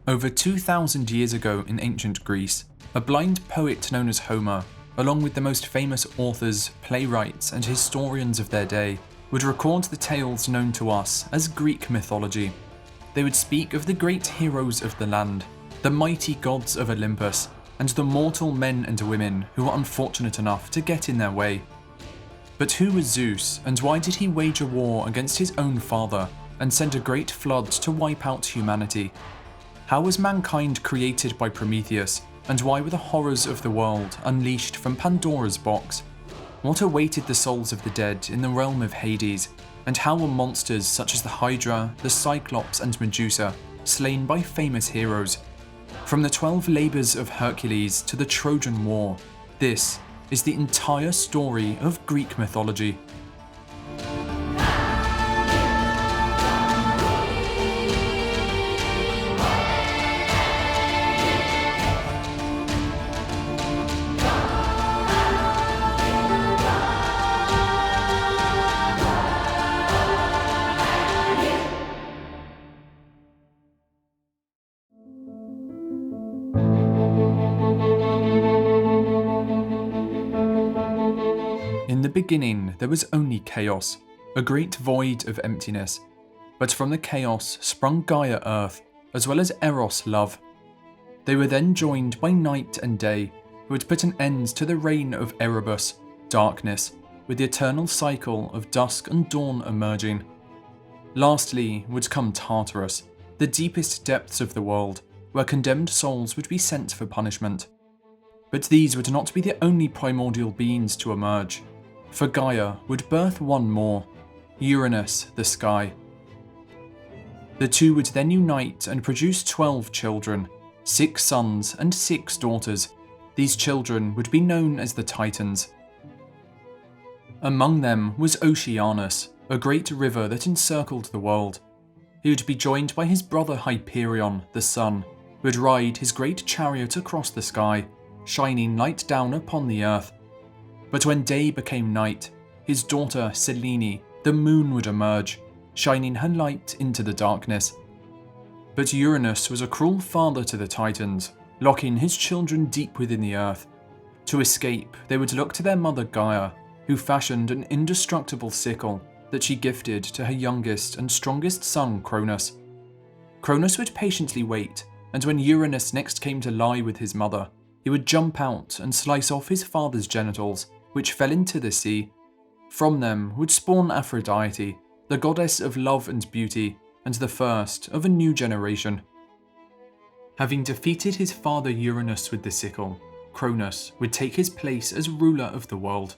Over 2,000 years ago in ancient Greece, a blind poet known as Homer, along with the most famous authors, playwrights, and historians of their day, would record the tales known to us as Greek mythology. They would speak of the great heroes of the land, the mighty gods of Olympus, and the mortal men and women who were unfortunate enough to get in their way. But who was Zeus, and why did he wage a war against his own father and send a great flood to wipe out humanity? How was mankind created by Prometheus, and why were the horrors of the world unleashed from Pandora's box? What awaited the souls of the dead in the realm of Hades, and how were monsters such as the Hydra, the Cyclops and Medusa slain by famous heroes? From the 12 Labours of Hercules to the Trojan War, this is the entire story of Greek mythology. In the beginning, there was only chaos, a great void of emptiness. But from the chaos sprung Gaia Earth, as well as Eros love. They were then joined by night and day, who would put an end to the reign of Erebus, darkness, with the eternal cycle of dusk and dawn emerging. Lastly would come Tartarus, the deepest depths of the world, where condemned souls would be sent for punishment. But these would not be the only primordial beings to emerge, for Gaia would birth one more, Uranus the sky. The two would then unite and produce 12 children, 6 sons and 6 daughters. These children would be known as the Titans. Among them was Oceanus, a great river that encircled the world. He would be joined by his brother Hyperion, the sun, who would ride his great chariot across the sky, shining light down upon the earth. But when day became night, his daughter Selene, the moon, would emerge, shining her light into the darkness. But Uranus was a cruel father to the Titans, locking his children deep within the earth. To escape, they would look to their mother Gaia, who fashioned an indestructible sickle that she gifted to her youngest and strongest son Cronus. Cronus would patiently wait, and when Uranus next came to lie with his mother, he would jump out and slice off his father's genitals, which fell into the sea. From them would spawn Aphrodite, the goddess of love and beauty, and the first of a new generation. Having defeated his father Uranus with the sickle, Cronus would take his place as ruler of the world.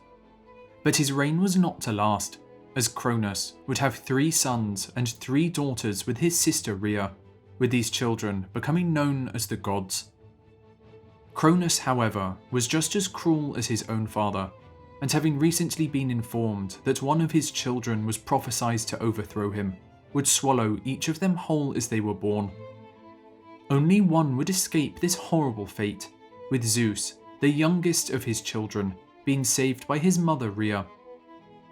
But his reign was not to last, as Cronus would have 3 sons and 3 daughters with his sister Rhea, with these children becoming known as the gods. Cronus, however, was just as cruel as his own father, and having recently been informed that one of his children was prophesied to overthrow him, would swallow each of them whole as they were born. Only one would escape this horrible fate, with Zeus, the youngest of his children, being saved by his mother Rhea.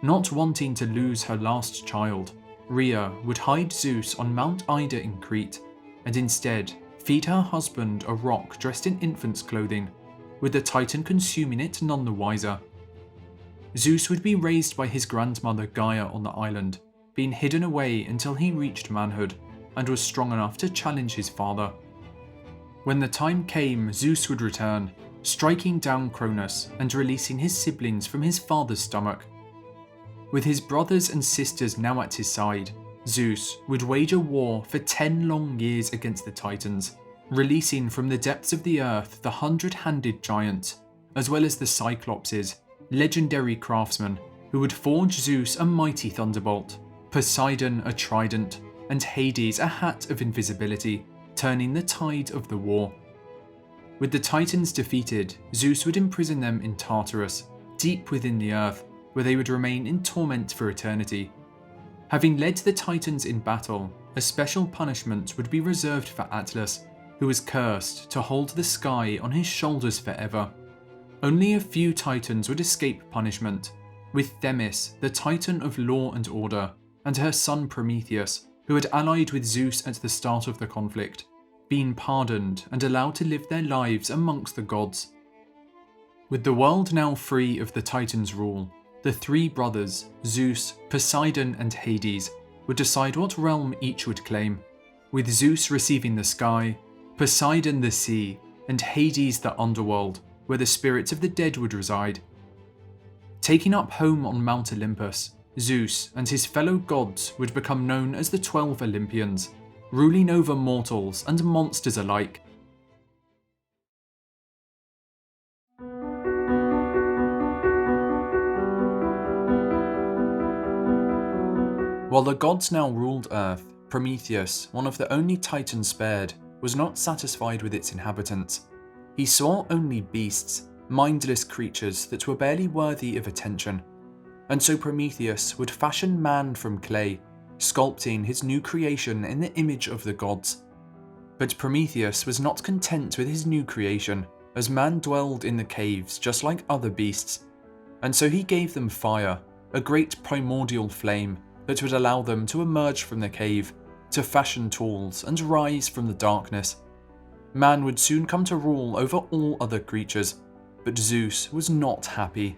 Not wanting to lose her last child, Rhea would hide Zeus on Mount Ida in Crete, and instead feed her husband a rock dressed in infant's clothing, with the Titan consuming it none the wiser. Zeus would be raised by his grandmother Gaia on the island, being hidden away until he reached manhood, and was strong enough to challenge his father. When the time came, Zeus would return, striking down Cronus and releasing his siblings from his father's stomach. With his brothers and sisters now at his side, Zeus would wage a war for 10 long years against the Titans, releasing from the depths of the earth the 100-handed giants, as well as the Cyclopses, legendary craftsmen who would forge Zeus a mighty thunderbolt, Poseidon a trident, and Hades a hat of invisibility, turning the tide of the war. With the Titans defeated, Zeus would imprison them in Tartarus, deep within the earth, where they would remain in torment for eternity. Having led the Titans in battle, a special punishment would be reserved for Atlas, who was cursed to hold the sky on his shoulders forever. Only a few Titans would escape punishment, with Themis, the Titan of law and order, and her son Prometheus, who had allied with Zeus at the start of the conflict, being pardoned and allowed to live their lives amongst the gods. With the world now free of the Titans' rule, the three brothers, Zeus, Poseidon and Hades, would decide what realm each would claim, with Zeus receiving the sky, Poseidon the sea, and Hades the underworld, where the spirits of the dead would reside. Taking up home on Mount Olympus, Zeus and his fellow gods would become known as the 12 Olympians, ruling over mortals and monsters alike. While the gods now ruled Earth, Prometheus, one of the only Titans spared, was not satisfied with its inhabitants. He saw only beasts, mindless creatures that were barely worthy of attention. And so Prometheus would fashion man from clay, sculpting his new creation in the image of the gods. But Prometheus was not content with his new creation, as man dwelled in the caves just like other beasts. And so he gave them fire, a great primordial flame that would allow them to emerge from the cave, to fashion tools and rise from the darkness. Man would soon come to rule over all other creatures, but Zeus was not happy.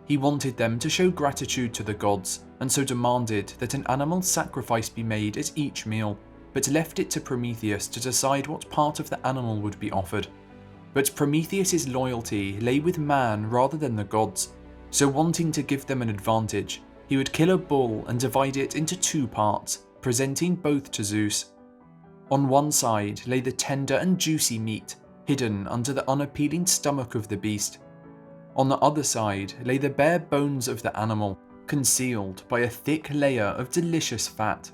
He wanted them to show gratitude to the gods, and so demanded that an animal sacrifice be made at each meal, but left it to Prometheus to decide what part of the animal would be offered. But Prometheus's loyalty lay with man rather than the gods, so wanting to give them an advantage, he would kill a bull and divide it into 2 parts, presenting both to Zeus. On one side lay the tender and juicy meat, hidden under the unappealing stomach of the beast. On the other side lay the bare bones of the animal, concealed by a thick layer of delicious fat.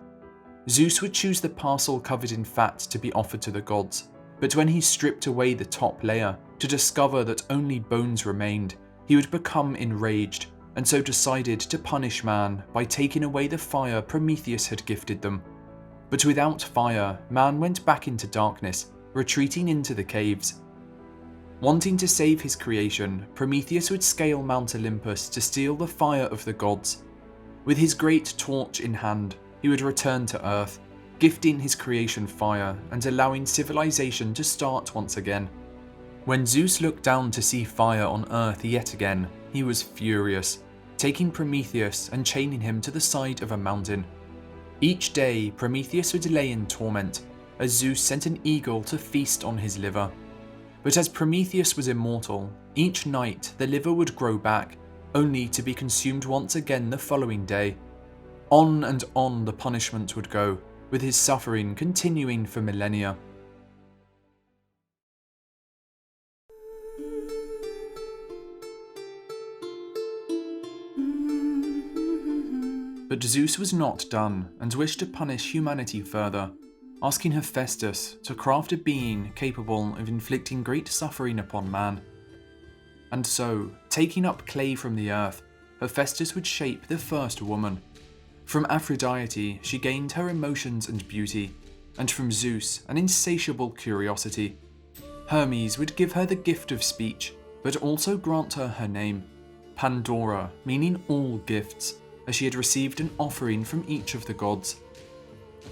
Zeus would choose the parcel covered in fat to be offered to the gods, but when he stripped away the top layer to discover that only bones remained, he would become enraged, and so decided to punish man by taking away the fire Prometheus had gifted them. But without fire, man went back into darkness, retreating into the caves. Wanting to save his creation, Prometheus would scale Mount Olympus to steal the fire of the gods. With his great torch in hand, he would return to Earth, gifting his creation fire and allowing civilization to start once again. When Zeus looked down to see fire on Earth yet again, he was furious, taking Prometheus and chaining him to the side of a mountain. Each day, Prometheus would lay in torment, as Zeus sent an eagle to feast on his liver. But as Prometheus was immortal, each night the liver would grow back, only to be consumed once again the following day. On and on the punishment would go, with his suffering continuing for millennia. But Zeus was not done and wished to punish humanity further, asking Hephaestus to craft a being capable of inflicting great suffering upon man. And so, taking up clay from the earth, Hephaestus would shape the first woman. From Aphrodite she gained her emotions and beauty, and from Zeus an insatiable curiosity. Hermes would give her the gift of speech, but also grant her her name, Pandora, meaning all gifts, as she had received an offering from each of the gods.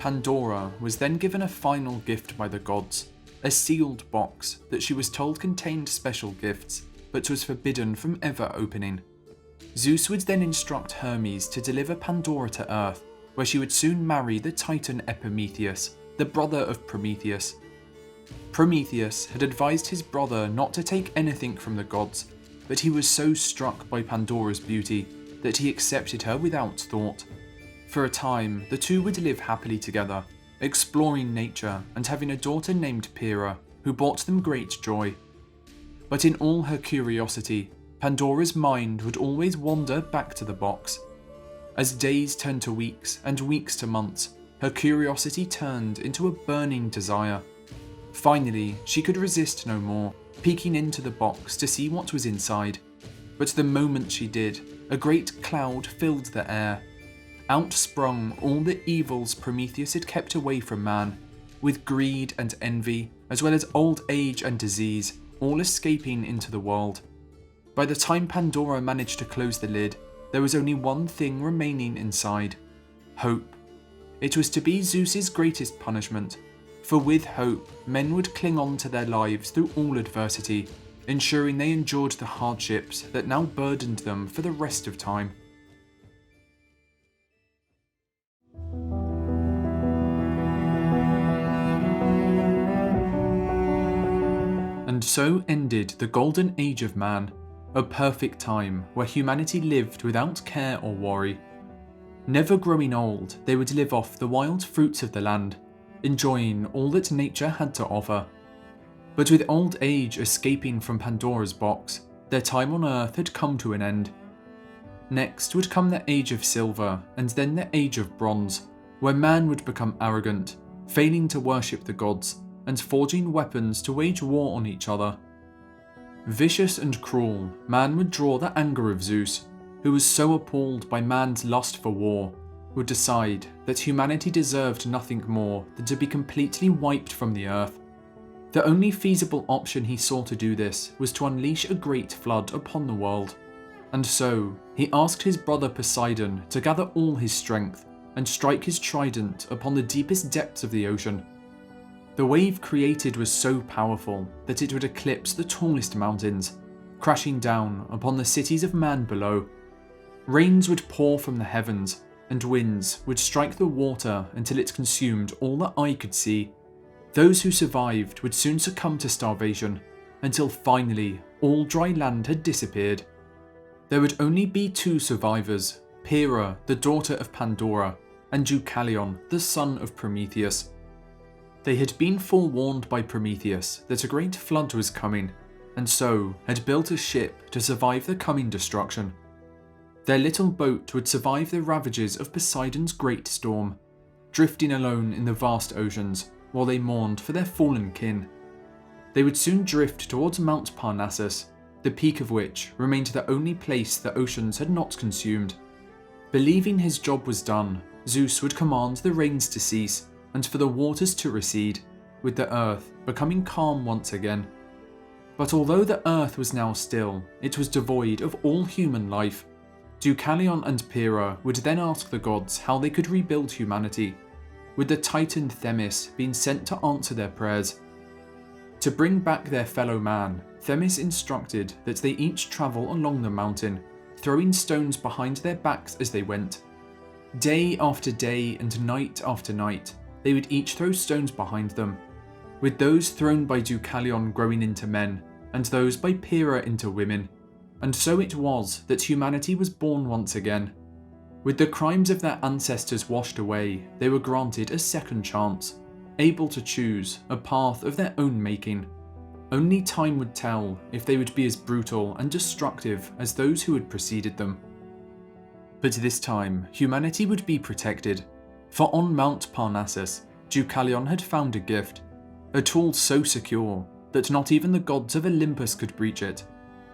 Pandora was then given a final gift by the gods, a sealed box that she was told contained special gifts, but was forbidden from ever opening. Zeus would then instruct Hermes to deliver Pandora to Earth, where she would soon marry the Titan Epimetheus, the brother of Prometheus. Prometheus had advised his brother not to take anything from the gods, but he was so struck by Pandora's beauty that he accepted her without thought. For a time, the two would live happily together, exploring nature and having a daughter named Pyrrha, who brought them great joy. But in all her curiosity, Pandora's mind would always wander back to the box. As days turned to weeks and weeks to months, her curiosity turned into a burning desire. Finally, she could resist no more, peeking into the box to see what was inside. But the moment she did, a great cloud filled the air. Out sprung all the evils Prometheus had kept away from man, with greed and envy, as well as old age and disease, all escaping into the world. By the time Pandora managed to close the lid, there was only one thing remaining inside: hope. It was to be Zeus's greatest punishment, For with hope, men would cling on to their lives through all adversity, ensuring they endured the hardships that now burdened them for the rest of time. And so ended the golden age of man, a perfect time where humanity lived without care or worry. Never growing old, they would live off the wild fruits of the land, enjoying all that nature had to offer. But with old age escaping from Pandora's box, their time on Earth had come to an end. Next would come the Age of Silver, and then the Age of Bronze, where man would become arrogant, failing to worship the gods, and forging weapons to wage war on each other. Vicious and cruel, man would draw the anger of Zeus, who was so appalled by man's lust for war, would decide that humanity deserved nothing more than to be completely wiped from the earth. The only feasible option he saw to do this was to unleash a great flood upon the world, and so he asked his brother Poseidon to gather all his strength and strike his trident upon the deepest depths of the ocean. The wave created was so powerful that it would eclipse the tallest mountains, crashing down upon the cities of man below. Rains would pour from the heavens, and winds would strike the water until it consumed all the eye could see. Those who survived would soon succumb to starvation, until finally all dry land had disappeared. There would only be two survivors, Pyrrha, the daughter of Pandora, and Deucalion, the son of Prometheus. They had been forewarned by Prometheus that a great flood was coming, and so had built a ship to survive the coming destruction. Their little boat would survive the ravages of Poseidon's great storm, drifting alone in the vast oceans while they mourned for their fallen kin. They would soon drift towards Mount Parnassus, the peak of which remained the only place the oceans had not consumed. Believing his job was done, Zeus would command the rains to cease and for the waters to recede, with the earth becoming calm once again. But although the earth was now still, it was devoid of all human life. Deucalion and Pyrrha would then ask the gods how they could rebuild humanity, with the titan Themis being sent to answer their prayers. To bring back their fellow man, Themis instructed that they each travel along the mountain, throwing stones behind their backs as they went. Day after day and night after night, they would each throw stones behind them, with those thrown by Deucalion growing into men, and those by Pyrrha into women. And so it was that humanity was born once again. With the crimes of their ancestors washed away, they were granted a second chance, able to choose a path of their own making. Only time would tell if they would be as brutal and destructive as those who had preceded them. But this time, humanity would be protected, for on Mount Parnassus, Deucalion had found a gift, a tool so secure that not even the gods of Olympus could breach it,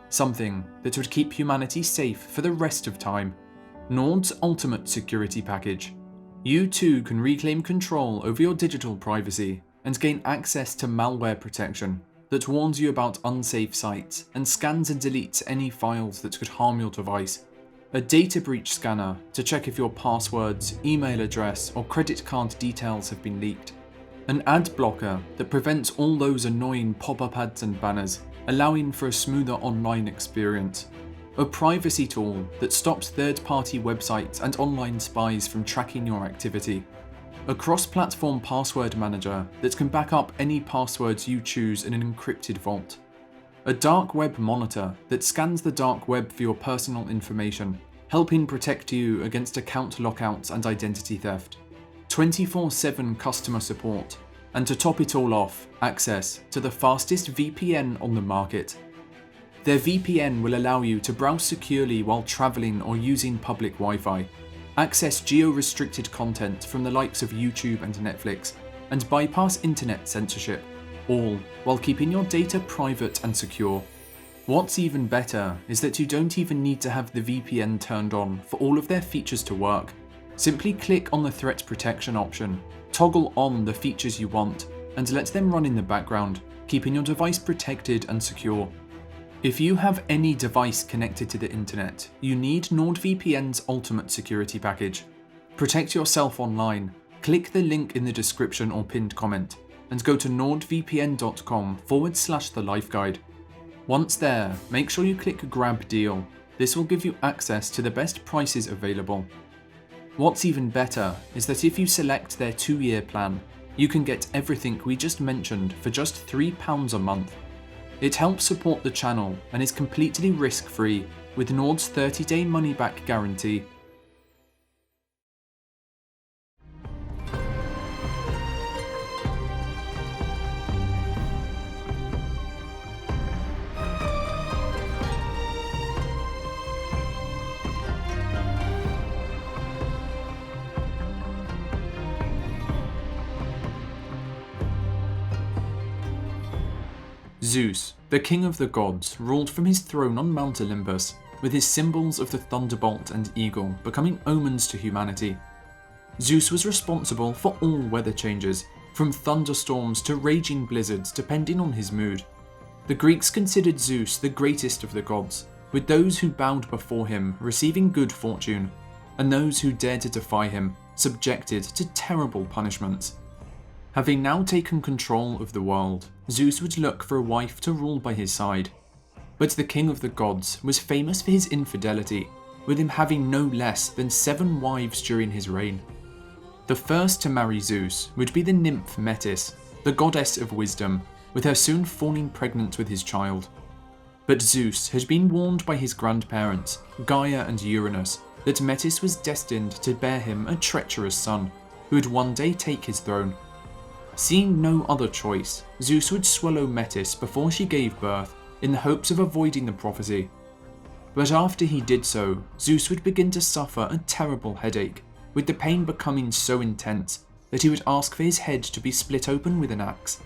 something that would keep humanity safe for the rest of time. Nord's ultimate security package. You too can reclaim control over your digital privacy and gain access to malware protection that warns you about unsafe sites and scans and deletes any files that could harm your device. A data breach scanner to check if your passwords, email address, or credit card details have been leaked. An ad blocker that prevents all those annoying pop-up ads and banners, allowing for a smoother online experience. A privacy tool that stops third-party websites and online spies from tracking your activity. A cross-platform password manager that can back up any passwords you choose in an encrypted vault. A dark web monitor that scans the dark web for your personal information, helping protect you against account lockouts and identity theft. 24/7 customer support, and to top it all off, access to the fastest VPN on the market. Their VPN will allow you to browse securely while traveling or using public Wi-Fi, access geo-restricted content from the likes of YouTube and Netflix, and bypass internet censorship, all while keeping your data private and secure. What's even better is that you don't even need to have the VPN turned on for all of their features to work. Simply click on the threat protection option, toggle on the features you want, and let them run in the background, keeping your device protected and secure. If you have any device connected to the internet, you need NordVPN's ultimate security package. Protect yourself online. Click the link in the description or pinned comment. and go to nordvpn.com/thelifeguide. Once there, make sure you click Grab Deal. This will give you access to the best prices available. What's even better is that if you select their 2-year plan, you can get everything we just mentioned for just £3 a month. It helps support the channel and is completely risk-free with Nord's 30-day money-back guarantee. Zeus, the king of the gods, ruled from his throne on Mount Olympus, with his symbols of the thunderbolt and eagle becoming omens to humanity. Zeus was responsible for all weather changes, from thunderstorms to raging blizzards depending on his mood. The Greeks considered Zeus the greatest of the gods, with those who bowed before him receiving good fortune, and those who dared to defy him subjected to terrible punishments. Having now taken control of the world, Zeus would look for a wife to rule by his side. But the king of the gods was famous for his infidelity, with him having no less than 7 wives during his reign. The first to marry Zeus would be the nymph Metis, the goddess of wisdom, with her soon falling pregnant with his child. But Zeus had been warned by his grandparents, Gaia and Uranus, that Metis was destined to bear him a treacherous son, who would one day take his throne. Seeing no other choice, Zeus would swallow Metis before she gave birth, in the hopes of avoiding the prophecy. But after he did so, Zeus would begin to suffer a terrible headache, with the pain becoming so intense that he would ask for his head to be split open with an axe.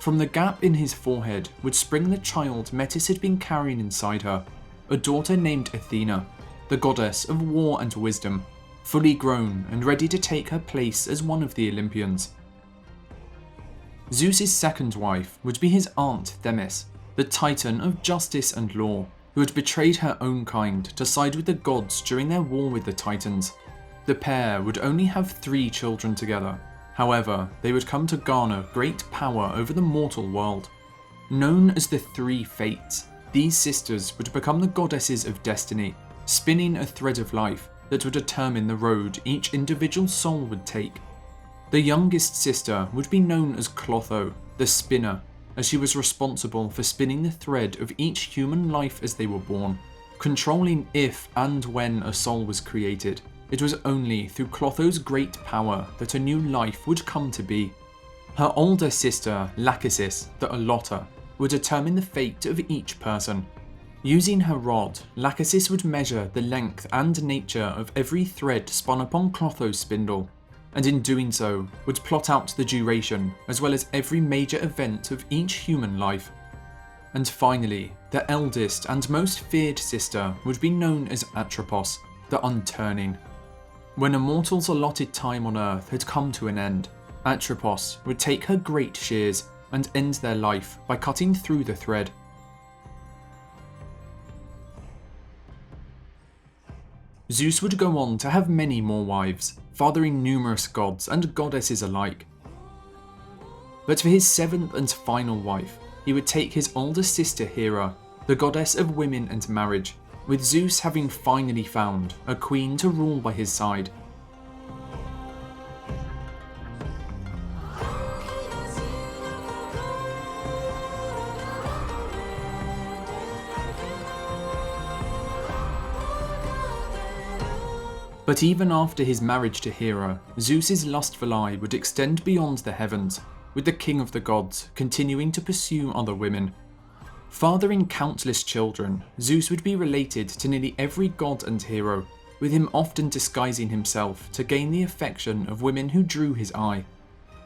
From the gap in his forehead would spring the child Metis had been carrying inside her, a daughter named Athena, the goddess of war and wisdom, fully grown and ready to take her place as one of the Olympians. Zeus's second wife would be his aunt Themis, the titan of justice and law, who had betrayed her own kind to side with the gods during their war with the Titans. The pair would only have 3 children together. However, they would come to garner great power over the mortal world. Known as the 3 Fates, these sisters would become the goddesses of destiny, spinning a thread of life that would determine the road each individual soul would take. The youngest sister would be known as Clotho, the spinner, as she was responsible for spinning the thread of each human life as they were born, controlling if and when a soul was created. It was only through Clotho's great power that a new life would come to be. Her older sister, Lachesis, the allotter, would determine the fate of each person. Using her rod, Lachesis would measure the length and nature of every thread spun upon Clotho's spindle, and in doing so, would plot out the duration as well as every major event of each human life. And finally, the eldest and most feared sister would be known as Atropos, the Unturning. When a mortal's allotted time on Earth had come to an end, Atropos would take her great shears and end their life by cutting through the thread. Zeus would go on to have many more wives, fathering numerous gods and goddesses alike. But for his 7th and final wife, he would take his older sister Hera, the goddess of women and marriage, with Zeus having finally found a queen to rule by his side. But even after his marriage to Hera, Zeus's lustful eye would extend beyond the heavens, with the king of the gods continuing to pursue other women. Fathering countless children, Zeus would be related to nearly every god and hero, with him often disguising himself to gain the affection of women who drew his eye.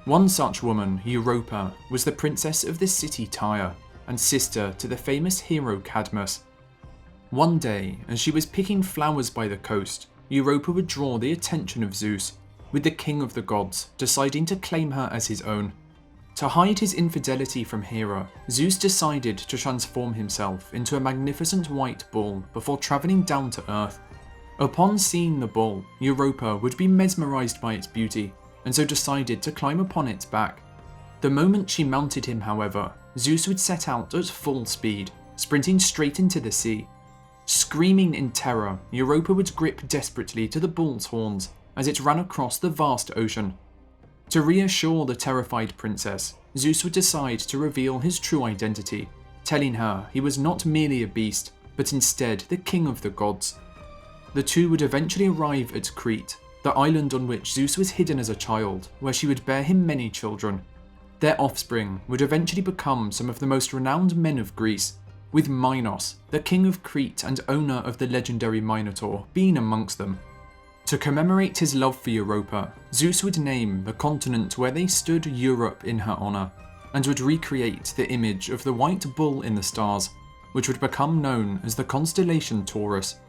One such woman, Europa, was the princess of the city Tyre, and sister to the famous hero Cadmus. One day, as she was picking flowers by the coast, Europa would draw the attention of Zeus, with the king of the gods deciding to claim her as his own. To hide his infidelity from Hera, Zeus decided to transform himself into a magnificent white bull before travelling down to Earth. Upon seeing the bull, Europa would be mesmerised by its beauty, and so decided to climb upon its back. The moment she mounted him, however, Zeus would set out at full speed, sprinting straight into the sea. Screaming in terror, Europa would grip desperately to the bull's horns as it ran across the vast ocean. To reassure the terrified princess, Zeus would decide to reveal his true identity, telling her he was not merely a beast, but instead the king of the gods. The two would eventually arrive at Crete, the island on which Zeus was hidden as a child, where she would bear him many children. Their offspring would eventually become some of the most renowned men of Greece, with Minos, the king of Crete and owner of the legendary Minotaur, being amongst them. To commemorate his love for Europa, Zeus would name the continent where they stood Europe in her honour, and would recreate the image of the white bull in the stars, which would become known as the constellation Taurus.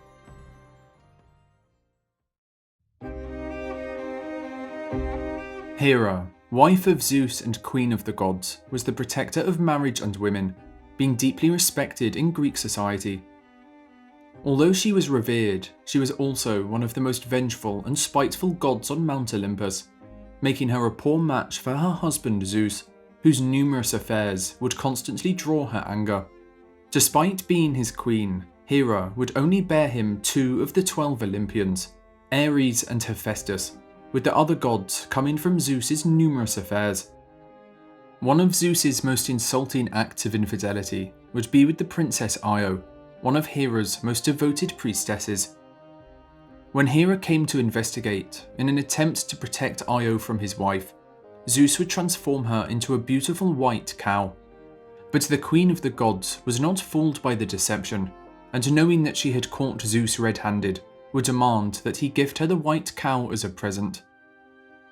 Hera, wife of Zeus and queen of the gods, was the protector of marriage and women, being deeply respected in Greek society. Although she was revered, she was also one of the most vengeful and spiteful gods on Mount Olympus, making her a poor match for her husband Zeus, whose numerous affairs would constantly draw her anger. Despite being his queen, Hera would only bear him 2 of the 12 Olympians, Ares and Hephaestus, with the other gods coming from Zeus's numerous affairs. One of Zeus's most insulting acts of infidelity would be with the princess Io, one of Hera's most devoted priestesses. When Hera came to investigate in an attempt to protect Io from his wife, Zeus would transform her into a beautiful white cow. But the queen of the gods was not fooled by the deception, and knowing that she had caught Zeus red-handed, would demand that he gift her the white cow as a present.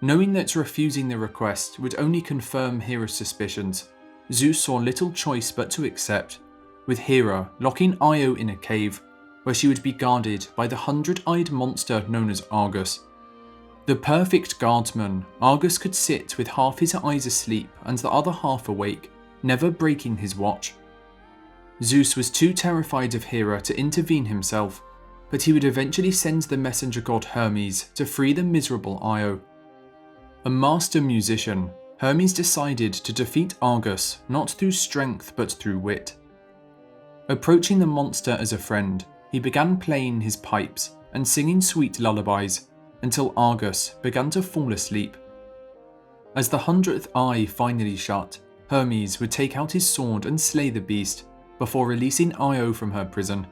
Knowing that refusing the request would only confirm Hera's suspicions, Zeus saw little choice but to accept, with Hera locking Io in a cave, where she would be guarded by the 100-eyed monster known as Argus. The perfect guardsman, Argus could sit with half his eyes asleep and the other half awake, never breaking his watch. Zeus was too terrified of Hera to intervene himself, but he would eventually send the messenger god Hermes to free the miserable Io. A master musician, Hermes decided to defeat Argus not through strength but through wit. Approaching the monster as a friend, he began playing his pipes and singing sweet lullabies until Argus began to fall asleep. As the 100th eye finally shut, Hermes would take out his sword and slay the beast before releasing Io from her prison.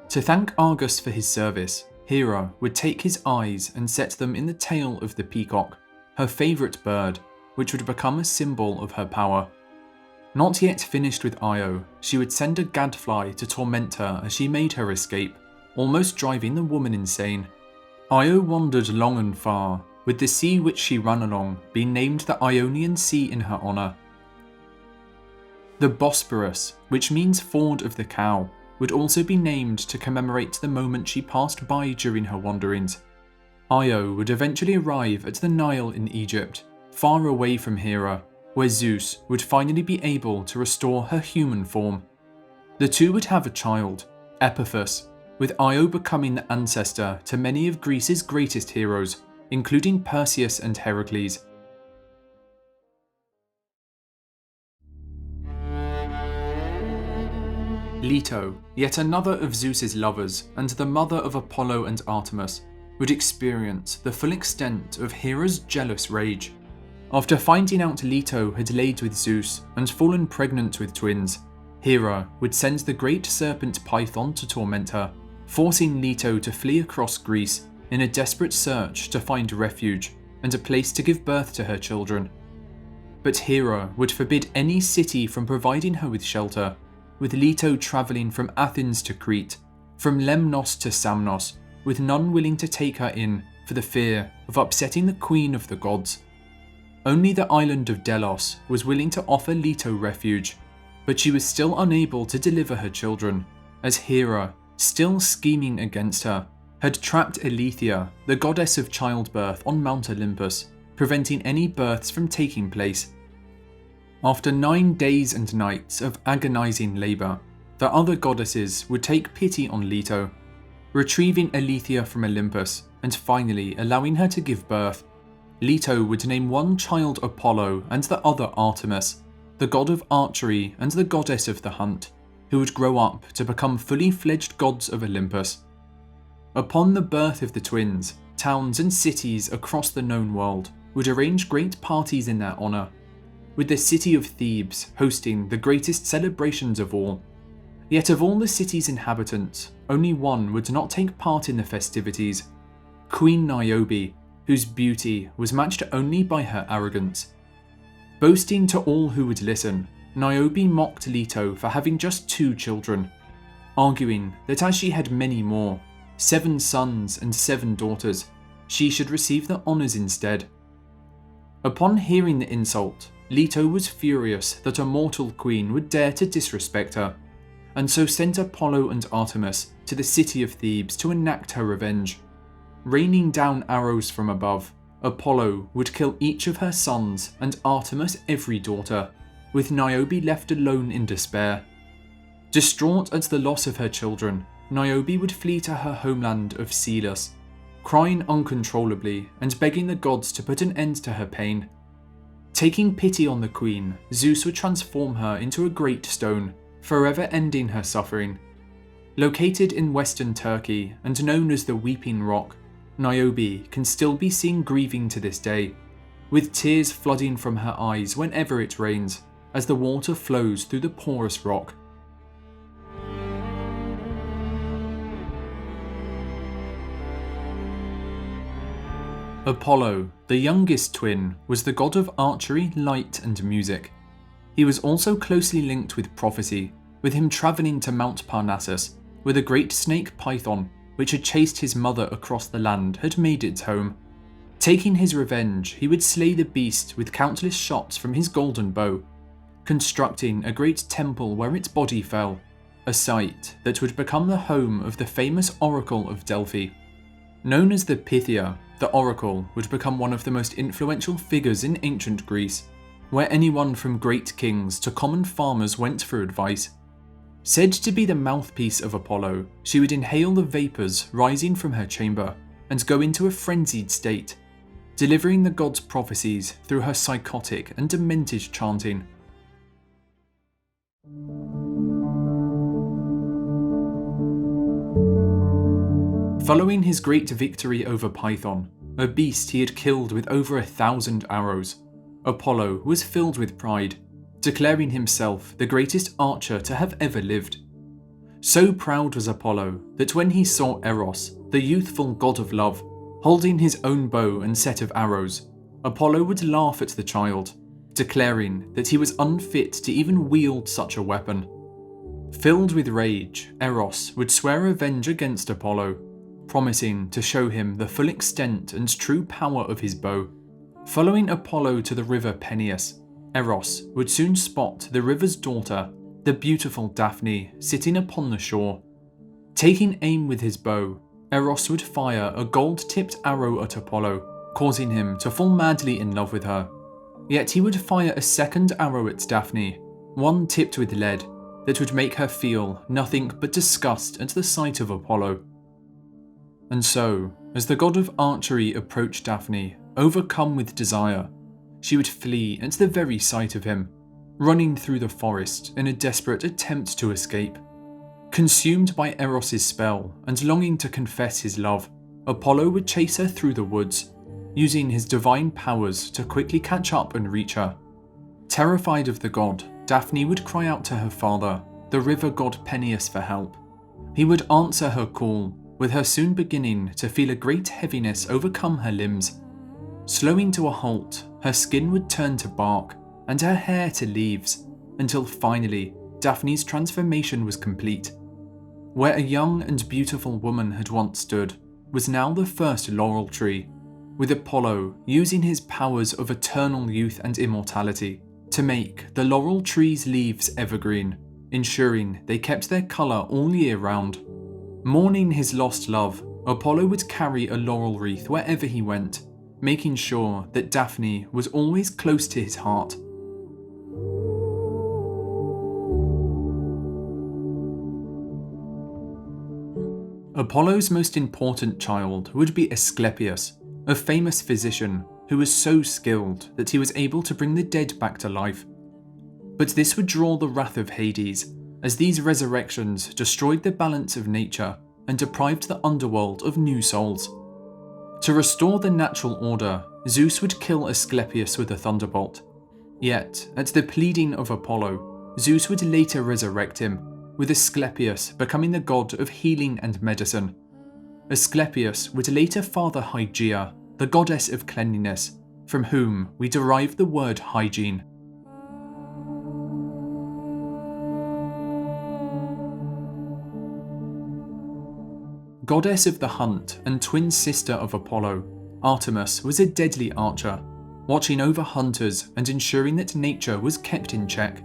To thank Argus for his service, Hera would take his eyes and set them in the tail of the peacock, her favourite bird, which would become a symbol of her power. Not yet finished with Io, she would send a gadfly to torment her as she made her escape, almost driving the woman insane. Io wandered long and far, with the sea which she ran along being named the Ionian Sea in her honour. The Bosporus, which means Ford of the Cow, would also be named to commemorate the moment she passed by during her wanderings. Io would eventually arrive at the Nile in Egypt, far away from Hera, where Zeus would finally be able to restore her human form. The two would have a child, Epiphus, with Io becoming the ancestor to many of Greece's greatest heroes, including Perseus and Heracles. Leto, yet another of Zeus's lovers and the mother of Apollo and Artemis, would experience the full extent of Hera's jealous rage. After finding out Leto had laid with Zeus and fallen pregnant with twins, Hera would send the great serpent Python to torment her, forcing Leto to flee across Greece in a desperate search to find refuge and a place to give birth to her children. But Hera would forbid any city from providing her with shelter, with Leto travelling from Athens to Crete, from Lemnos to Samnos, with none willing to take her in for the fear of upsetting the queen of the gods. Only the island of Delos was willing to offer Leto refuge, but she was still unable to deliver her children, as Hera, still scheming against her, had trapped Eileithyia, the goddess of childbirth, on Mount Olympus, preventing any births from taking place. After 9 days and nights of agonizing labour, the other goddesses would take pity on Leto, retrieving Eileithyia from Olympus and finally allowing her to give birth. Leto would name one child Apollo and the other Artemis, the god of archery and the goddess of the hunt, who would grow up to become fully fledged gods of Olympus. Upon the birth of the twins, towns and cities across the known world would arrange great parties in their honour, with the city of Thebes hosting the greatest celebrations of all. Yet of all the city's inhabitants, only one would not take part in the festivities: Queen Niobe, whose beauty was matched only by her arrogance. Boasting to all who would listen, Niobe mocked Leto for having just 2 children, arguing that as she had many more, 7 sons and 7 daughters, she should receive the honours instead. Upon hearing the insult, Leto was furious that a mortal queen would dare to disrespect her, and so sent Apollo and Artemis to the city of Thebes to enact her revenge. Raining down arrows from above, Apollo would kill each of her sons and Artemis every daughter, with Niobe left alone in despair. Distraught at the loss of her children, Niobe would flee to her homeland of Celis, crying uncontrollably and begging the gods to put an end to her pain. Taking pity on the queen, Zeus would transform her into a great stone, forever ending her suffering. Located in western Turkey and known as the Weeping Rock, Niobe can still be seen grieving to this day, with tears flooding from her eyes whenever it rains, as the water flows through the porous rock. Apollo, the youngest twin, was the god of archery, light and music. He was also closely linked with prophecy, with him travelling to Mount Parnassus, where the great snake Python, which had chased his mother across the land, had made its home. Taking his revenge, he would slay the beast with countless shots from his golden bow, constructing a great temple where its body fell, a site that would become the home of the famous Oracle of Delphi. Known as the Pythia, the Oracle would become one of the most influential figures in ancient Greece, where anyone from great kings to common farmers went for advice. Said to be the mouthpiece of Apollo, she would inhale the vapours rising from her chamber and go into a frenzied state, delivering the god's prophecies through her psychotic and demented chanting. Following his great victory over Python, a beast he had killed with over 1,000 arrows, Apollo was filled with pride, declaring himself the greatest archer to have ever lived. So proud was Apollo that when he saw Eros, the youthful god of love, holding his own bow and set of arrows, Apollo would laugh at the child, declaring that he was unfit to even wield such a weapon. Filled with rage, Eros would swear revenge against Apollo, promising to show him the full extent and true power of his bow. Following Apollo to the river Peneus, Eros would soon spot the river's daughter, the beautiful Daphne, sitting upon the shore. Taking aim with his bow, Eros would fire a gold-tipped arrow at Apollo, causing him to fall madly in love with her. Yet he would fire a second arrow at Daphne, one tipped with lead, that would make her feel nothing but disgust at the sight of Apollo. And so, as the god of archery approached Daphne, overcome with desire, she would flee at the very sight of him, running through the forest in a desperate attempt to escape. Consumed by Eros' spell and longing to confess his love, Apollo would chase her through the woods, using his divine powers to quickly catch up and reach her. Terrified of the god, Daphne would cry out to her father, the river god Peneus, for help. He would answer her call, with her soon beginning to feel a great heaviness overcome her limbs. Slowing to a halt, her skin would turn to bark and her hair to leaves, until finally Daphne's transformation was complete. Where a young and beautiful woman had once stood was now the first laurel tree, with Apollo using his powers of eternal youth and immortality to make the laurel tree's leaves evergreen, ensuring they kept their colour all year round. Mourning his lost love, Apollo would carry a laurel wreath wherever he went, making sure that Daphne was always close to his heart. Apollo's most important child would be Asclepius, a famous physician, who was so skilled that he was able to bring the dead back to life. But this would draw the wrath of Hades, as these resurrections destroyed the balance of nature and deprived the underworld of new souls. To restore the natural order, Zeus would kill Asclepius with a thunderbolt. Yet, at the pleading of Apollo, Zeus would later resurrect him, with Asclepius becoming the god of healing and medicine. Asclepius would later father Hygeia, the goddess of cleanliness, from whom we derive the word hygiene. Goddess of the hunt and twin sister of Apollo, Artemis was a deadly archer, watching over hunters and ensuring that nature was kept in check.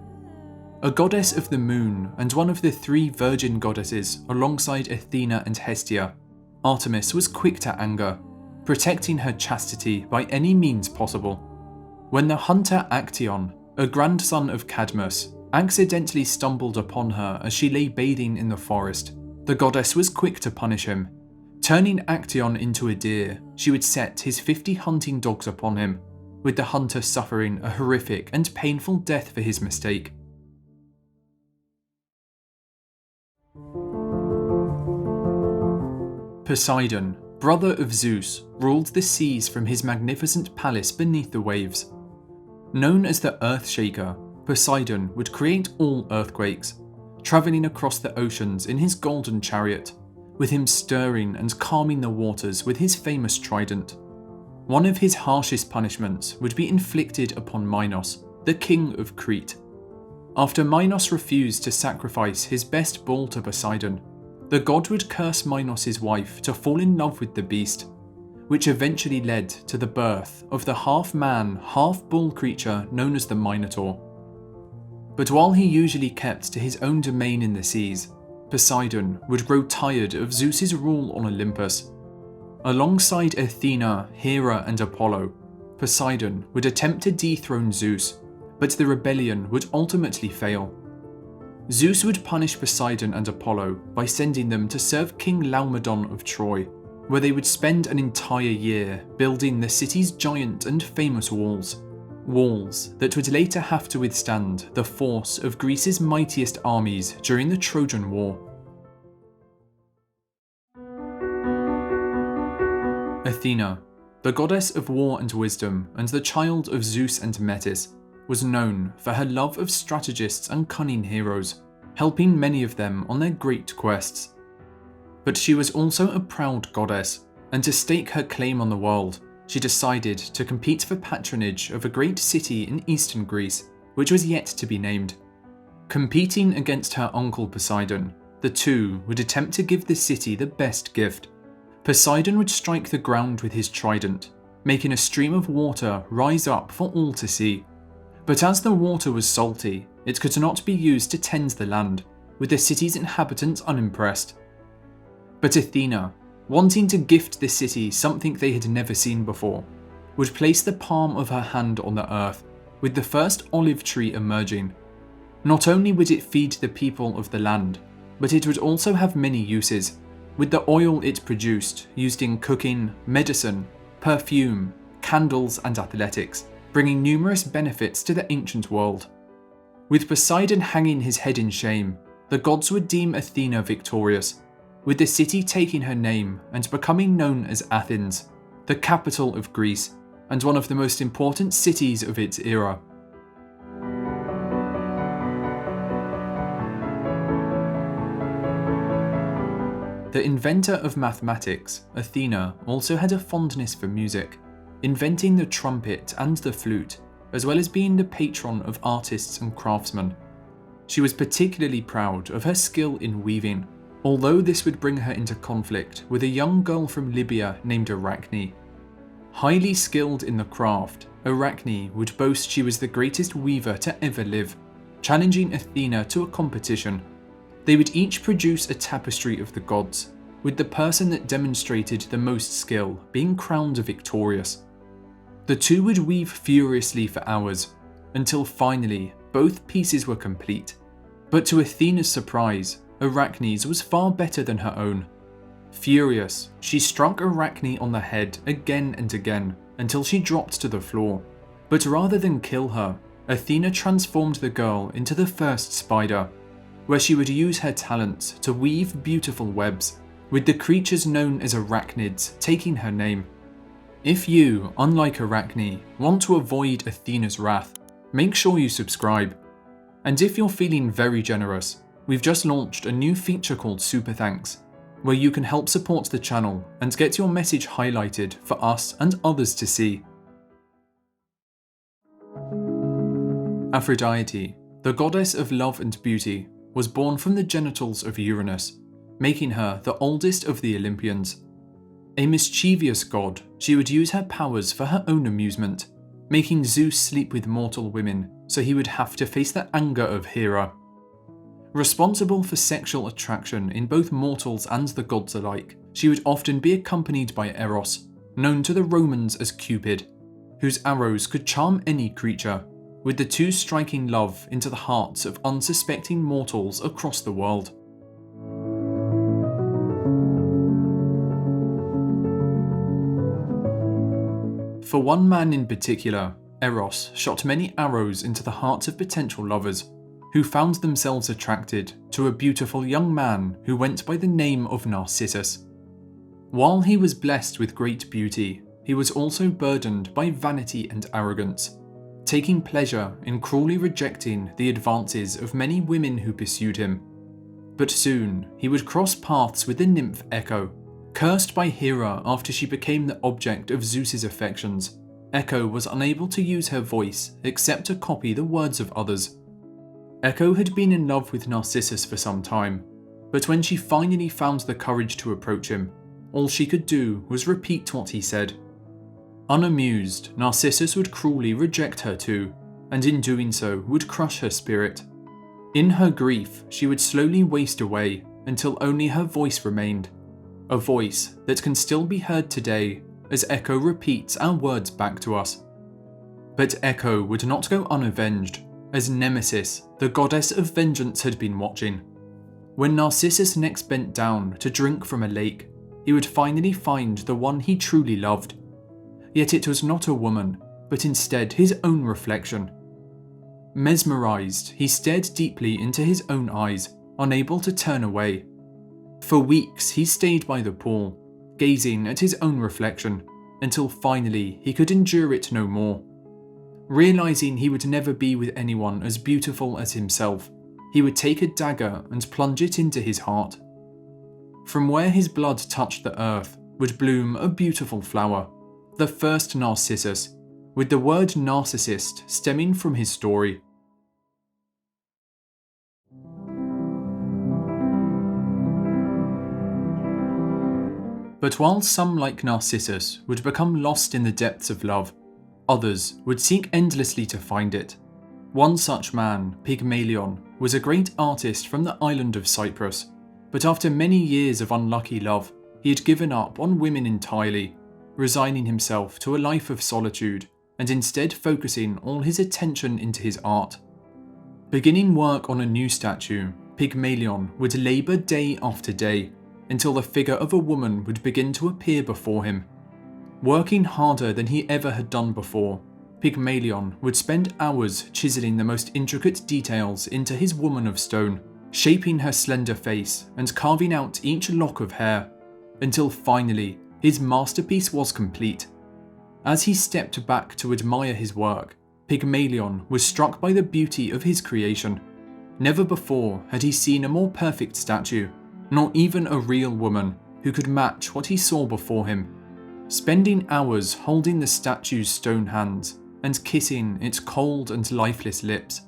A goddess of the moon and one of the three virgin goddesses alongside Athena and Hestia, Artemis was quick to anger, protecting her chastity by any means possible. When the hunter Actaeon, a grandson of Cadmus, accidentally stumbled upon her as she lay bathing in the forest, the goddess was quick to punish him. Turning Actaeon into a deer, she would set his 50 hunting dogs upon him, with the hunter suffering a horrific and painful death for his mistake. Poseidon, brother of Zeus, ruled the seas from his magnificent palace beneath the waves. Known as the Earthshaker, Poseidon would create all earthquakes, travelling across the oceans in his golden chariot, with him stirring and calming the waters with his famous trident. One of his harshest punishments would be inflicted upon Minos, the king of Crete. After Minos refused to sacrifice his best bull to Poseidon, the god would curse Minos' wife to fall in love with the beast, which eventually led to the birth of the half-man, half-bull creature known as the Minotaur. But while he usually kept to his own domain in the seas, Poseidon would grow tired of Zeus's rule on Olympus. Alongside Athena, Hera and Apollo, Poseidon would attempt to dethrone Zeus, but the rebellion would ultimately fail. Zeus would punish Poseidon and Apollo by sending them to serve King Laomedon of Troy, where they would spend an entire year building the city's giant and famous walls. Walls that would later have to withstand the force of Greece's mightiest armies during the Trojan War. Athena, the goddess of war and wisdom and the child of Zeus and Metis, was known for her love of strategists and cunning heroes, helping many of them on their great quests. But she was also a proud goddess, and to stake her claim on the world, she decided to compete for patronage of a great city in eastern Greece, which was yet to be named. Competing against her uncle Poseidon, the two would attempt to give the city the best gift. Poseidon would strike the ground with his trident, making a stream of water rise up for all to see. But as the water was salty, it could not be used to tend the land, with the city's inhabitants unimpressed. But Athena, wanting to gift the city something they had never seen before, would place the palm of her hand on the earth, with the first olive tree emerging. Not only would it feed the people of the land, but it would also have many uses, with the oil it produced used in cooking, medicine, perfume, candles and athletics, bringing numerous benefits to the ancient world. With Poseidon hanging his head in shame, the gods would deem Athena victorious, with the city taking her name and becoming known as Athens, the capital of Greece, and one of the most important cities of its era. The inventor of mathematics, Athena also had a fondness for music, inventing the trumpet and the flute, as well as being the patron of artists and craftsmen. She was particularly proud of her skill in weaving, although this would bring her into conflict with a young girl from Libya named Arachne. Highly skilled in the craft, Arachne would boast she was the greatest weaver to ever live, challenging Athena to a competition. They would each produce a tapestry of the gods, with the person that demonstrated the most skill being crowned victorious. The two would weave furiously for hours, until finally both pieces were complete. But to Athena's surprise, Arachne's was far better than her own. Furious, she struck Arachne on the head again and again, until she dropped to the floor. But rather than kill her, Athena transformed the girl into the first spider, where she would use her talents to weave beautiful webs, with the creatures known as arachnids taking her name. If you, unlike Arachne, want to avoid Athena's wrath, make sure you subscribe. And if you're feeling very generous, we've just launched a new feature called Super Thanks, where you can help support the channel and get your message highlighted for us and others to see. Aphrodite, the goddess of love and beauty, was born from the genitals of Uranus, making her the oldest of the Olympians. A mischievous god, she would use her powers for her own amusement, making Zeus sleep with mortal women so he would have to face the anger of Hera. Responsible for sexual attraction in both mortals and the gods alike, she would often be accompanied by Eros, known to the Romans as Cupid, whose arrows could charm any creature, with the two striking love into the hearts of unsuspecting mortals across the world. For one man in particular, Eros shot many arrows into the hearts of potential lovers, who found themselves attracted to a beautiful young man who went by the name of Narcissus. While he was blessed with great beauty, he was also burdened by vanity and arrogance, taking pleasure in cruelly rejecting the advances of many women who pursued him. But soon he would cross paths with the nymph Echo. Cursed by Hera after she became the object of Zeus's affections, Echo was unable to use her voice except to copy the words of others. Echo had been in love with Narcissus for some time, but when she finally found the courage to approach him, all she could do was repeat what he said. Unamused, Narcissus would cruelly reject her too, and in doing so would crush her spirit. In her grief, she would slowly waste away until only her voice remained, a voice that can still be heard today as Echo repeats our words back to us. But Echo would not go unavenged, as Nemesis, the goddess of vengeance, had been watching. When Narcissus next bent down to drink from a lake, he would finally find the one he truly loved. Yet it was not a woman, but instead his own reflection. Mesmerized, he stared deeply into his own eyes, unable to turn away. For weeks he stayed by the pool, gazing at his own reflection, until finally he could endure it no more. Realizing he would never be with anyone as beautiful as himself, he would take a dagger and plunge it into his heart. From where his blood touched the earth would bloom a beautiful flower, the first Narcissus, with the word narcissist stemming from his story. But while some like Narcissus would become lost in the depths of love, others would seek endlessly to find it. One such man, Pygmalion, was a great artist from the island of Cyprus, but after many years of unlucky love, he had given up on women entirely, resigning himself to a life of solitude and instead focusing all his attention into his art. Beginning work on a new statue, Pygmalion would labour day after day until the figure of a woman would begin to appear before him. Working harder than he ever had done before, Pygmalion would spend hours chiselling the most intricate details into his woman of stone, shaping her slender face and carving out each lock of hair, until finally his masterpiece was complete. As he stepped back to admire his work, Pygmalion was struck by the beauty of his creation. Never before had he seen a more perfect statue, nor even a real woman who could match what he saw before him. Spending hours holding the statue's stone hands and kissing its cold and lifeless lips,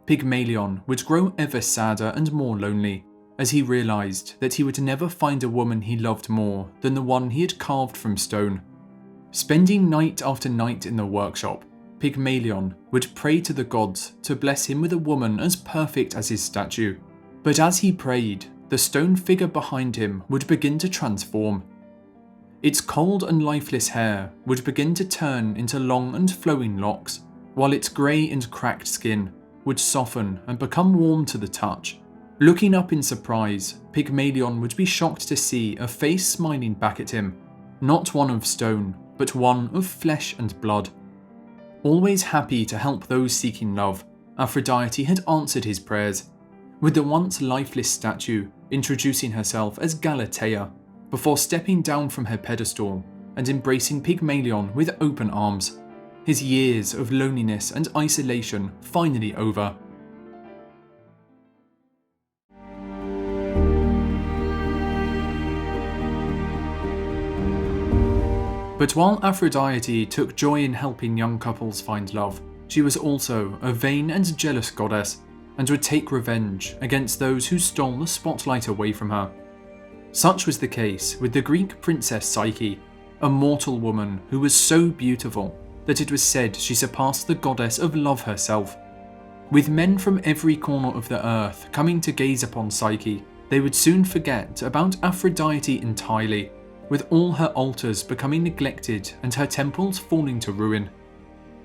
Pygmalion would grow ever sadder and more lonely as he realised that he would never find a woman he loved more than the one he had carved from stone. Spending night after night in the workshop, Pygmalion would pray to the gods to bless him with a woman as perfect as his statue. But as he prayed, the stone figure behind him would begin to transform. Its cold and lifeless hair would begin to turn into long and flowing locks, while its grey and cracked skin would soften and become warm to the touch. Looking up in surprise, Pygmalion would be shocked to see a face smiling back at him, not one of stone, but one of flesh and blood. Always happy to help those seeking love, Aphrodite had answered his prayers, with the once lifeless statue introducing herself as Galatea, before stepping down from her pedestal and embracing Pygmalion with open arms, his years of loneliness and isolation finally over. But while Aphrodite took joy in helping young couples find love, she was also a vain and jealous goddess, and would take revenge against those who stole the spotlight away from her. Such was the case with the Greek princess Psyche, a mortal woman who was so beautiful that it was said she surpassed the goddess of love herself. With men from every corner of the earth coming to gaze upon Psyche, they would soon forget about Aphrodite entirely, with all her altars becoming neglected and her temples falling to ruin.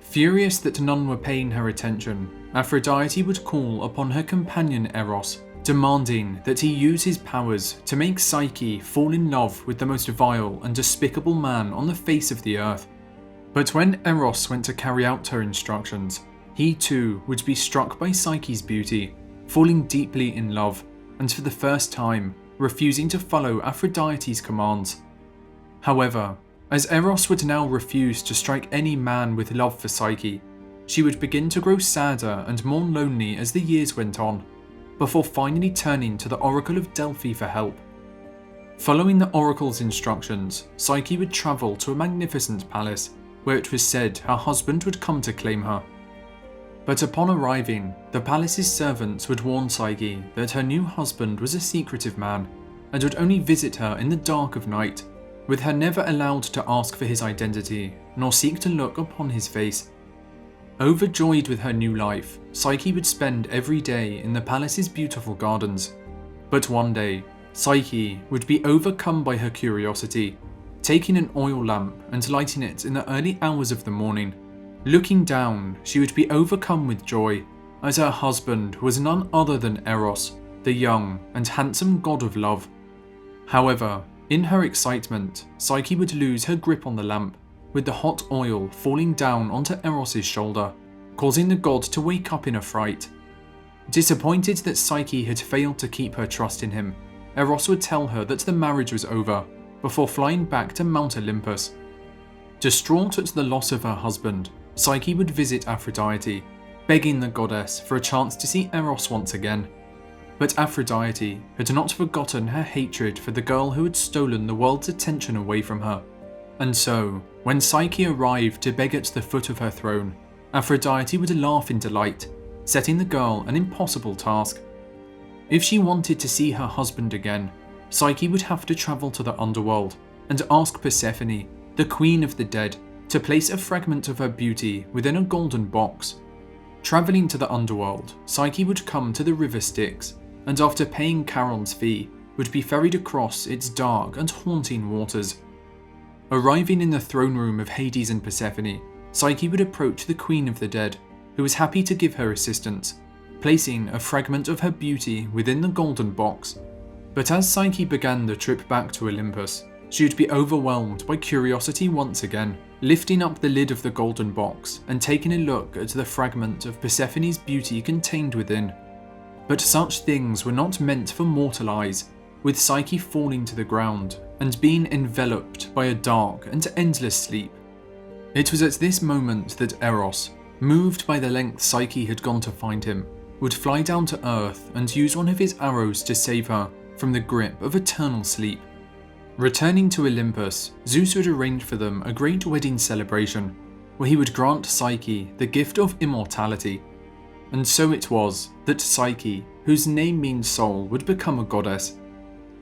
Furious that none were paying her attention, Aphrodite would call upon her companion Eros, demanding that he use his powers to make Psyche fall in love with the most vile and despicable man on the face of the earth. But when Eros went to carry out her instructions, he too would be struck by Psyche's beauty, falling deeply in love, and for the first time, refusing to follow Aphrodite's commands. However, as Eros would now refuse to strike any man with love for Psyche, she would begin to grow sadder and more lonely as the years went on, before finally turning to the Oracle of Delphi for help. Following the Oracle's instructions, Psyche would travel to a magnificent palace, where it was said her husband would come to claim her. But upon arriving, the palace's servants would warn Psyche that her new husband was a secretive man, and would only visit her in the dark of night, with her never allowed to ask for his identity, nor seek to look upon his face. Overjoyed with her new life, Psyche would spend every day in the palace's beautiful gardens. But one day, Psyche would be overcome by her curiosity, taking an oil lamp and lighting it in the early hours of the morning. Looking down, she would be overcome with joy, as her husband was none other than Eros, the young and handsome god of love. However, in her excitement, Psyche would lose her grip on the lamp, with the hot oil falling down onto Eros' shoulder, causing the god to wake up in a fright. Disappointed that Psyche had failed to keep her trust in him, Eros would tell her that the marriage was over, before flying back to Mount Olympus. Distraught at the loss of her husband, Psyche would visit Aphrodite, begging the goddess for a chance to see Eros once again. But Aphrodite had not forgotten her hatred for the girl who had stolen the world's attention away from her. And so, when Psyche arrived to beg at the foot of her throne, Aphrodite would laugh in delight, setting the girl an impossible task. If she wanted to see her husband again, Psyche would have to travel to the Underworld and ask Persephone, the queen of the dead, to place a fragment of her beauty within a golden box. Travelling to the Underworld, Psyche would come to the river Styx, and after paying Charon's fee, would be ferried across its dark and haunting waters. Arriving in the throne room of Hades and Persephone, Psyche would approach the Queen of the Dead, who was happy to give her assistance, placing a fragment of her beauty within the golden box. But as Psyche began the trip back to Olympus, she would be overwhelmed by curiosity once again, lifting up the lid of the golden box and taking a look at the fragment of Persephone's beauty contained within. But such things were not meant for mortal eyes, with Psyche falling to the ground and being enveloped by a dark and endless sleep. It was at this moment that Eros, moved by the length Psyche had gone to find him, would fly down to earth and use one of his arrows to save her from the grip of eternal sleep. Returning to Olympus, Zeus would arrange for them a great wedding celebration, where he would grant Psyche the gift of immortality. And so it was that Psyche, whose name means soul, would become a goddess.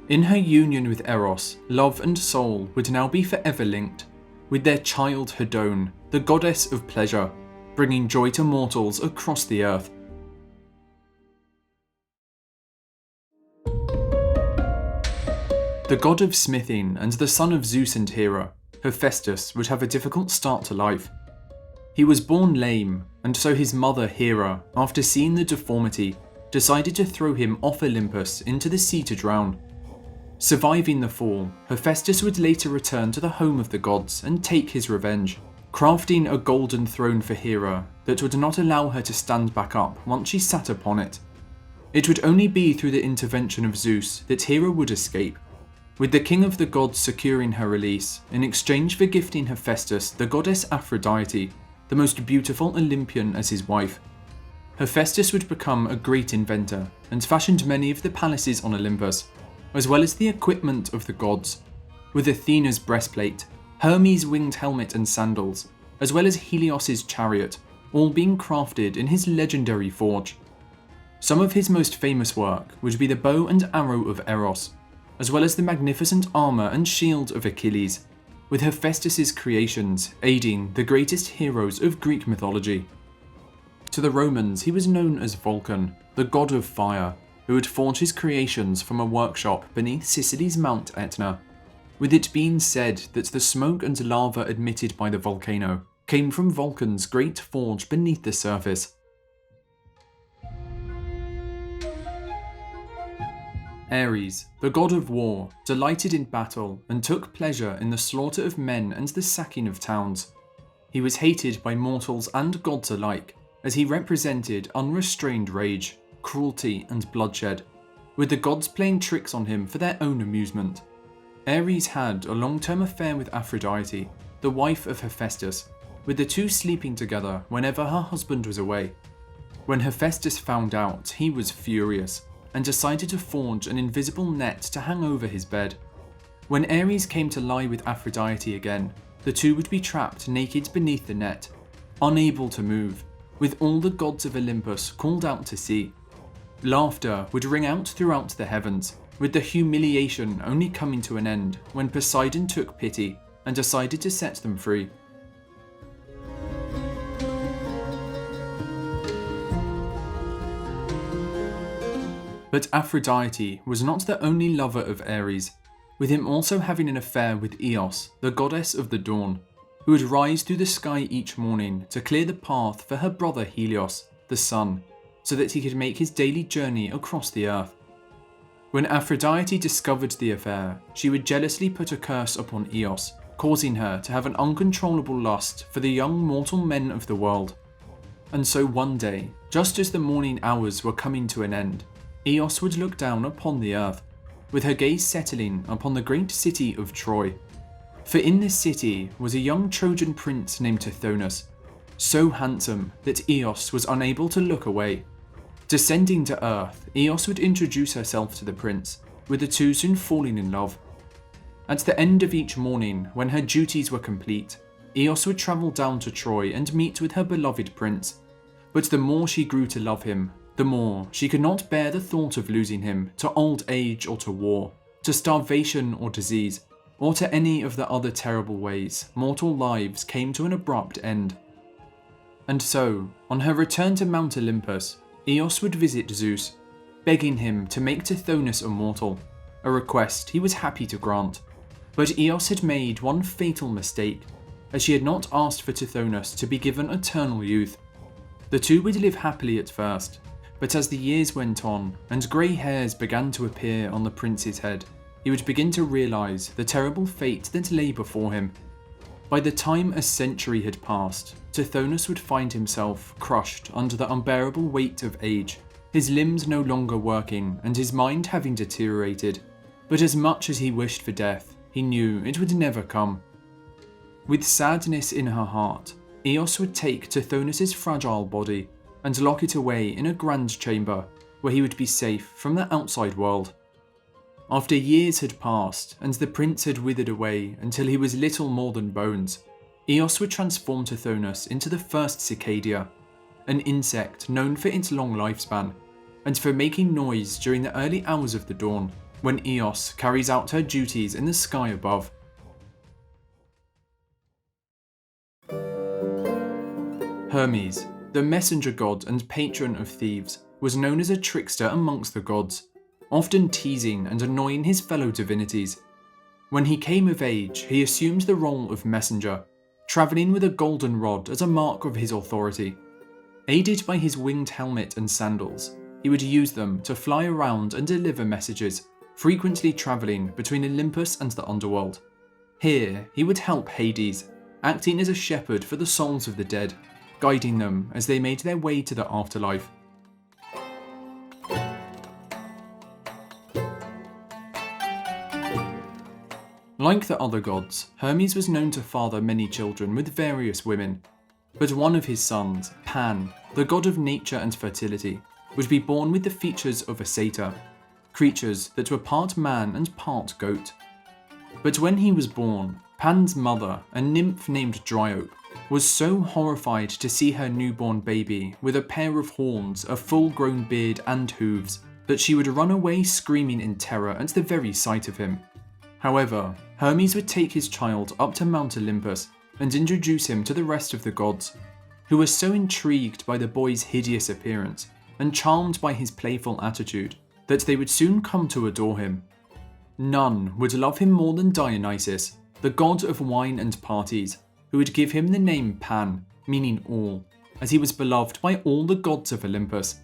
In her union with Eros, love and soul would now be forever linked, with their child Hedone, the goddess of pleasure, bringing joy to mortals across the earth. The god of smithing and the son of Zeus and Hera, Hephaestus would have a difficult start to life. He was born lame, and so his mother Hera, after seeing the deformity, decided to throw him off Olympus into the sea to drown. Surviving the fall, Hephaestus would later return to the home of the gods and take his revenge, crafting a golden throne for Hera that would not allow her to stand back up once she sat upon it. It would only be through the intervention of Zeus that Hera would escape, with the king of the gods securing her release in exchange for gifting Hephaestus the goddess Aphrodite, the most beautiful Olympian, as his wife. Hephaestus would become a great inventor and fashioned many of the palaces on Olympus, as well as the equipment of the gods, with Athena's breastplate, Hermes' winged helmet and sandals, as well as Helios's chariot, all being crafted in his legendary forge. Some of his most famous work would be the bow and arrow of Eros, as well as the magnificent armour and shield of Achilles, with Hephaestus's creations aiding the greatest heroes of Greek mythology. To the Romans, he was known as Vulcan, the god of fire, who would forge his creations from a workshop beneath Sicily's Mount Etna, with it being said that the smoke and lava emitted by the volcano came from Vulcan's great forge beneath the surface. Ares, the god of war, delighted in battle and took pleasure in the slaughter of men and the sacking of towns. He was hated by mortals and gods alike, as he represented unrestrained rage, cruelty and bloodshed, with the gods playing tricks on him for their own amusement. Ares had a long-term affair with Aphrodite, the wife of Hephaestus, with the two sleeping together whenever her husband was away. When Hephaestus found out, he was furious, and decided to forge an invisible net to hang over his bed. When Ares came to lie with Aphrodite again, the two would be trapped naked beneath the net, unable to move, with all the gods of Olympus called out to sea. Laughter would ring out throughout the heavens, with the humiliation only coming to an end when Poseidon took pity and decided to set them free. But Aphrodite was not the only lover of Ares, with him also having an affair with Eos, the goddess of the dawn, who would rise through the sky each morning to clear the path for her brother Helios, the sun, so that he could make his daily journey across the earth. When Aphrodite discovered the affair, she would jealously put a curse upon Eos, causing her to have an uncontrollable lust for the young mortal men of the world. And so one day, just as the morning hours were coming to an end, Eos would look down upon the earth, with her gaze settling upon the great city of Troy. For in this city was a young Trojan prince named Tithonus, so handsome that Eos was unable to look away. Descending to earth, Eos would introduce herself to the prince, with the two soon falling in love. At the end of each morning, when her duties were complete, Eos would travel down to Troy and meet with her beloved prince. But the more she grew to love him, the more she could not bear the thought of losing him to old age or to war, to starvation or disease, or to any of the other terrible ways mortal lives came to an abrupt end. And so, on her return to Mount Olympus, Eos would visit Zeus, begging him to make Tithonus immortal, a request he was happy to grant. But Eos had made one fatal mistake, as she had not asked for Tithonus to be given eternal youth. The two would live happily at first, but as the years went on and grey hairs began to appear on the prince's head, he would begin to realise the terrible fate that lay before him. By the time a century had passed, Tithonus would find himself crushed under the unbearable weight of age, his limbs no longer working and his mind having deteriorated. But as much as he wished for death, he knew it would never come. With sadness in her heart, Eos would take Tithonus' fragile body and lock it away in a grand chamber where he would be safe from the outside world. After years had passed and the prince had withered away until he was little more than bones, Eos would transform Tithonus into the first cicada, an insect known for its long lifespan and for making noise during the early hours of the dawn when Eos carries out her duties in the sky above. Hermes, the messenger god and patron of thieves, was known as a trickster amongst the gods, often teasing and annoying his fellow divinities. When he came of age, he assumed the role of messenger, travelling with a golden rod as a mark of his authority. Aided by his winged helmet and sandals, he would use them to fly around and deliver messages, frequently travelling between Olympus and the Underworld. Here, he would help Hades, acting as a shepherd for the souls of the dead, guiding them as they made their way to the afterlife. Like the other gods, Hermes was known to father many children with various women, but one of his sons, Pan, the god of nature and fertility, would be born with the features of a satyr, creatures that were part man and part goat. But when he was born, Pan's mother, a nymph named Dryope, was so horrified to see her newborn baby with a pair of horns, a full-grown beard and hooves, that she would run away screaming in terror at the very sight of him. However, Hermes would take his child up to Mount Olympus and introduce him to the rest of the gods, who were so intrigued by the boy's hideous appearance and charmed by his playful attitude that they would soon come to adore him. None would love him more than Dionysus, the god of wine and parties, who would give him the name Pan, meaning all, as he was beloved by all the gods of Olympus.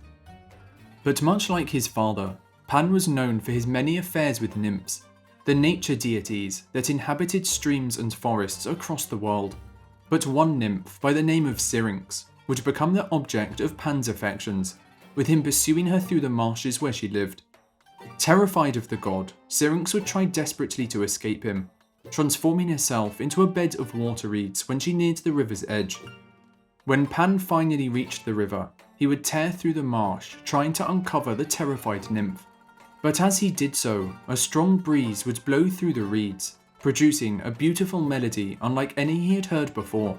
But much like his father, Pan was known for his many affairs with nymphs, the nature deities that inhabited streams and forests across the world. But one nymph by the name of Syrinx would become the object of Pan's affections, with him pursuing her through the marshes where she lived. Terrified of the god, Syrinx would try desperately to escape him, transforming herself into a bed of water reeds when she neared the river's edge. When Pan finally reached the river, he would tear through the marsh, trying to uncover the terrified nymph. But as he did so, a strong breeze would blow through the reeds, producing a beautiful melody unlike any he had heard before.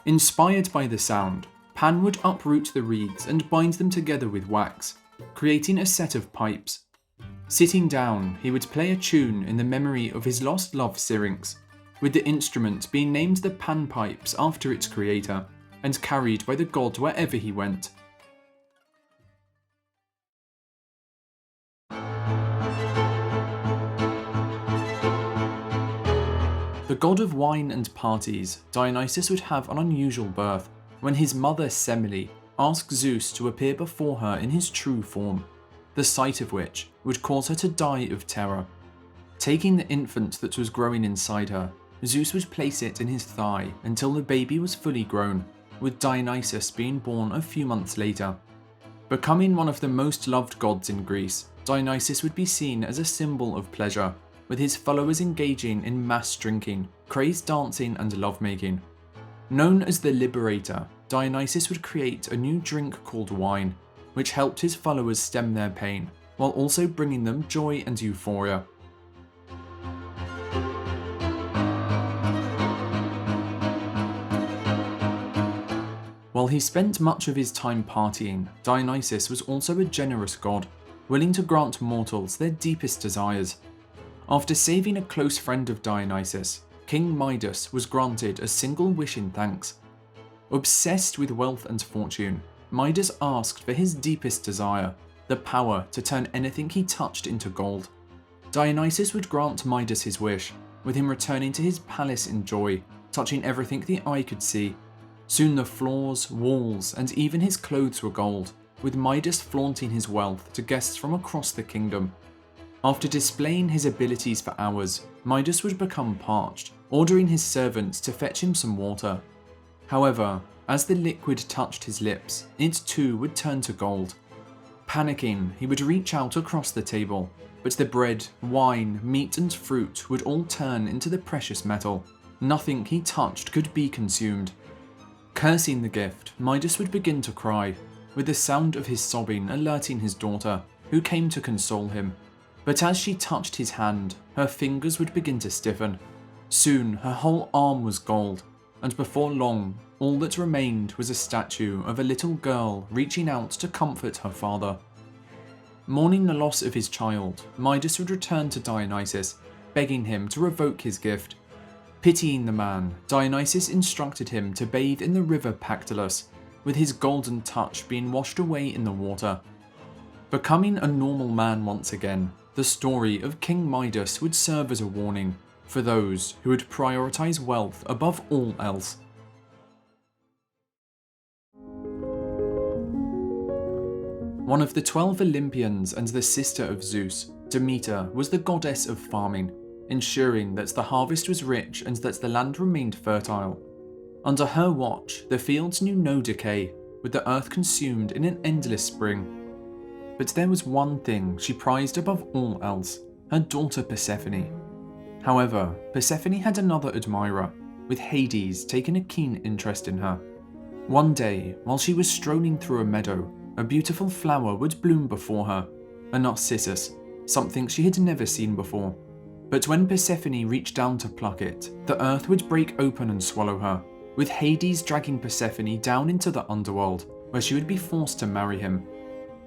Inspired by the sound, Pan would uproot the reeds and bind them together with wax, creating a set of pipes. Sitting down, he would play a tune in the memory of his lost love Syrinx, with the instrument being named the Pan Pipes after its creator, and carried by the god wherever he went. The god of wine and parties, Dionysus would have an unusual birth when his mother Semele asked Zeus to appear before her in his true form, the sight of which would cause her to die of terror. Taking the infant that was growing inside her, Zeus would place it in his thigh until the baby was fully grown, with Dionysus being born a few months later. Becoming one of the most loved gods in Greece, Dionysus would be seen as a symbol of pleasure, with his followers engaging in mass drinking, crazed dancing and lovemaking. Known as the Liberator, Dionysus would create a new drink called wine, which helped his followers stem their pain, while also bringing them joy and euphoria. While he spent much of his time partying, Dionysus was also a generous god, willing to grant mortals their deepest desires. After saving a close friend of Dionysus, King Midas was granted a single wish in thanks. Obsessed with wealth and fortune, Midas asked for his deepest desire, the power to turn anything he touched into gold. Dionysus would grant Midas his wish, with him returning to his palace in joy, touching everything the eye could see. Soon the floors, walls, and even his clothes were gold, with Midas flaunting his wealth to guests from across the kingdom. After displaying his abilities for hours, Midas would become parched, ordering his servants to fetch him some water. However, as the liquid touched his lips, it too would turn to gold. Panicking, he would reach out across the table, but the bread, wine, meat and fruit would all turn into the precious metal. Nothing he touched could be consumed. Cursing the gift, Midas would begin to cry, with the sound of his sobbing alerting his daughter, who came to console him. But as she touched his hand, her fingers would begin to stiffen. Soon her whole arm was gold, and before long, all that remained was a statue of a little girl reaching out to comfort her father. Mourning the loss of his child, Midas would return to Dionysus, begging him to revoke his gift. Pitying the man, Dionysus instructed him to bathe in the river Pactolus, with his golden touch being washed away in the water. Becoming a normal man once again, the story of King Midas would serve as a warning for those who would prioritize wealth above all else. One of the 12 Olympians and the sister of Zeus, Demeter was the goddess of farming, ensuring that the harvest was rich and that the land remained fertile. Under her watch, the fields knew no decay, with the earth consumed in an endless spring. But there was one thing she prized above all else, her daughter Persephone. However, Persephone had another admirer, with Hades taking a keen interest in her. One day, while she was strolling through a meadow, a beautiful flower would bloom before her, a Narcissus, something she had never seen before. But when Persephone reached down to pluck it, the earth would break open and swallow her, with Hades dragging Persephone down into the Underworld, where she would be forced to marry him.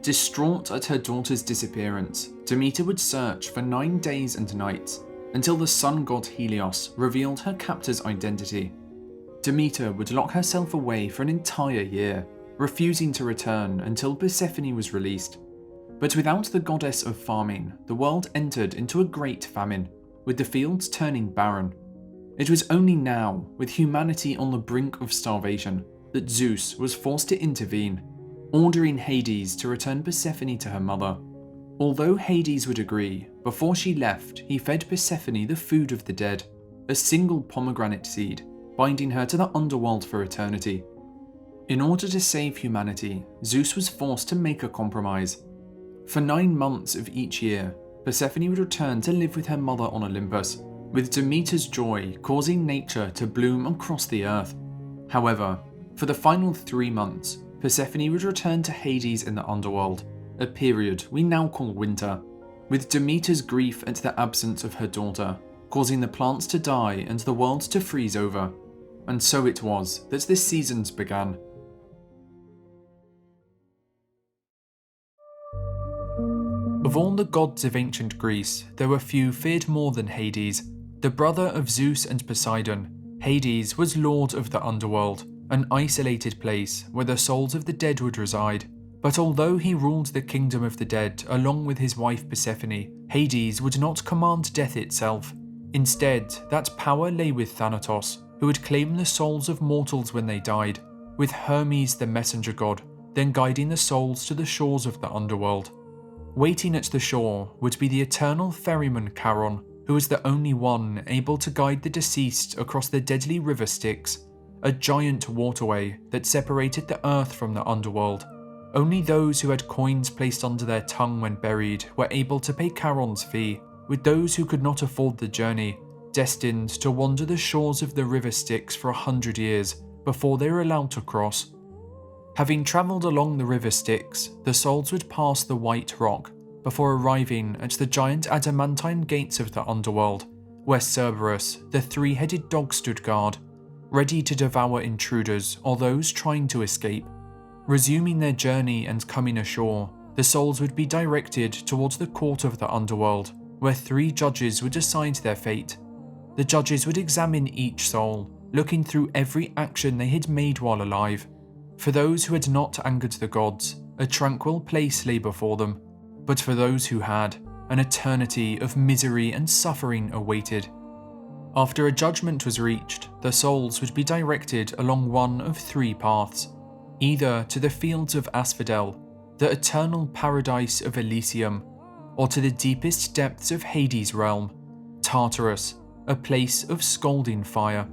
Distraught at her daughter's disappearance, Demeter would search for 9 days and nights, until the sun god Helios revealed her captor's identity. Demeter would lock herself away for an entire year, refusing to return until Persephone was released. But without the goddess of farming, the world entered into a great famine, with the fields turning barren. It was only now, with humanity on the brink of starvation, that Zeus was forced to intervene, ordering Hades to return Persephone to her mother. Although Hades would agree, before she left, he fed Persephone the food of the dead, a single pomegranate seed, binding her to the underworld for eternity. In order to save humanity, Zeus was forced to make a compromise. For 9 months of each year, Persephone would return to live with her mother on Olympus, with Demeter's joy causing nature to bloom across the earth. However, for the final 3 months, Persephone would return to Hades in the underworld, a period we now call winter, with Demeter's grief at the absence of her daughter, causing the plants to die and the world to freeze over. And so it was that the seasons began. Of all the gods of ancient Greece, there were few feared more than Hades. The brother of Zeus and Poseidon, Hades was lord of the underworld, an isolated place where the souls of the dead would reside. But although he ruled the kingdom of the dead along with his wife Persephone, Hades would not command death itself. Instead, that power lay with Thanatos, who would claim the souls of mortals when they died, with Hermes the messenger god, then guiding the souls to the shores of the underworld. Waiting at the shore would be the eternal ferryman Charon, who was the only one able to guide the deceased across the deadly river Styx, a giant waterway that separated the earth from the underworld. Only those who had coins placed under their tongue when buried were able to pay Charon's fee, with those who could not afford the journey, destined to wander the shores of the river Styx for 100 years before they were allowed to cross. Having travelled along the river Styx, the souls would pass the White Rock before arriving at the giant adamantine gates of the underworld, where Cerberus, the three-headed dog, stood guard, ready to devour intruders or those trying to escape. Resuming their journey and coming ashore, the souls would be directed towards the court of the underworld, where 3 judges would decide their fate. The judges would examine each soul, looking through every action they had made while alive. For those who had not angered the gods, a tranquil place lay before them, but for those who had, an eternity of misery and suffering awaited. After a judgment was reached, the souls would be directed along one of 3 paths, either to the fields of Asphodel, the eternal paradise of Elysium, or to the deepest depths of Hades' realm, Tartarus, a place of scalding fire.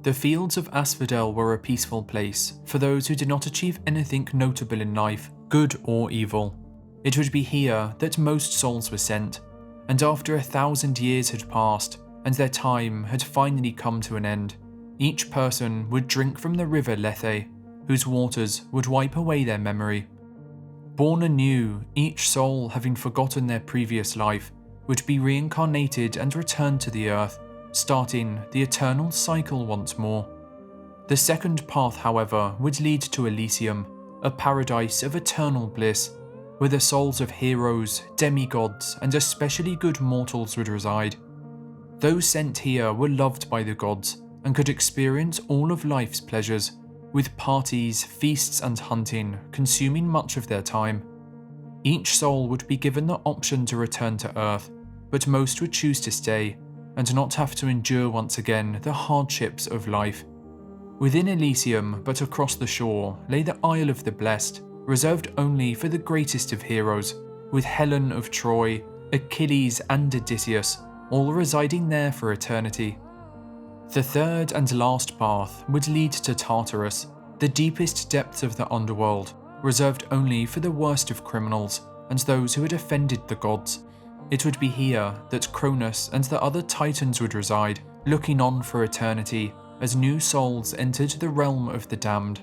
The fields of Asphodel were a peaceful place for those who did not achieve anything notable in life, good or evil. It would be here that most souls were sent, and after 1,000 years had passed and their time had finally come to an end, each person would drink from the river Lethe, whose waters would wipe away their memory. Born anew, each soul, having forgotten their previous life, would be reincarnated and return to the earth, starting the eternal cycle once more. The second path, however, would lead to Elysium, a paradise of eternal bliss, where the souls of heroes, demigods, and especially good mortals would reside. Those sent here were loved by the gods and could experience all of life's pleasures, with parties, feasts, and hunting consuming much of their time. Each soul would be given the option to return to Earth, but most would choose to stay and not have to endure once again the hardships of life. Within Elysium, but across the shore, lay the Isle of the Blessed, reserved only for the greatest of heroes, with Helen of Troy, Achilles and Odysseus all residing there for eternity. The third and last path would lead to Tartarus, the deepest depths of the underworld, reserved only for the worst of criminals and those who had offended the gods. It would be here that Cronus and the other titans would reside, looking on for eternity as new souls entered the realm of the damned.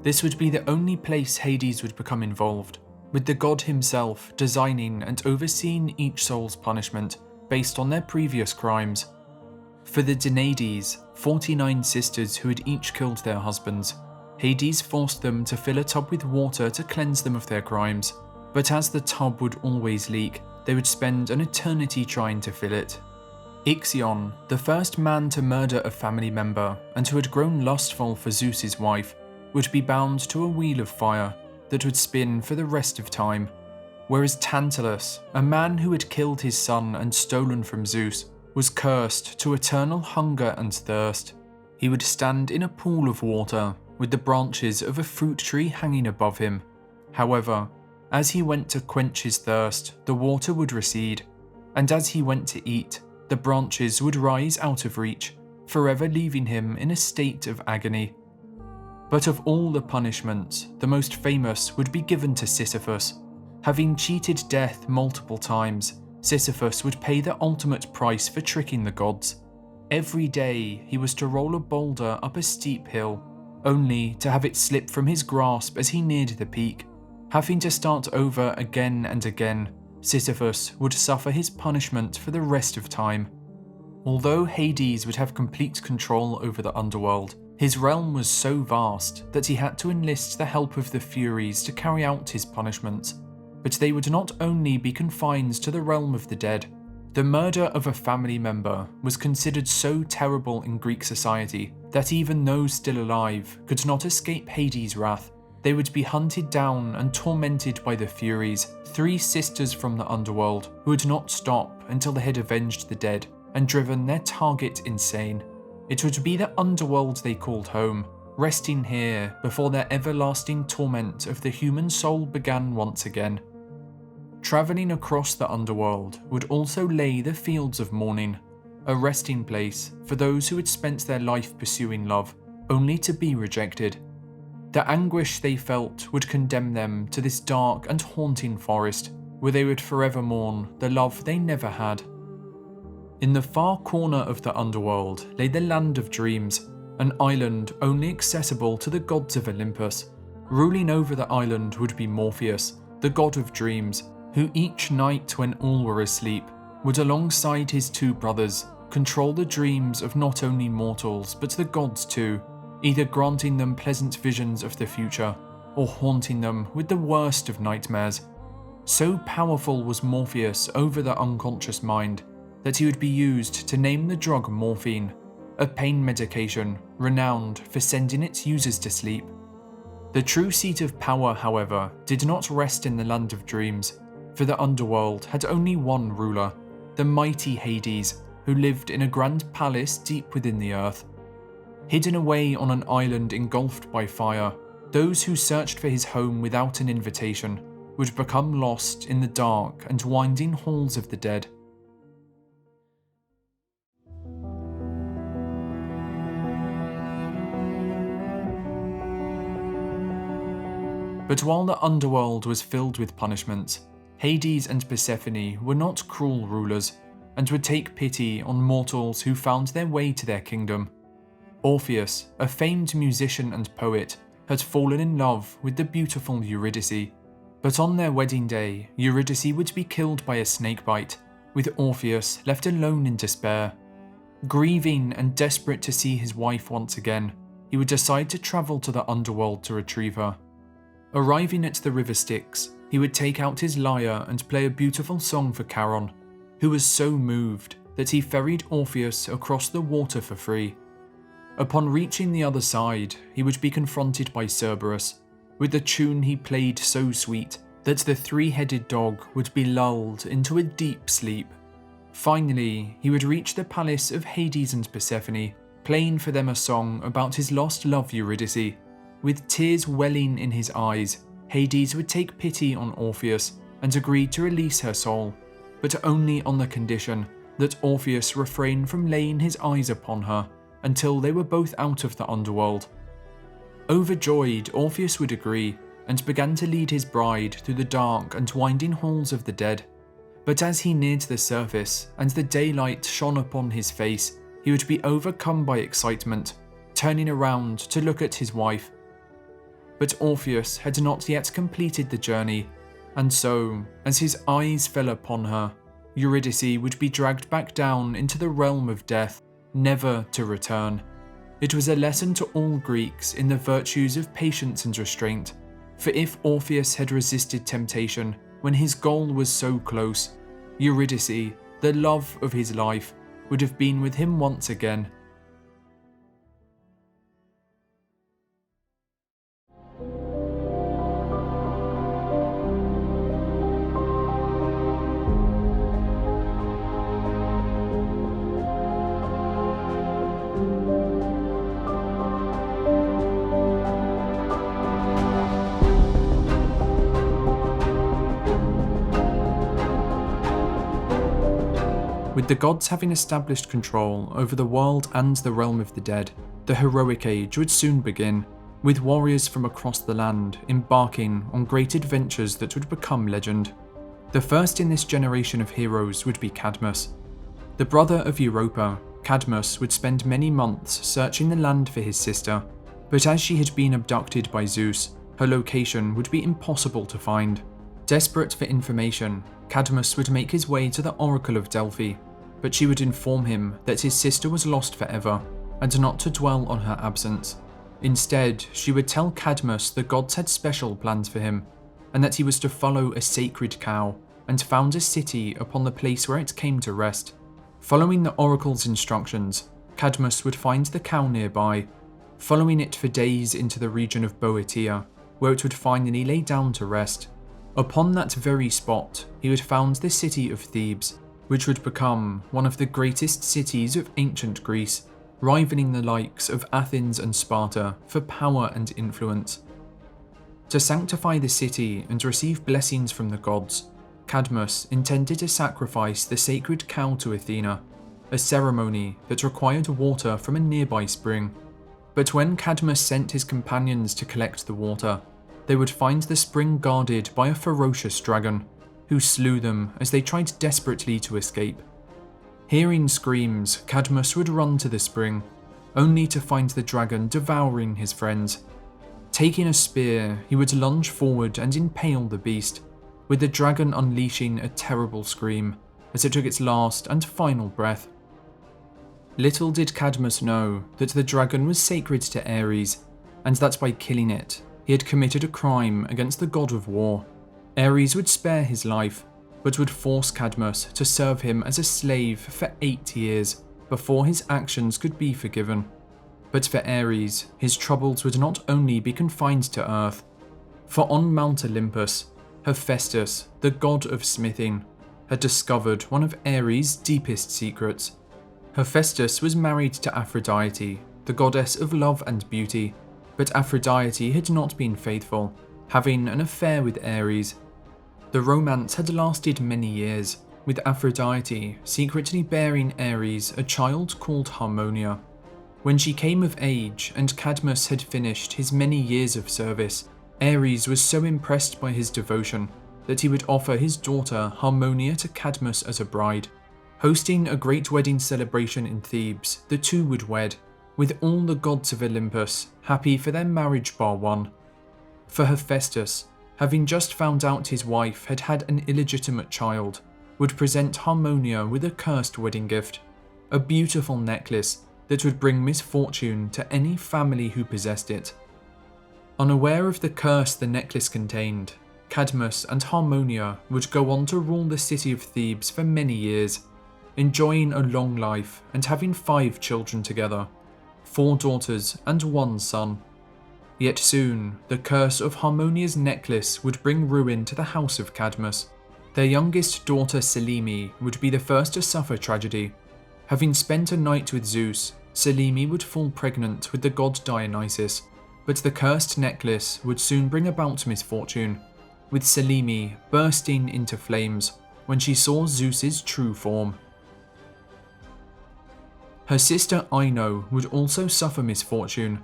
This would be the only place Hades would become involved, with the god himself designing and overseeing each soul's punishment based on their previous crimes. For the Danaides, 49 sisters who had each killed their husbands, Hades forced them to fill a tub with water to cleanse them of their crimes, but as the tub would always leak, they would spend an eternity trying to fill it. Ixion, the first man to murder a family member and who had grown lustful for Zeus's wife, would be bound to a wheel of fire that would spin for the rest of time, whereas Tantalus, a man who had killed his son and stolen from Zeus, was cursed to eternal hunger and thirst. He would stand in a pool of water with the branches of a fruit tree hanging above him. However, as he went to quench his thirst, the water would recede, and as he went to eat, the branches would rise out of reach, forever leaving him in a state of agony. But of all the punishments, the most famous would be given to Sisyphus. Having cheated death multiple times, Sisyphus would pay the ultimate price for tricking the gods. Every day he was to roll a boulder up a steep hill, only to have it slip from his grasp as he neared the peak. Having to start over again and again, Sisyphus would suffer his punishment for the rest of time. Although Hades would have complete control over the underworld, his realm was so vast that he had to enlist the help of the Furies to carry out his punishments. But they would not only be confined to the realm of the dead. The murder of a family member was considered so terrible in Greek society that even those still alive could not escape Hades' wrath. They would be hunted down and tormented by the Furies, 3 sisters from the underworld who would not stop until they had avenged the dead and driven their target insane. It would be the underworld they called home, resting here before their everlasting torment of the human soul began once again. Travelling across the underworld would also lay the Fields of Mourning, a resting place for those who had spent their life pursuing love, only to be rejected. The anguish they felt would condemn them to this dark and haunting forest, where they would forever mourn the love they never had. In the far corner of the underworld lay the Land of Dreams, an island only accessible to the gods of Olympus. Ruling over the island would be Morpheus, the god of dreams, who each night when all were asleep would, alongside his 2 brothers, control the dreams of not only mortals but the gods too, either granting them pleasant visions of the future or haunting them with the worst of nightmares. So powerful was Morpheus over the unconscious mind that he would be used to name the drug morphine, a pain medication renowned for sending its users to sleep. The true seat of power, however, did not rest in the Land of Dreams, for the underworld had only one ruler, the mighty Hades, who lived in a grand palace deep within the earth. Hidden away on an island engulfed by fire, those who searched for his home without an invitation would become lost in the dark and winding halls of the dead. But while the underworld was filled with punishments, Hades and Persephone were not cruel rulers, and would take pity on mortals who found their way to their kingdom. Orpheus, a famed musician and poet, had fallen in love with the beautiful Eurydice, but on their wedding day, Eurydice would be killed by a snakebite, with Orpheus left alone in despair. Grieving and desperate to see his wife once again, he would decide to travel to the underworld to retrieve her. Arriving at the river Styx, he would take out his lyre and play a beautiful song for Charon, who was so moved that he ferried Orpheus across the water for free. Upon reaching the other side, he would be confronted by Cerberus, with the tune he played so sweet that the 3-headed dog would be lulled into a deep sleep. Finally, he would reach the palace of Hades and Persephone, playing for them a song about his lost love Eurydice. With tears welling in his eyes, Hades would take pity on Orpheus and agreed to release her soul, but only on the condition that Orpheus refrained from laying his eyes upon her until they were both out of the underworld. Overjoyed, Orpheus would agree, and began to lead his bride through the dark and winding halls of the dead. But as he neared the surface and the daylight shone upon his face, he would be overcome by excitement, turning around to look at his wife. But Orpheus had not yet completed the journey, and so, as his eyes fell upon her, Eurydice would be dragged back down into the realm of death, never to return. It was a lesson to all Greeks in the virtues of patience and restraint, for if Orpheus had resisted temptation when his goal was so close, Eurydice, the love of his life, would have been with him once again. With the gods having established control over the world and the realm of the dead, the heroic age would soon begin, with warriors from across the land embarking on great adventures that would become legend. The first in this generation of heroes would be Cadmus. The brother of Europa, Cadmus would spend many months searching the land for his sister, but as she had been abducted by Zeus, her location would be impossible to find. Desperate for information, Cadmus would make his way to the Oracle of Delphi, but she would inform him that his sister was lost forever, and not to dwell on her absence. Instead, she would tell Cadmus the gods had special plans for him, and that he was to follow a sacred cow and found a city upon the place where it came to rest. Following the oracle's instructions, Cadmus would find the cow nearby, following it for days into the region of Boeotia, where it would finally lay down to rest. Upon that very spot, he would found the city of Thebes, which would become one of the greatest cities of ancient Greece, rivaling the likes of Athens and Sparta for power and influence. To sanctify the city and receive blessings from the gods, Cadmus intended to sacrifice the sacred cow to Athena, a ceremony that required water from a nearby spring. But when Cadmus sent his companions to collect the water, they would find the spring guarded by a ferocious dragon, who slew them as they tried desperately to escape. Hearing screams, Cadmus would run to the spring, only to find the dragon devouring his friends. Taking a spear, he would lunge forward and impale the beast, with the dragon unleashing a terrible scream as it took its last and final breath. Little did Cadmus know that the dragon was sacred to Ares, and that by killing it, he had committed a crime against the god of war. Ares would spare his life, but would force Cadmus to serve him as a slave for 8 years before his actions could be forgiven. But for Ares, his troubles would not only be confined to earth, for on Mount Olympus, Hephaestus, the god of smithing, had discovered one of Ares' deepest secrets. Hephaestus was married to Aphrodite, the goddess of love and beauty, but Aphrodite had not been faithful, having an affair with Ares. The romance had lasted many years, with Aphrodite secretly bearing Ares a child called Harmonia. When she came of age and Cadmus had finished his many years of service, Ares was so impressed by his devotion that he would offer his daughter Harmonia to Cadmus as a bride. Hosting a great wedding celebration in Thebes, the two would wed, with all the gods of Olympus happy for their marriage bar one. For Hephaestus, having just found out his wife had had an illegitimate child, would present Harmonia with a cursed wedding gift, a beautiful necklace that would bring misfortune to any family who possessed it. Unaware of the curse the necklace contained, Cadmus and Harmonia would go on to rule the city of Thebes for many years, enjoying a long life and having 5 children together, 4 daughters and 1 son. Yet soon, the curse of Harmonia's necklace would bring ruin to the house of Cadmus. Their youngest daughter Selene would be the first to suffer tragedy. Having spent a night with Zeus, Selene would fall pregnant with the god Dionysus, but the cursed necklace would soon bring about misfortune. with Selene bursting into flames when she saw Zeus's true form. Her sister Ino would also suffer misfortune,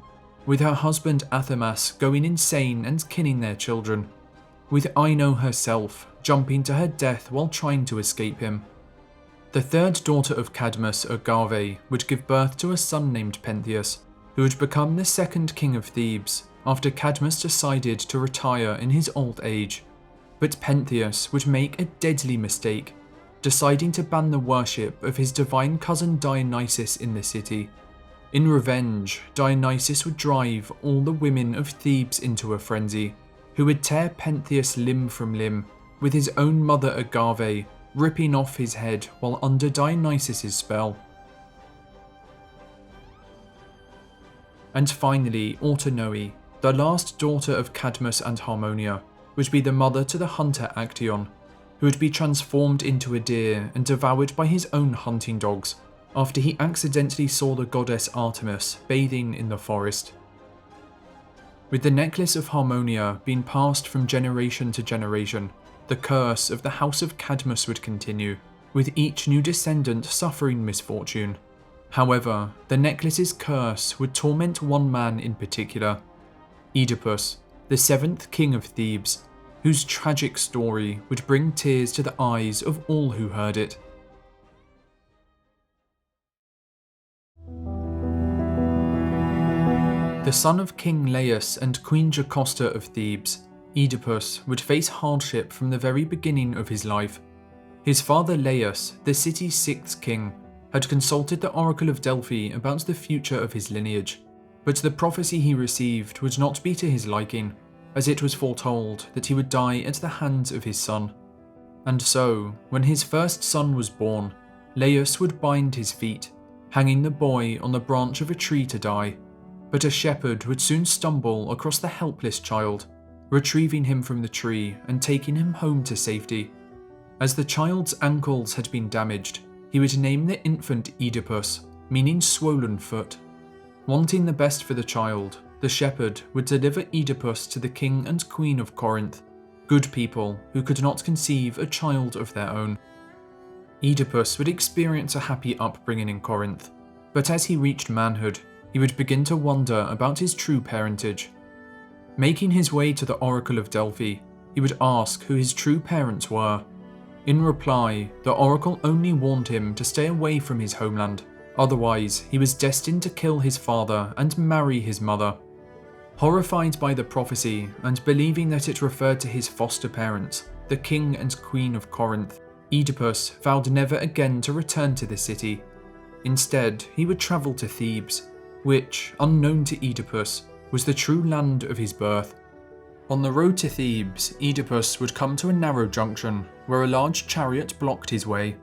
with her husband Athamas going insane and killing their children, with Ino herself jumping to her death while trying to escape him. The third daughter of Cadmus, Agave, would give birth to a son named Pentheus, who would become the second king of Thebes after Cadmus decided to retire in his old age. But Pentheus would make a deadly mistake, deciding to ban the worship of his divine cousin Dionysus in the city. In revenge, Dionysus would drive all the women of Thebes into a frenzy, who would tear Pentheus limb from limb, with his own mother Agave ripping off his head while under Dionysus's spell. And finally, Autonoe, the last daughter of Cadmus and Harmonia, would be the mother to the hunter Actaeon, who would be transformed into a deer and devoured by his own hunting dogs after he accidentally saw the goddess Artemis bathing in the forest. With the necklace of Harmonia being passed from generation to generation, the curse of the house of Cadmus would continue, with each new descendant suffering misfortune. However, the necklace's curse would torment one man in particular, Oedipus, the seventh king of Thebes, whose tragic story would bring tears to the eyes of all who heard it. The son of King Laius and Queen Jocasta of Thebes, Oedipus would face hardship from the very beginning of his life. His father Laius, the city's sixth king, had consulted the Oracle of Delphi about the future of his lineage, but the prophecy he received would not be to his liking, as it was foretold that he would die at the hands of his son. And so, when his first son was born, Laius would bind his feet, hanging the boy on the branch of a tree to die, but a shepherd would soon stumble across the helpless child, retrieving him from the tree and taking him home to safety. As the child's ankles had been damaged, he would name the infant Oedipus, meaning swollen foot. Wanting the best for the child, the shepherd would deliver Oedipus to the king and queen of Corinth, good people who could not conceive a child of their own. Oedipus would experience a happy upbringing in Corinth, but as he reached manhood, he would begin to wonder about his true parentage. Making his way to the Oracle of Delphi, he would ask who his true parents were. In reply, the oracle only warned him to stay away from his homeland, otherwise he was destined to kill his father and marry his mother. Horrified by the prophecy and believing that it referred to his foster parents, the king and queen of Corinth, Oedipus vowed never again to return to the city. Instead, he would travel to Thebes, which, unknown to Oedipus, was the true land of his birth. On the road to Thebes, Oedipus would come to a narrow junction where a large chariot blocked his way.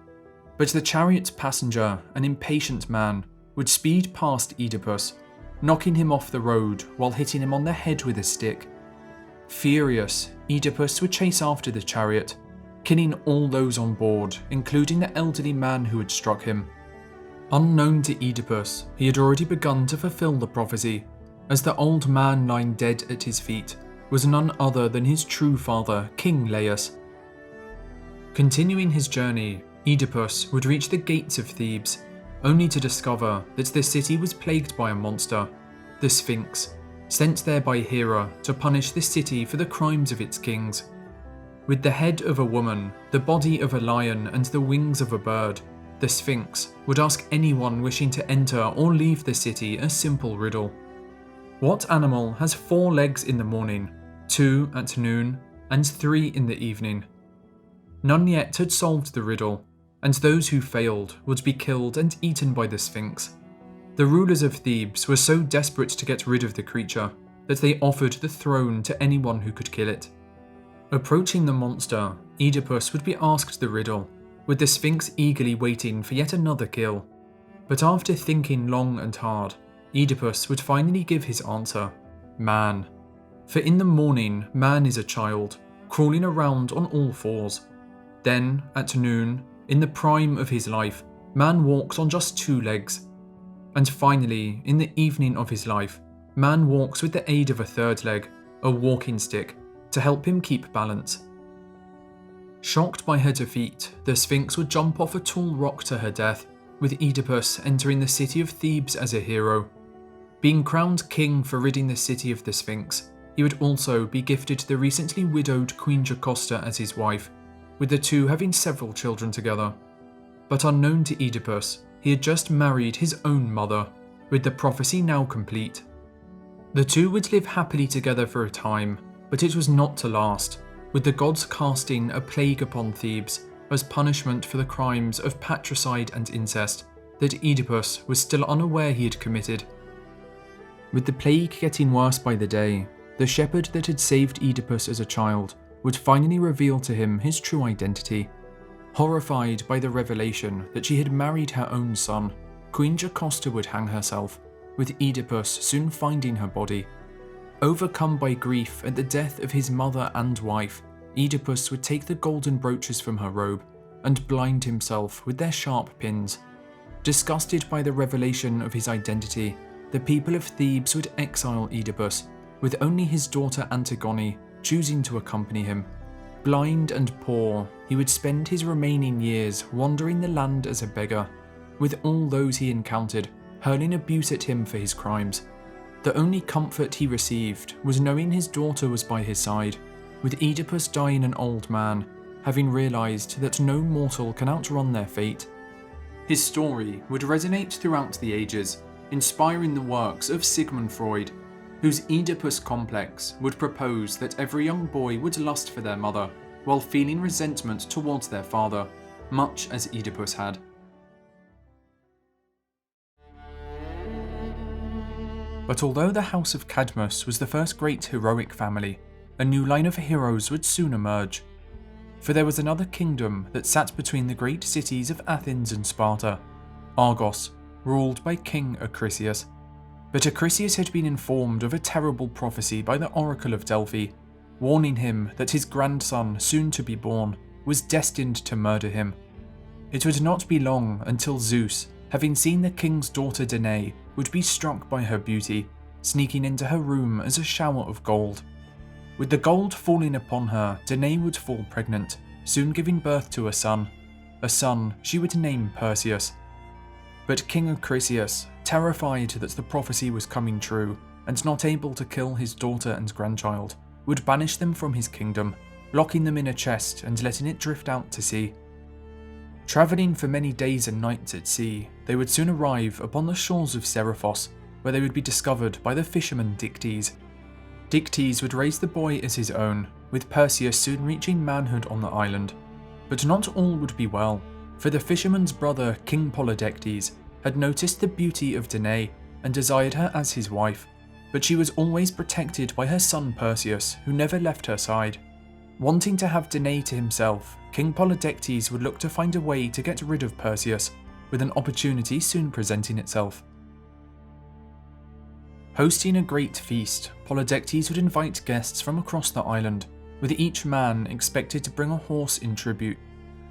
But the chariot's passenger, an impatient man, would speed past Oedipus, knocking him off the road while hitting him on the head with a stick. Furious, Oedipus would chase after the chariot, killing all those on board, including the elderly man who had struck him. Unknown to Oedipus, he had already begun to fulfill the prophecy, as the old man lying dead at his feet was none other than his true father, King Laius. Continuing his journey, Oedipus would reach the gates of Thebes, only to discover that the city was plagued by a monster, the Sphinx, sent there by Hera to punish the city for the crimes of its kings. With the head of a woman, the body of a lion, and the wings of a bird, the Sphinx would ask anyone wishing to enter or leave the city a simple riddle. What animal has 4 legs in the morning, 2 at noon, and 3 in the evening? None yet had solved the riddle, and those who failed would be killed and eaten by the Sphinx. The rulers of Thebes were so desperate to get rid of the creature that they offered the throne to anyone who could kill it. Approaching the monster, Oedipus would be asked the riddle, with the Sphinx eagerly waiting for yet another kill. But after thinking long and hard, Oedipus would finally give his answer: man. For in the morning, man is a child, crawling around on all fours. Then, at noon, in the prime of his life, man walks on just 2 legs. And finally, in the evening of his life, man walks with the aid of a 3rd leg, a walking stick, to help him keep balance. Shocked by her defeat, the Sphinx would jump off a tall rock to her death, with Oedipus entering the city of Thebes as a hero. Being crowned king for ridding the city of the Sphinx, he would also be gifted the recently widowed Queen Jocasta as his wife, with the two having several children together. But unknown to Oedipus, he had just married his own mother, with the prophecy now complete. The two would live happily together for a time, but it was not to last, with the gods casting a plague upon Thebes as punishment for the crimes of patricide and incest that Oedipus was still unaware he had committed. With the plague getting worse by the day, the shepherd that had saved Oedipus as a child would finally reveal to him his true identity. Horrified by the revelation that she had married her own son, Queen Jocasta would hang herself, with Oedipus soon finding her body. Overcome by grief at the death of his mother and wife, Oedipus would take the golden brooches from her robe and blind himself with their sharp pins. Disgusted by the revelation of his identity, the people of Thebes would exile Oedipus, with only his daughter Antigone choosing to accompany him. Blind and poor, he would spend his remaining years wandering the land as a beggar, with all those he encountered hurling abuse at him for his crimes. The only comfort he received was knowing his daughter was by his side, with Oedipus dying an old man, having realised that no mortal can outrun their fate. His story would resonate throughout the ages, inspiring the works of Sigmund Freud, whose Oedipus complex would propose that every young boy would lust for their mother, while feeling resentment towards their father, much as Oedipus had. But although the House of Cadmus was the first great heroic family, a new line of heroes would soon emerge. For there was another kingdom that sat between the great cities of Athens and Sparta, Argos, ruled by King Acrisius. But Acrisius had been informed of a terrible prophecy by the Oracle of Delphi, warning him that his grandson, soon to be born, was destined to murder him. It would not be long until Zeus, having seen the king's daughter Danae, would be struck by her beauty, sneaking into her room as a shower of gold. With the gold falling upon her, Danae would fall pregnant, soon giving birth to a son she would name Perseus. But King Acrisius, terrified that the prophecy was coming true, and not able to kill his daughter and grandchild, would banish them from his kingdom, locking them in a chest and letting it drift out to sea. Travelling for many days and nights at sea, they would soon arrive upon the shores of Seriphos, where they would be discovered by the fisherman Dictys. Dictys would raise the boy as his own, with Perseus soon reaching manhood on the island. But not all would be well, for the fisherman's brother King Polydectes had noticed the beauty of Danae and desired her as his wife, but she was always protected by her son Perseus, who never left her side. Wanting to have Danae to himself, King Polydectes would look to find a way to get rid of Perseus, with an opportunity soon presenting itself. Hosting a great feast, Polydectes would invite guests from across the island, with each man expected to bring a horse in tribute.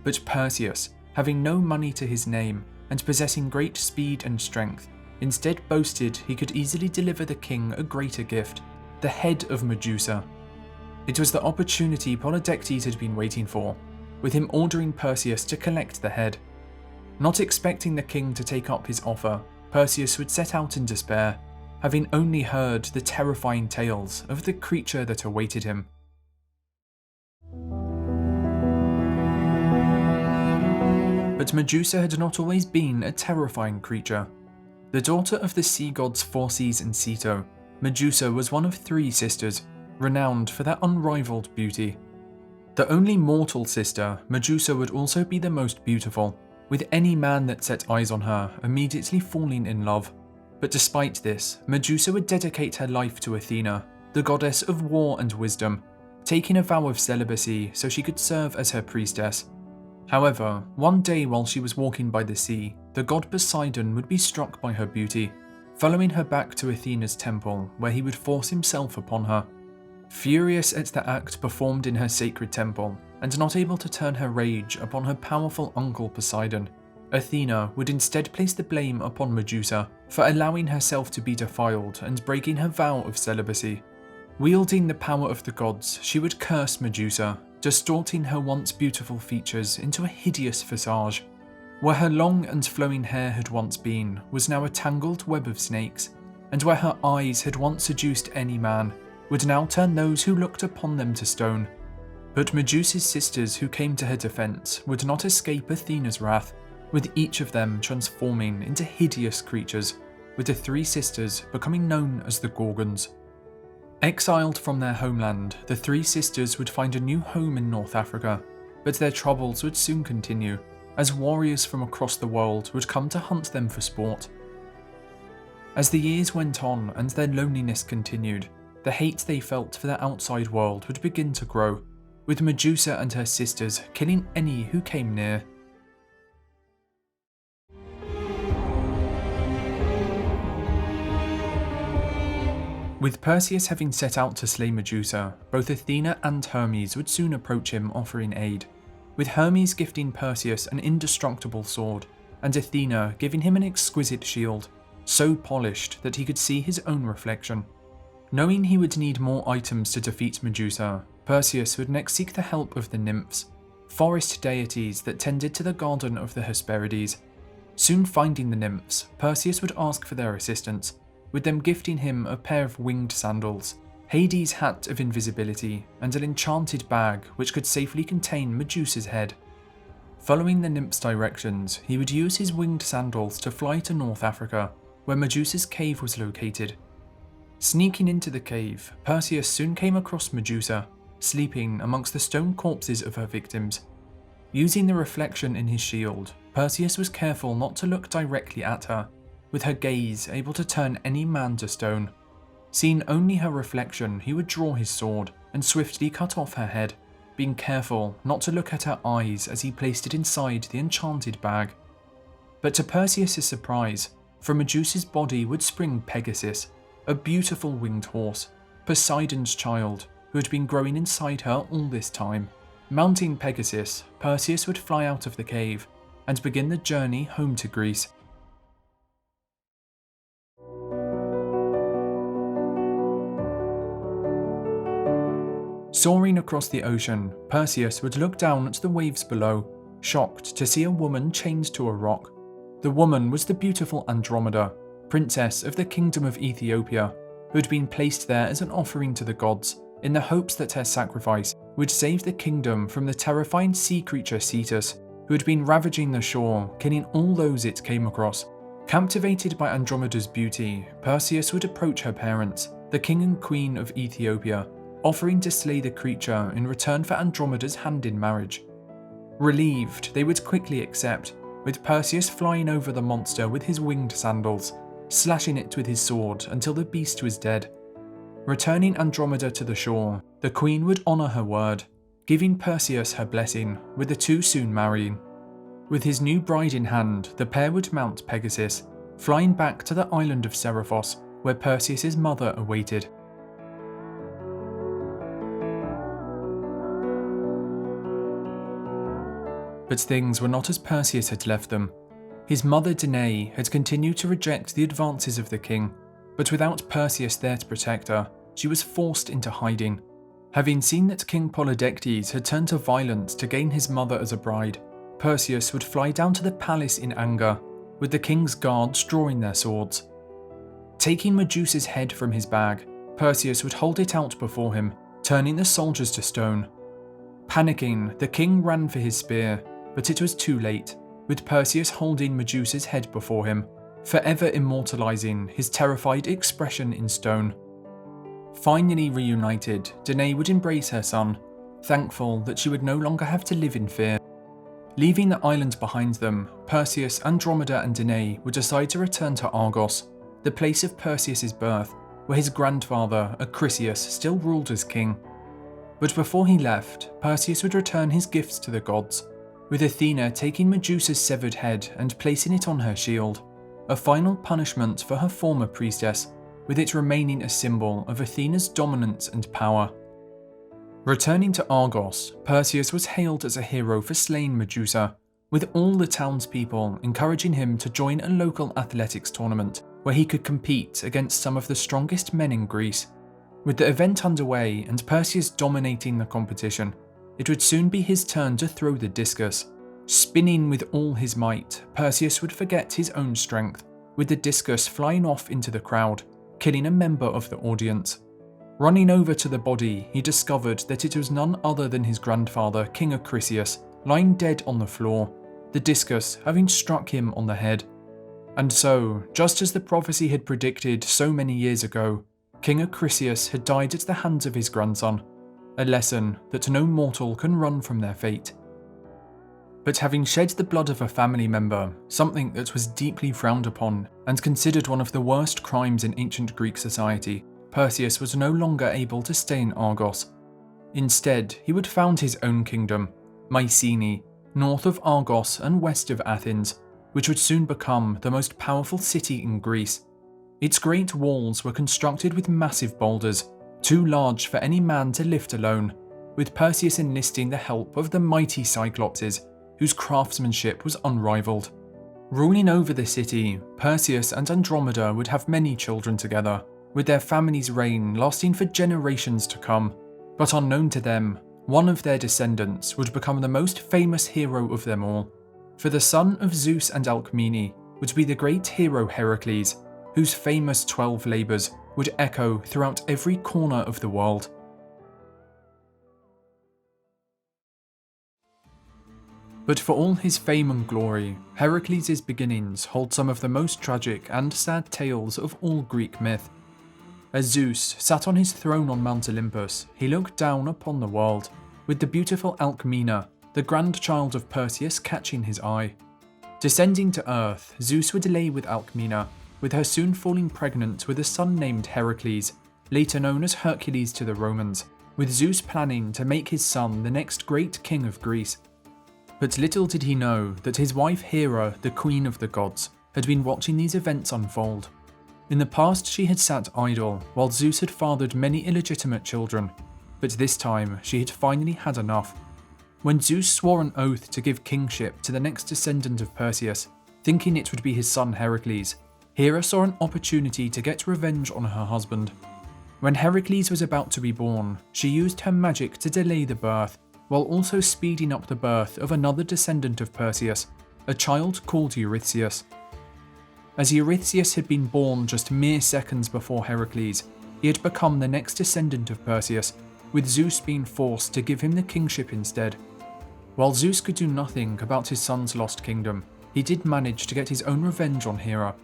But Perseus, having no money to his name and possessing great speed and strength, instead boasted he could easily deliver the king a greater gift, the head of Medusa. It was the opportunity Polydectes had been waiting for, with him ordering Perseus to collect the head. Not expecting the king to take up his offer, Perseus would set out in despair, having only heard the terrifying tales of the creature that awaited him. But Medusa had not always been a terrifying creature. The daughter of the sea gods Phorcys and Ceto, Medusa was one of 3 sisters, renowned for their unrivaled beauty. The only mortal sister, Medusa would also be the most beautiful, with any man that set eyes on her immediately falling in love. But despite this, Medusa would dedicate her life to Athena, the goddess of war and wisdom, taking a vow of celibacy so she could serve as her priestess. However, one day while she was walking by the sea, the god Poseidon would be struck by her beauty, following her back to Athena's temple, where he would force himself upon her. Furious at the act performed in her sacred temple, and not able to turn her rage upon her powerful uncle Poseidon, Athena would instead place the blame upon Medusa for allowing herself to be defiled and breaking her vow of celibacy. Wielding the power of the gods, she would curse Medusa, distorting her once beautiful features into a hideous visage. Where her long and flowing hair had once been was now a tangled web of snakes, and where her eyes had once seduced any man would now turn those who looked upon them to stone. But Medusa's sisters who came to her defence would not escape Athena's wrath, with each of them transforming into hideous creatures, with the three sisters becoming known as the Gorgons. Exiled from their homeland, the three sisters would find a new home in North Africa, but their troubles would soon continue, as warriors from across the world would come to hunt them for sport. As the years went on and their loneliness continued, the hate they felt for the outside world would begin to grow, with Medusa and her sisters killing any who came near. With Perseus having set out to slay Medusa, both Athena and Hermes would soon approach him offering aid, with Hermes gifting Perseus an indestructible sword, and Athena giving him an exquisite shield, so polished that he could see his own reflection. Knowing he would need more items to defeat Medusa, Perseus would next seek the help of the nymphs, forest deities that tended to the garden of the Hesperides. Soon finding the nymphs, Perseus would ask for their assistance, with them gifting him a pair of winged sandals, Hades' hat of invisibility, and an enchanted bag which could safely contain Medusa's head. Following the nymphs' directions, he would use his winged sandals to fly to North Africa, where Medusa's cave was located. Sneaking into the cave, Perseus soon came across Medusa, sleeping amongst the stone corpses of her victims. Using the reflection in his shield, Perseus was careful not to look directly at her, with her gaze able to turn any man to stone. Seeing only her reflection, he would draw his sword and swiftly cut off her head, being careful not to look at her eyes as he placed it inside the enchanted bag. But to Perseus' surprise, from Medusa's body would spring Pegasus, a beautiful winged horse, Poseidon's child, who had been growing inside her all this time. Mounting Pegasus, Perseus would fly out of the cave and begin the journey home to Greece. Soaring across the ocean, Perseus would look down at the waves below, shocked to see a woman chained to a rock. The woman was the beautiful Andromeda, princess of the kingdom of Ethiopia, who had been placed there as an offering to the gods, in the hopes that her sacrifice would save the kingdom from the terrifying sea creature Cetus, who had been ravaging the shore, killing all those it came across. Captivated by Andromeda's beauty, Perseus would approach her parents, the king and queen of Ethiopia, offering to slay the creature in return for Andromeda's hand in marriage. Relieved, they would quickly accept, with Perseus flying over the monster with his winged sandals, slashing it with his sword until the beast was dead. Returning Andromeda to the shore, the queen would honour her word, giving Perseus her blessing, with the two soon marrying. With his new bride in hand, the pair would mount Pegasus, flying back to the island of Seriphos, where Perseus' mother awaited. But things were not as Perseus had left them. His mother Danae had continued to reject the advances of the king, but without Perseus there to protect her, she was forced into hiding. Having seen that King Polydectes had turned to violence to gain his mother as a bride, Perseus would fly down to the palace in anger, with the king's guards drawing their swords. Taking Medusa's head from his bag, Perseus would hold it out before him, turning the soldiers to stone. Panicking, the king ran for his spear, but it was too late, with Perseus holding Medusa's head before him, forever immortalizing his terrified expression in stone. Finally reunited, Danae would embrace her son, thankful that she would no longer have to live in fear. Leaving the island behind them, Perseus, Andromeda and Danae would decide to return to Argos, the place of Perseus' birth, where his grandfather, Acrisius, still ruled as king. But before he left, Perseus would return his gifts to the gods, with Athena taking Medusa's severed head and placing it on her shield, a final punishment for her former priestess, with it remaining a symbol of Athena's dominance and power. Returning to Argos, Perseus was hailed as a hero for slaying Medusa, with all the townspeople encouraging him to join a local athletics tournament where he could compete against some of the strongest men in Greece. With the event underway and Perseus dominating the competition, it would soon be his turn to throw the discus. Spinning with all his might, Perseus would forget his own strength, with the discus flying off into the crowd, killing a member of the audience. Running over to the body, he discovered that it was none other than his grandfather, King Acrisius, lying dead on the floor, the discus having struck him on the head. And so, just as the prophecy had predicted so many years ago, King Acrisius had died at the hands of his grandson, a lesson that no mortal can run from their fate. But having shed the blood of a family member, something that was deeply frowned upon and considered one of the worst crimes in ancient Greek society, Perseus was no longer able to stay in Argos. Instead, he would found his own kingdom, Mycenae, north of Argos and west of Athens, which would soon become the most powerful city in Greece. Its great walls were constructed with massive boulders, too large for any man to lift alone, with Perseus enlisting the help of the mighty Cyclopses, whose craftsmanship was unrivaled. Ruling over the city, Perseus and Andromeda would have many children together, with their family's reign lasting for generations to come. But unknown to them, one of their descendants would become the most famous hero of them all. For the son of Zeus and Alcmene would be the great hero Heracles, whose famous 12 labours would echo throughout every corner of the world. But for all his fame and glory, Heracles' beginnings hold some of the most tragic and sad tales of all Greek myth. As Zeus sat on his throne on Mount Olympus, he looked down upon the world, with the beautiful Alcmena, the grandchild of Perseus, catching his eye. Descending to earth, Zeus would lay with Alcmena, with her soon falling pregnant with a son named Heracles, later known as Hercules to the Romans, with Zeus planning to make his son the next great king of Greece. But little did he know that his wife Hera, the queen of the gods, had been watching these events unfold. In the past she had sat idle, while Zeus had fathered many illegitimate children, but this time she had finally had enough. When Zeus swore an oath to give kingship to the next descendant of Perseus, thinking it would be his son Heracles, Hera saw an opportunity to get revenge on her husband. When Heracles was about to be born, she used her magic to delay the birth, while also speeding up the birth of another descendant of Perseus, a child called Eurystheus. As Eurystheus had been born just mere seconds before Heracles, he had become the next descendant of Perseus, with Zeus being forced to give him the kingship instead. While Zeus could do nothing about his son's lost kingdom, he did manage to get his own revenge on Hera.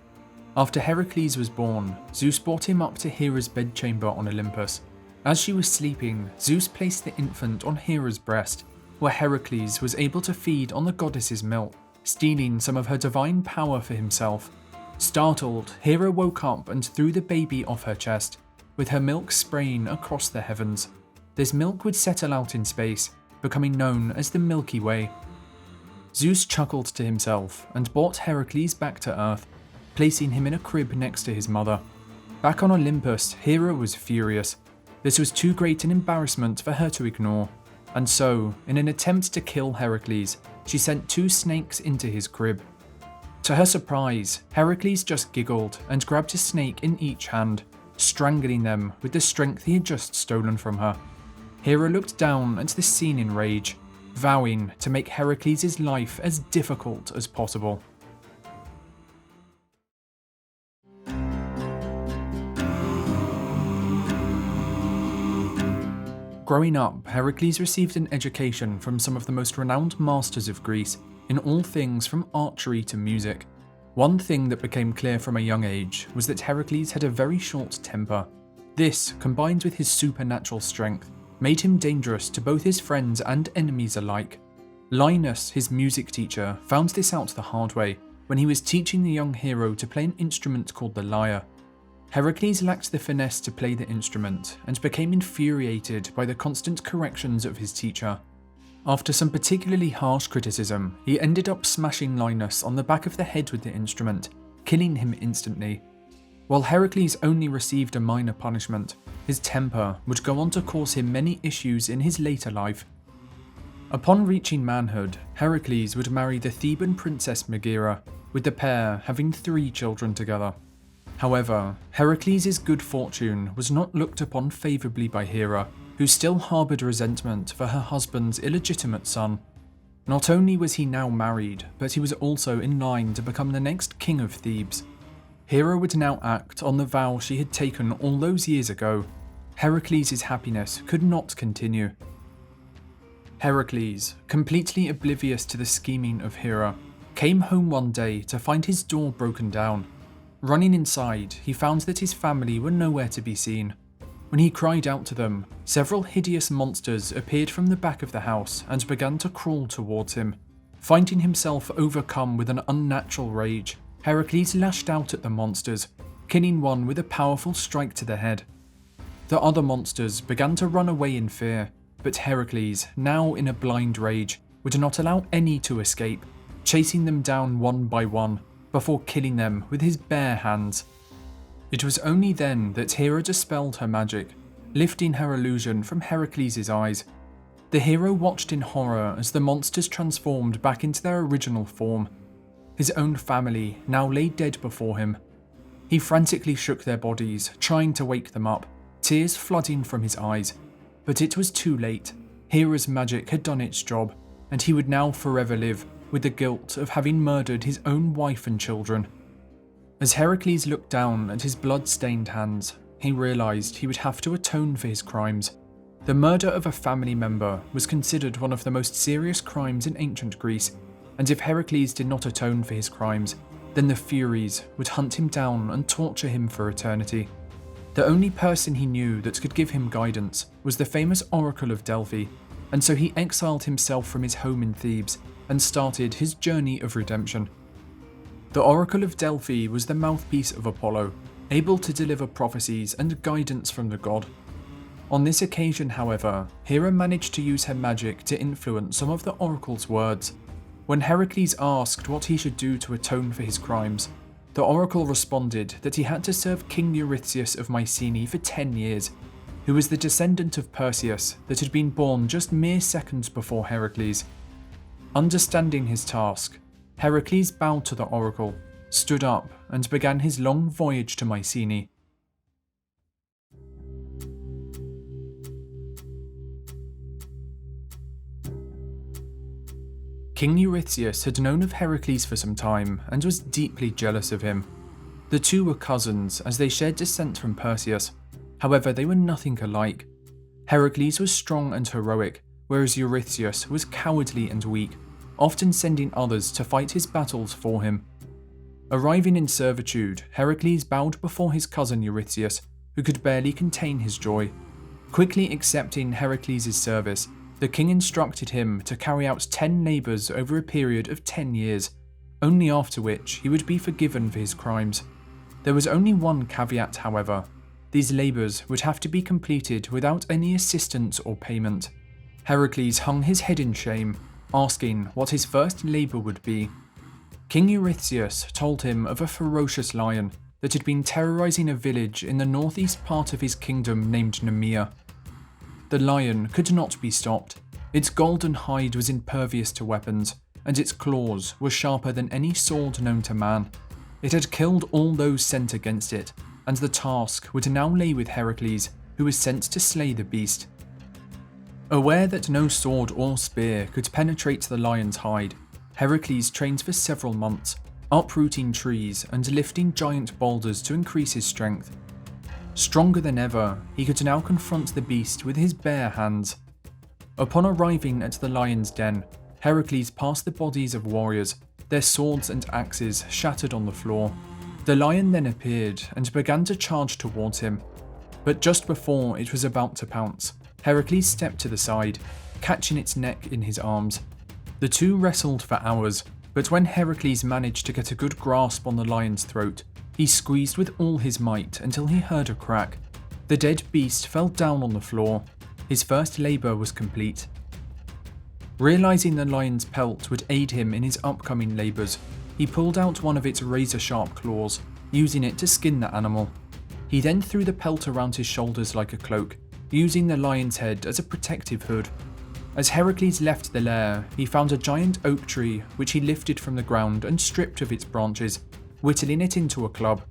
After Heracles was born, Zeus brought him up to Hera's bedchamber on Olympus. As she was sleeping, Zeus placed the infant on Hera's breast, where Heracles was able to feed on the goddess's milk, stealing some of her divine power for himself. Startled, Hera woke up and threw the baby off her chest, with her milk spraying across the heavens. This milk would settle out in space, becoming known as the Milky Way. Zeus chuckled to himself and brought Heracles back to Earth, placing him in a crib next to his mother. Back on Olympus, Hera was furious. This was too great an embarrassment for her to ignore, and so, in an attempt to kill Heracles, she sent 2 snakes into his crib. To her surprise, Heracles just giggled and grabbed a snake in each hand, strangling them with the strength he had just stolen from her. Hera looked down at the scene in rage, vowing to make Heracles' life as difficult as possible. Growing up, Heracles received an education from some of the most renowned masters of Greece, in all things from archery to music. One thing that became clear from a young age was that Heracles had a very short temper. This, combined with his supernatural strength, made him dangerous to both his friends and enemies alike. Linus, his music teacher, found this out the hard way when he was teaching the young hero to play an instrument called the lyre. Heracles lacked the finesse to play the instrument and became infuriated by the constant corrections of his teacher. After some particularly harsh criticism, he ended up smashing Linus on the back of the head with the instrument, killing him instantly. While Heracles only received a minor punishment, his temper would go on to cause him many issues in his later life. Upon reaching manhood, Heracles would marry the Theban princess Megaera, with the pair having 3 children together. However, Heracles' good fortune was not looked upon favourably by Hera, who still harboured resentment for her husband's illegitimate son. Not only was he now married, but he was also in line to become the next king of Thebes. Hera would now act on the vow she had taken all those years ago. Heracles' happiness could not continue. Heracles, completely oblivious to the scheming of Hera, came home one day to find his door broken down. Running inside, he found that his family were nowhere to be seen. When he cried out to them, several hideous monsters appeared from the back of the house and began to crawl towards him. Finding himself overcome with an unnatural rage, Heracles lashed out at the monsters, killing one with a powerful strike to the head. The other monsters began to run away in fear, but Heracles, now in a blind rage, would not allow any to escape, chasing them down one by one, before killing them with his bare hands. It was only then that Hera dispelled her magic, lifting her illusion from Heracles' eyes. The hero watched in horror as the monsters transformed back into their original form. His own family now lay dead before him. He frantically shook their bodies, trying to wake them up, tears flooding from his eyes. But it was too late. Hera's magic had done its job, and he would now forever live with the guilt of having murdered his own wife and children. As Heracles looked down at his blood-stained hands, he realised he would have to atone for his crimes. The murder of a family member was considered one of the most serious crimes in ancient Greece, and if Heracles did not atone for his crimes, then the Furies would hunt him down and torture him for eternity. The only person he knew that could give him guidance was the famous Oracle of Delphi, and so he exiled himself from his home in Thebes and started his journey of redemption. The Oracle of Delphi was the mouthpiece of Apollo, able to deliver prophecies and guidance from the god. On this occasion, however, Hera managed to use her magic to influence some of the oracle's words. When Heracles asked what he should do to atone for his crimes, the oracle responded that he had to serve King Eurystheus of Mycenae for 10 years, who was the descendant of Perseus that had been born just mere seconds before Heracles. Understanding his task, Heracles bowed to the oracle, stood up, and began his long voyage to Mycenae. King Eurystheus had known of Heracles for some time and was deeply jealous of him. The two were cousins as they shared descent from Perseus, however they were nothing alike. Heracles was strong and heroic, whereas Eurystheus was cowardly and weak, often sending others to fight his battles for him. Arriving in servitude, Heracles bowed before his cousin Eurystheus, who could barely contain his joy. Quickly accepting Heracles' service, the king instructed him to carry out 10 labours over a period of 10 years, only after which he would be forgiven for his crimes. There was only one caveat, however. These labours would have to be completed without any assistance or payment. Heracles hung his head in shame, asking what his first labour would be. King Eurystheus told him of a ferocious lion that had been terrorising a village in the northeast part of his kingdom named Nemea. The lion could not be stopped. Its golden hide was impervious to weapons, and its claws were sharper than any sword known to man. It had killed all those sent against it, and the task would now lay with Heracles, who was sent to slay the beast. Aware that no sword or spear could penetrate the lion's hide, Heracles trained for several months, uprooting trees and lifting giant boulders to increase his strength. Stronger than ever, he could now confront the beast with his bare hands. Upon arriving at the lion's den, Heracles passed the bodies of warriors, their swords and axes shattered on the floor. The lion then appeared and began to charge towards him, but just before it was about to pounce, Heracles stepped to the side, catching its neck in his arms. The two wrestled for hours, but when Heracles managed to get a good grasp on the lion's throat, he squeezed with all his might until he heard a crack. The dead beast fell down on the floor. His first labour was complete. Realising the lion's pelt would aid him in his upcoming labours, he pulled out one of its razor-sharp claws, using it to skin the animal. He then threw the pelt around his shoulders like a cloak, using the lion's head as a protective hood. As Heracles left the lair, he found a giant oak tree which he lifted from the ground and stripped of its branches, whittling it into a club.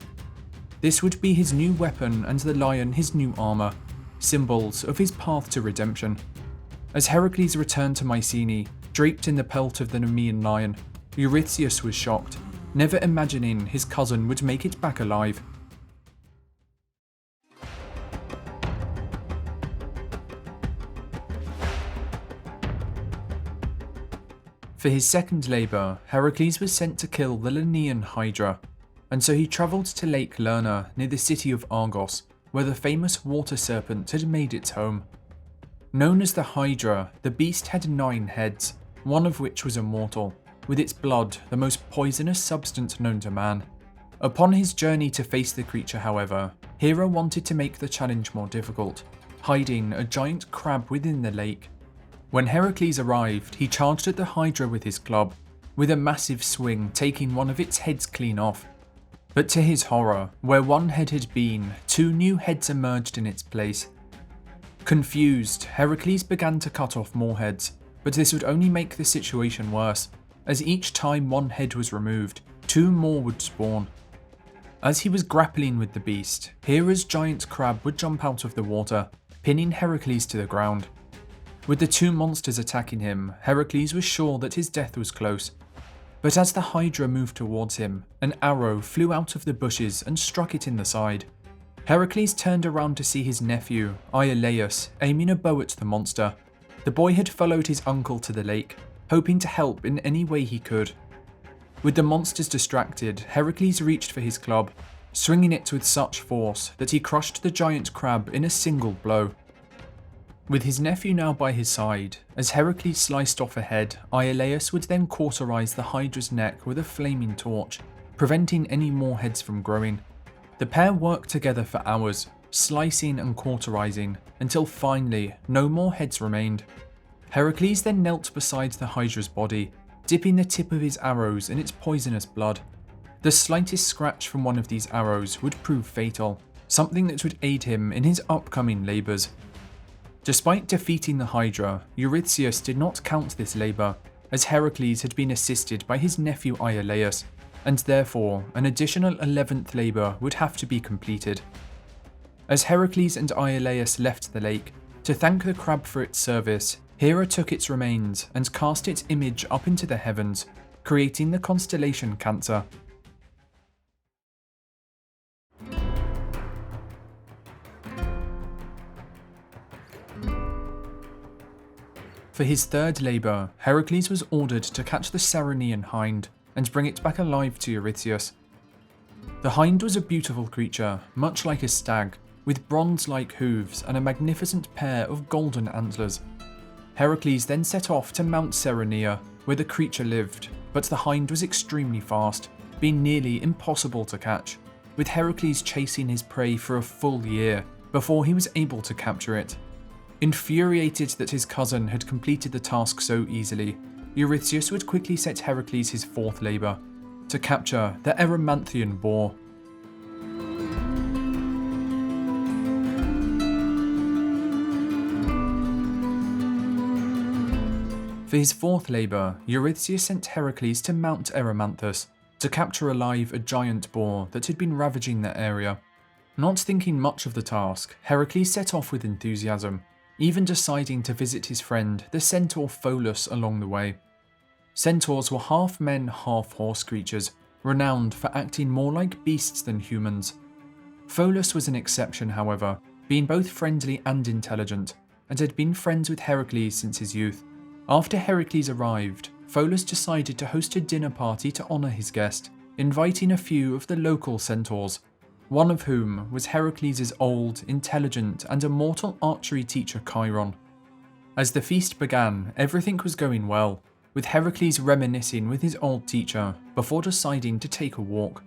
This would be his new weapon and the lion his new armour, symbols of his path to redemption. As Heracles returned to Mycenae, draped in the pelt of the Nemean lion, Eurystheus was shocked, never imagining his cousin would make it back alive. For his second labour, Heracles was sent to kill the Lernaean Hydra, and so he travelled to Lake Lerna near the city of Argos, where the famous water serpent had made its home. Known as the Hydra, the beast had 9 heads, one of which was immortal, with its blood the most poisonous substance known to man. Upon his journey to face the creature, however, Hera wanted to make the challenge more difficult, hiding a giant crab within the lake. When Heracles arrived, he charged at the Hydra with his club, with a massive swing taking one of its heads clean off. But to his horror, where one head had been, 2 new heads emerged in its place. Confused, Heracles began to cut off more heads, but this would only make the situation worse, as each time one head was removed, 2 more would spawn. As he was grappling with the beast, Hera's giant crab would jump out of the water, pinning Heracles to the ground. With the 2 monsters attacking him, Heracles was sure that his death was close. But as the Hydra moved towards him, an arrow flew out of the bushes and struck it in the side. Heracles turned around to see his nephew, Iolaus, aiming a bow at the monster. The boy had followed his uncle to the lake, hoping to help in any way he could. With the monsters distracted, Heracles reached for his club, swinging it with such force that he crushed the giant crab in a single blow. With his nephew now by his side, as Heracles sliced off a head, Iolaus would then cauterize the Hydra's neck with a flaming torch, preventing any more heads from growing. The pair worked together for hours, slicing and cauterizing, until finally no more heads remained. Heracles then knelt beside the Hydra's body, dipping the tip of his arrows in its poisonous blood. The slightest scratch from one of these arrows would prove fatal, something that would aid him in his upcoming labours. Despite defeating the Hydra, Eurystheus did not count this labour, as Heracles had been assisted by his nephew Iolaus, and therefore an additional 11th labour would have to be completed. As Heracles and Iolaus left the lake, to thank the crab for its service, Hera took its remains and cast its image up into the heavens, creating the constellation Cancer. For his third labour, Heracles was ordered to catch the Ceryneian hind and bring it back alive to Eurystheus. The hind was a beautiful creature, much like a stag, with bronze-like hooves and a magnificent pair of golden antlers. Heracles then set off to Mount Cerynea, where the creature lived, but the hind was extremely fast, being nearly impossible to catch, with Heracles chasing his prey for a full year before he was able to capture it. Infuriated that his cousin had completed the task so easily, Eurystheus would quickly set Heracles his 4th labour, to capture the Erymanthian boar. For his 4th labour, Eurystheus sent Heracles to Mount Erymanthus to capture alive a giant boar that had been ravaging the area. Not thinking much of the task, Heracles set off with enthusiasm, even deciding to visit his friend, the centaur Pholus, along the way. Centaurs were half men, half horse creatures, renowned for acting more like beasts than humans. Pholus was an exception, however, being both friendly and intelligent, and had been friends with Heracles since his youth. After Heracles arrived, Pholus decided to host a dinner party to honour his guest, inviting a few of the local centaurs, one of whom was Heracles' old, intelligent, and immortal archery teacher Chiron. As the feast began, everything was going well, with Heracles reminiscing with his old teacher before deciding to take a walk.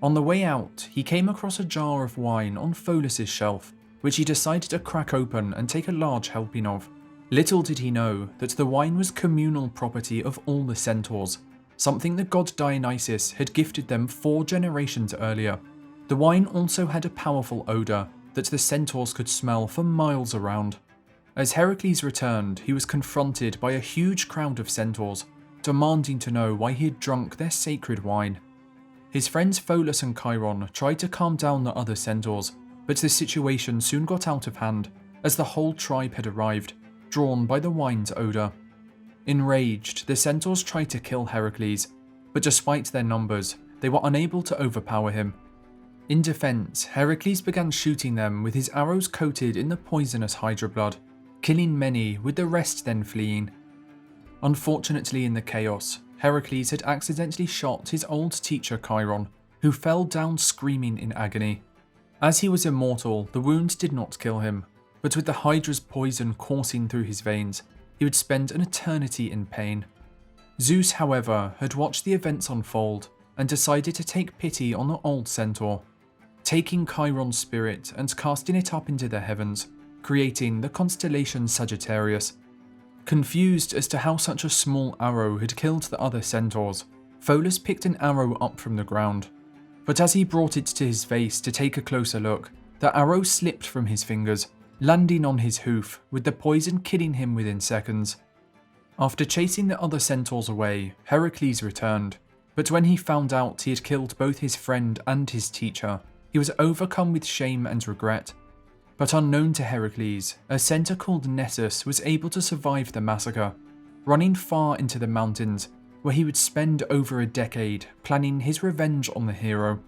On the way out, he came across a jar of wine on Pholus' shelf, which he decided to crack open and take a large helping of. Little did he know that the wine was communal property of all the centaurs, something the god Dionysus had gifted them 4 generations earlier. The wine also had a powerful odour that the centaurs could smell for miles around. As Heracles returned, he was confronted by a huge crowd of centaurs, demanding to know why he had drunk their sacred wine. His friends Pholus and Chiron tried to calm down the other centaurs, but the situation soon got out of hand as the whole tribe had arrived, drawn by the wine's odour. Enraged, the centaurs tried to kill Heracles, but despite their numbers, they were unable to overpower him. In defence, Heracles began shooting them with his arrows coated in the poisonous hydra blood, killing many with the rest then fleeing. Unfortunately, in the chaos, Heracles had accidentally shot his old teacher Chiron, who fell down screaming in agony. As he was immortal, the wound did not kill him, but with the hydra's poison coursing through his veins, he would spend an eternity in pain. Zeus, however, had watched the events unfold and decided to take pity on the old centaur, taking Chiron's spirit and casting it up into the heavens, creating the constellation Sagittarius. Confused as to how such a small arrow had killed the other centaurs, Pholus picked an arrow up from the ground. But as he brought it to his face to take a closer look, the arrow slipped from his fingers, landing on his hoof, with the poison killing him within seconds. After chasing the other centaurs away, Heracles returned, but when he found out he had killed both his friend and his teacher, he was overcome with shame and regret. But unknown to Heracles, a centaur called Narcissus was able to survive the massacre, running far into the mountains, where he would spend over a decade planning his revenge on the hero.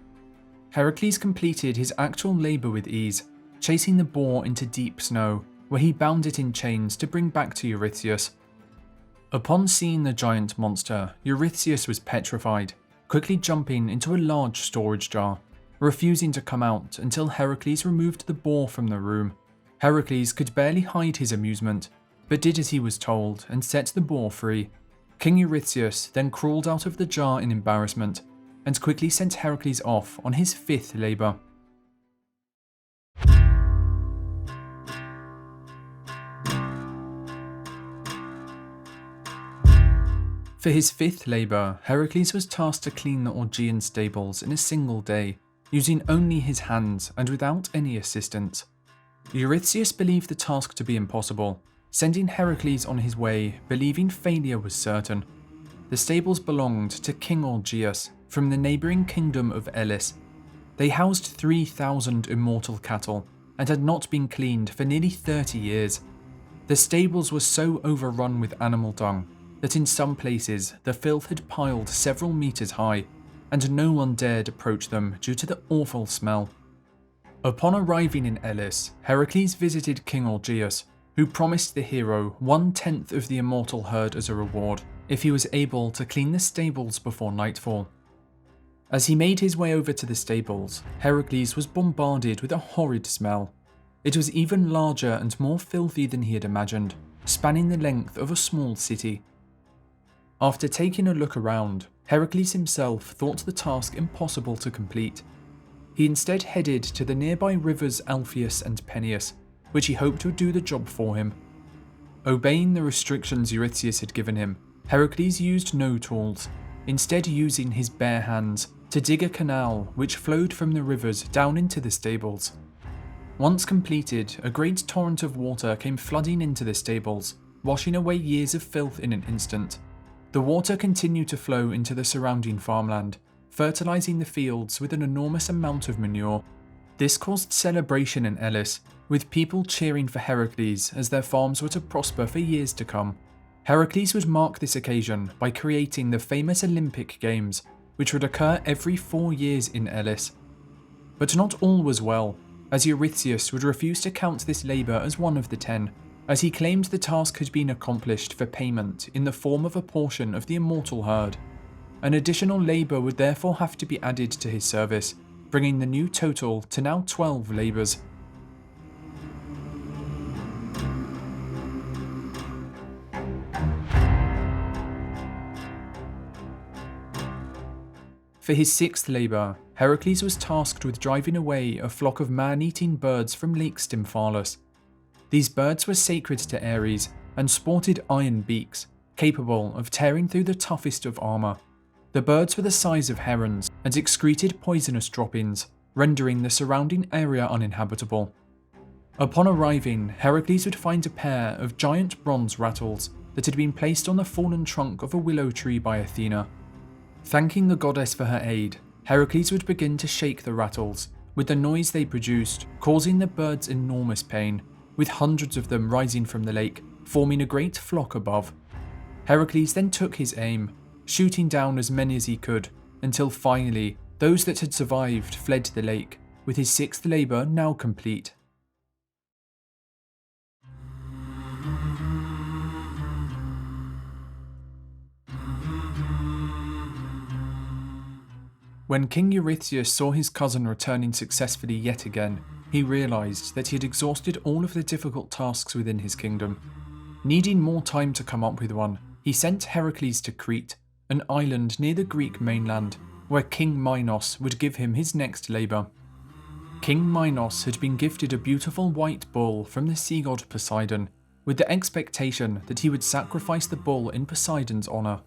Heracles completed his actual labour with ease, chasing the boar into deep snow, where he bound it in chains to bring back to Eurystheus. Upon seeing the giant monster, Eurystheus was petrified, quickly jumping into a large storage jar, refusing to come out until Heracles removed the boar from the room. Heracles could barely hide his amusement, but did as he was told and set the boar free. King Eurystheus then crawled out of the jar in embarrassment, and quickly sent Heracles off on his 5th labour. For his 5th labour, Heracles was tasked to clean the Augean stables in a single day, using only his hands and without any assistance. Eurystheus believed the task to be impossible, sending Heracles on his way, believing failure was certain. The stables belonged to King Augeas from the neighbouring kingdom of Elis. They housed 3,000 immortal cattle and had not been cleaned for nearly 30 years. The stables were so overrun with animal dung that in some places the filth had piled several metres high, and no one dared approach them due to the awful smell. Upon arriving in Elis, Heracles visited King Augeas, who promised the hero 1/10 of the immortal herd as a reward if he was able to clean the stables before nightfall. As he made his way over to the stables, Heracles was bombarded with a horrid smell. It was even larger and more filthy than he had imagined, spanning the length of a small city. After taking a look around, Heracles himself thought the task impossible to complete. He instead headed to the nearby rivers Alpheus and Peneus, which he hoped would do the job for him. Obeying the restrictions Eurystheus had given him, Heracles used no tools, instead using his bare hands to dig a canal which flowed from the rivers down into the stables. Once completed, a great torrent of water came flooding into the stables, washing away years of filth in an instant. The water continued to flow into the surrounding farmland, fertilizing the fields with an enormous amount of manure. This caused celebration in Elis, with people cheering for Heracles as their farms were to prosper for years to come. Heracles would mark this occasion by creating the famous Olympic Games, which would occur every 4 years in Elis. But not all was well, as Eurystheus would refuse to count this labour as one of the 10, as he claimed the task had been accomplished for payment in the form of a portion of the immortal herd. An additional labour would therefore have to be added to his service, bringing the new total to now 12 labours. For his 6th labour, Heracles was tasked with driving away a flock of man-eating birds from Lake Stymphalus. These birds were sacred to Ares and sported iron beaks, capable of tearing through the toughest of armour. The birds were the size of herons and excreted poisonous droppings, rendering the surrounding area uninhabitable. Upon arriving, Heracles would find a pair of giant bronze rattles that had been placed on the fallen trunk of a willow tree by Athena. Thanking the goddess for her aid, Heracles would begin to shake the rattles, with the noise they produced causing the birds enormous pain, with hundreds of them rising from the lake, forming a great flock above. Heracles then took his aim, shooting down as many as he could, until finally those that had survived fled the lake, with his sixth labour now complete. When King Eurystheus saw his cousin returning successfully yet again, he realised that he had exhausted all of the difficult tasks within his kingdom. Needing more time to come up with one, he sent Heracles to Crete, an island near the Greek mainland, where King Minos would give him his next labour. King Minos had been gifted a beautiful white bull from the sea god Poseidon, with the expectation that he would sacrifice the bull in Poseidon's honour.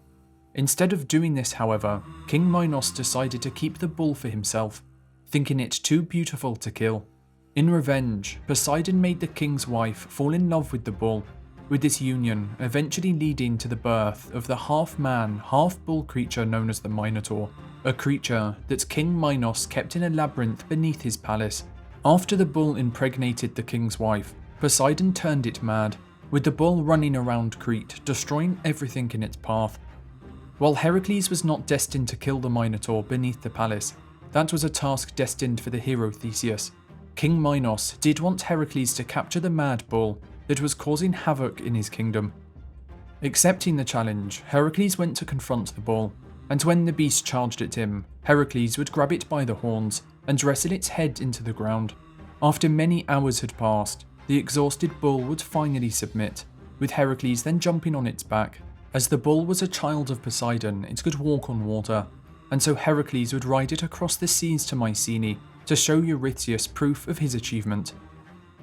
Instead of doing this, however, King Minos decided to keep the bull for himself, thinking it too beautiful to kill. In revenge, Poseidon made the king's wife fall in love with the bull, with this union eventually leading to the birth of the half-man, half-bull creature known as the Minotaur, a creature that King Minos kept in a labyrinth beneath his palace. After the bull impregnated the king's wife, Poseidon turned it mad, with the bull running around Crete, destroying everything in its path. While Heracles was not destined to kill the Minotaur beneath the palace, that was a task destined for the hero Theseus. King Minos did want Heracles to capture the mad bull that was causing havoc in his kingdom. Accepting the challenge, Heracles went to confront the bull, and when the beast charged at him, Heracles would grab it by the horns and wrestle its head into the ground. After many hours had passed, the exhausted bull would finally submit, with Heracles then jumping on its back. As the bull was a child of Poseidon, it could walk on water, and so Heracles would ride it across the seas to Mycenae to show Eurystheus proof of his achievement.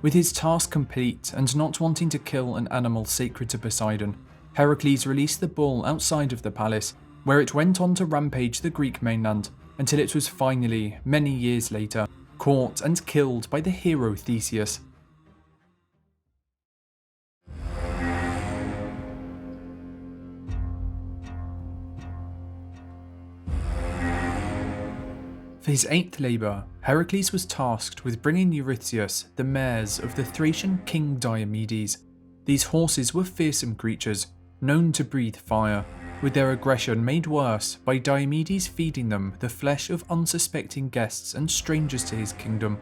With his task complete and not wanting to kill an animal sacred to Poseidon, Heracles released the bull outside of the palace, where it went on to rampage the Greek mainland until it was finally, many years later, caught and killed by the hero Theseus. For his eighth labour, Heracles was tasked with bringing Eurystheus the mares of the Thracian king Diomedes. These horses were fearsome creatures, known to breathe fire, with their aggression made worse by Diomedes feeding them the flesh of unsuspecting guests and strangers to his kingdom.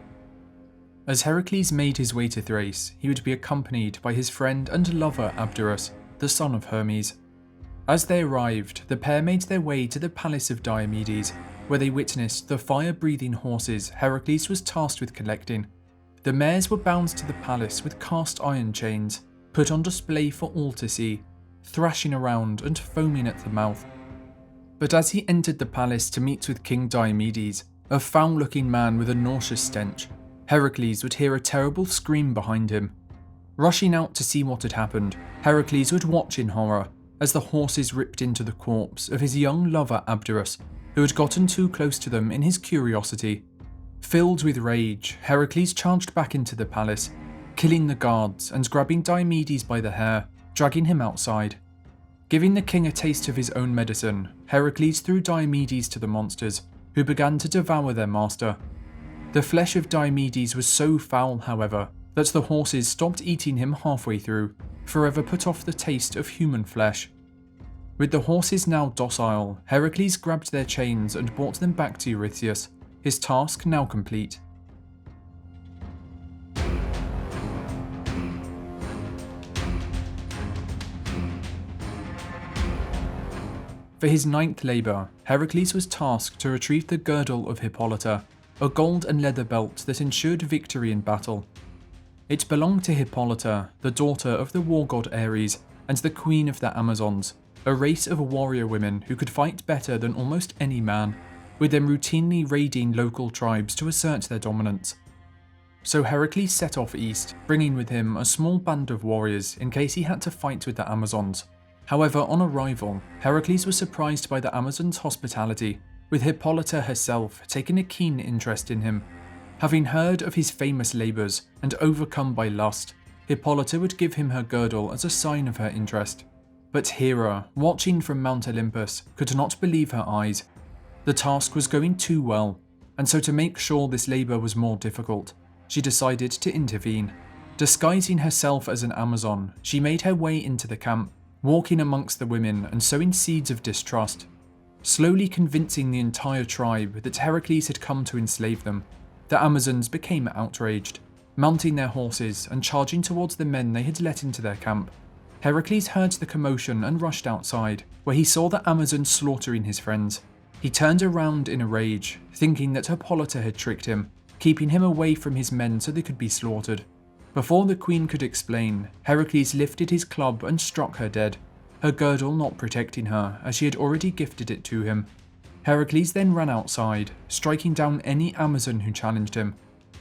As Heracles made his way to Thrace, he would be accompanied by his friend and lover Abderus, the son of Hermes. As they arrived, the pair made their way to the palace of Diomedes, where they witnessed the fire-breathing horses Heracles was tasked with collecting. The mares were bound to the palace with cast iron chains, put on display for all to see, thrashing around and foaming at the mouth. But as he entered the palace to meet with King Diomedes, a foul-looking man with a nauseous stench, Heracles would hear a terrible scream behind him. Rushing out to see what had happened, Heracles would watch in horror as the horses ripped into the corpse of his young lover Abderus, who had gotten too close to them in his curiosity. Filled with rage, Heracles charged back into the palace, killing the guards and grabbing Diomedes by the hair, dragging him outside. Giving the king a taste of his own medicine, Heracles threw Diomedes to the monsters, who began to devour their master. The flesh of Diomedes was so foul, however, that the horses stopped eating him halfway through, forever put off the taste of human flesh. With the horses now docile, Heracles grabbed their chains and brought them back to Eurystheus, his task now complete. For his ninth labour, Heracles was tasked to retrieve the girdle of Hippolyta, a gold and leather belt that ensured victory in battle. It belonged to Hippolyta, the daughter of the war god Ares and the queen of the Amazons, a race of warrior women who could fight better than almost any man, with them routinely raiding local tribes to assert their dominance. So Heracles set off east, bringing with him a small band of warriors in case he had to fight with the Amazons. However, on arrival, Heracles was surprised by the Amazons' hospitality, with Hippolyta herself taking a keen interest in him. Having heard of his famous labours and overcome by lust, Hippolyta would give him her girdle as a sign of her interest. But Hera, watching from Mount Olympus, could not believe her eyes. The task was going too well, and so to make sure this labour was more difficult, she decided to intervene. Disguising herself as an Amazon, she made her way into the camp, walking amongst the women and sowing seeds of distrust, slowly convincing the entire tribe that Heracles had come to enslave them. The Amazons became outraged, mounting their horses and charging towards the men they had let into their camp. Heracles heard the commotion and rushed outside, where he saw the Amazons slaughtering his friends. He turned around in a rage, thinking that Hippolyta had tricked him, keeping him away from his men so they could be slaughtered. Before the queen could explain, Heracles lifted his club and struck her dead, her girdle not protecting her as she had already gifted it to him. Heracles then ran outside, striking down any Amazon who challenged him.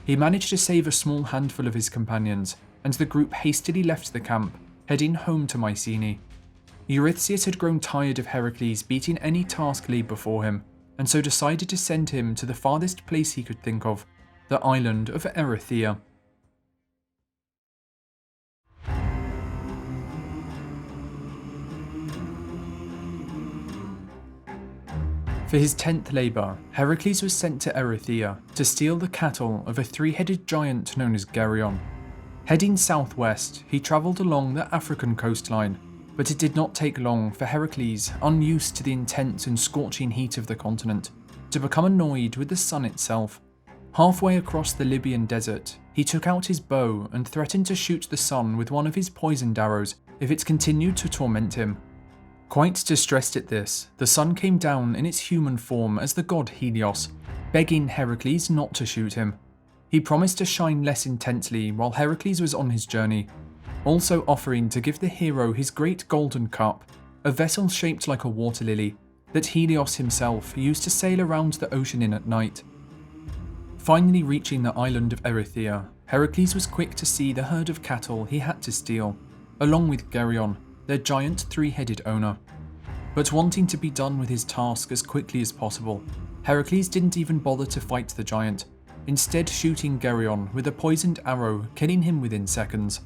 He managed to save a small handful of his companions, and the group hastily left the camp, heading home to Mycenae. Eurystheus had grown tired of Heracles beating any task laid before him, and so decided to send him to the farthest place he could think of, the island of Erythea. For his 10th labour, Heracles was sent to Erythea to steal the cattle of a three-headed giant known as Geryon. Heading southwest, he travelled along the African coastline, but it did not take long for Heracles, unused to the intense and scorching heat of the continent, to become annoyed with the sun itself. Halfway across the Libyan desert, he took out his bow and threatened to shoot the sun with one of his poisoned arrows if it continued to torment him. Quite distressed at this, the sun came down in its human form as the god Helios, begging Heracles not to shoot him. He promised to shine less intensely while Heracles was on his journey, also offering to give the hero his great golden cup, a vessel shaped like a water lily, that Helios himself used to sail around the ocean in at night. Finally reaching the island of Erythea, Heracles was quick to see the herd of cattle he had to steal, along with Geryon, their giant three-headed owner. But wanting to be done with his task as quickly as possible, Heracles didn't even bother to fight the giant, instead shooting Geryon with a poisoned arrow, killing him within seconds.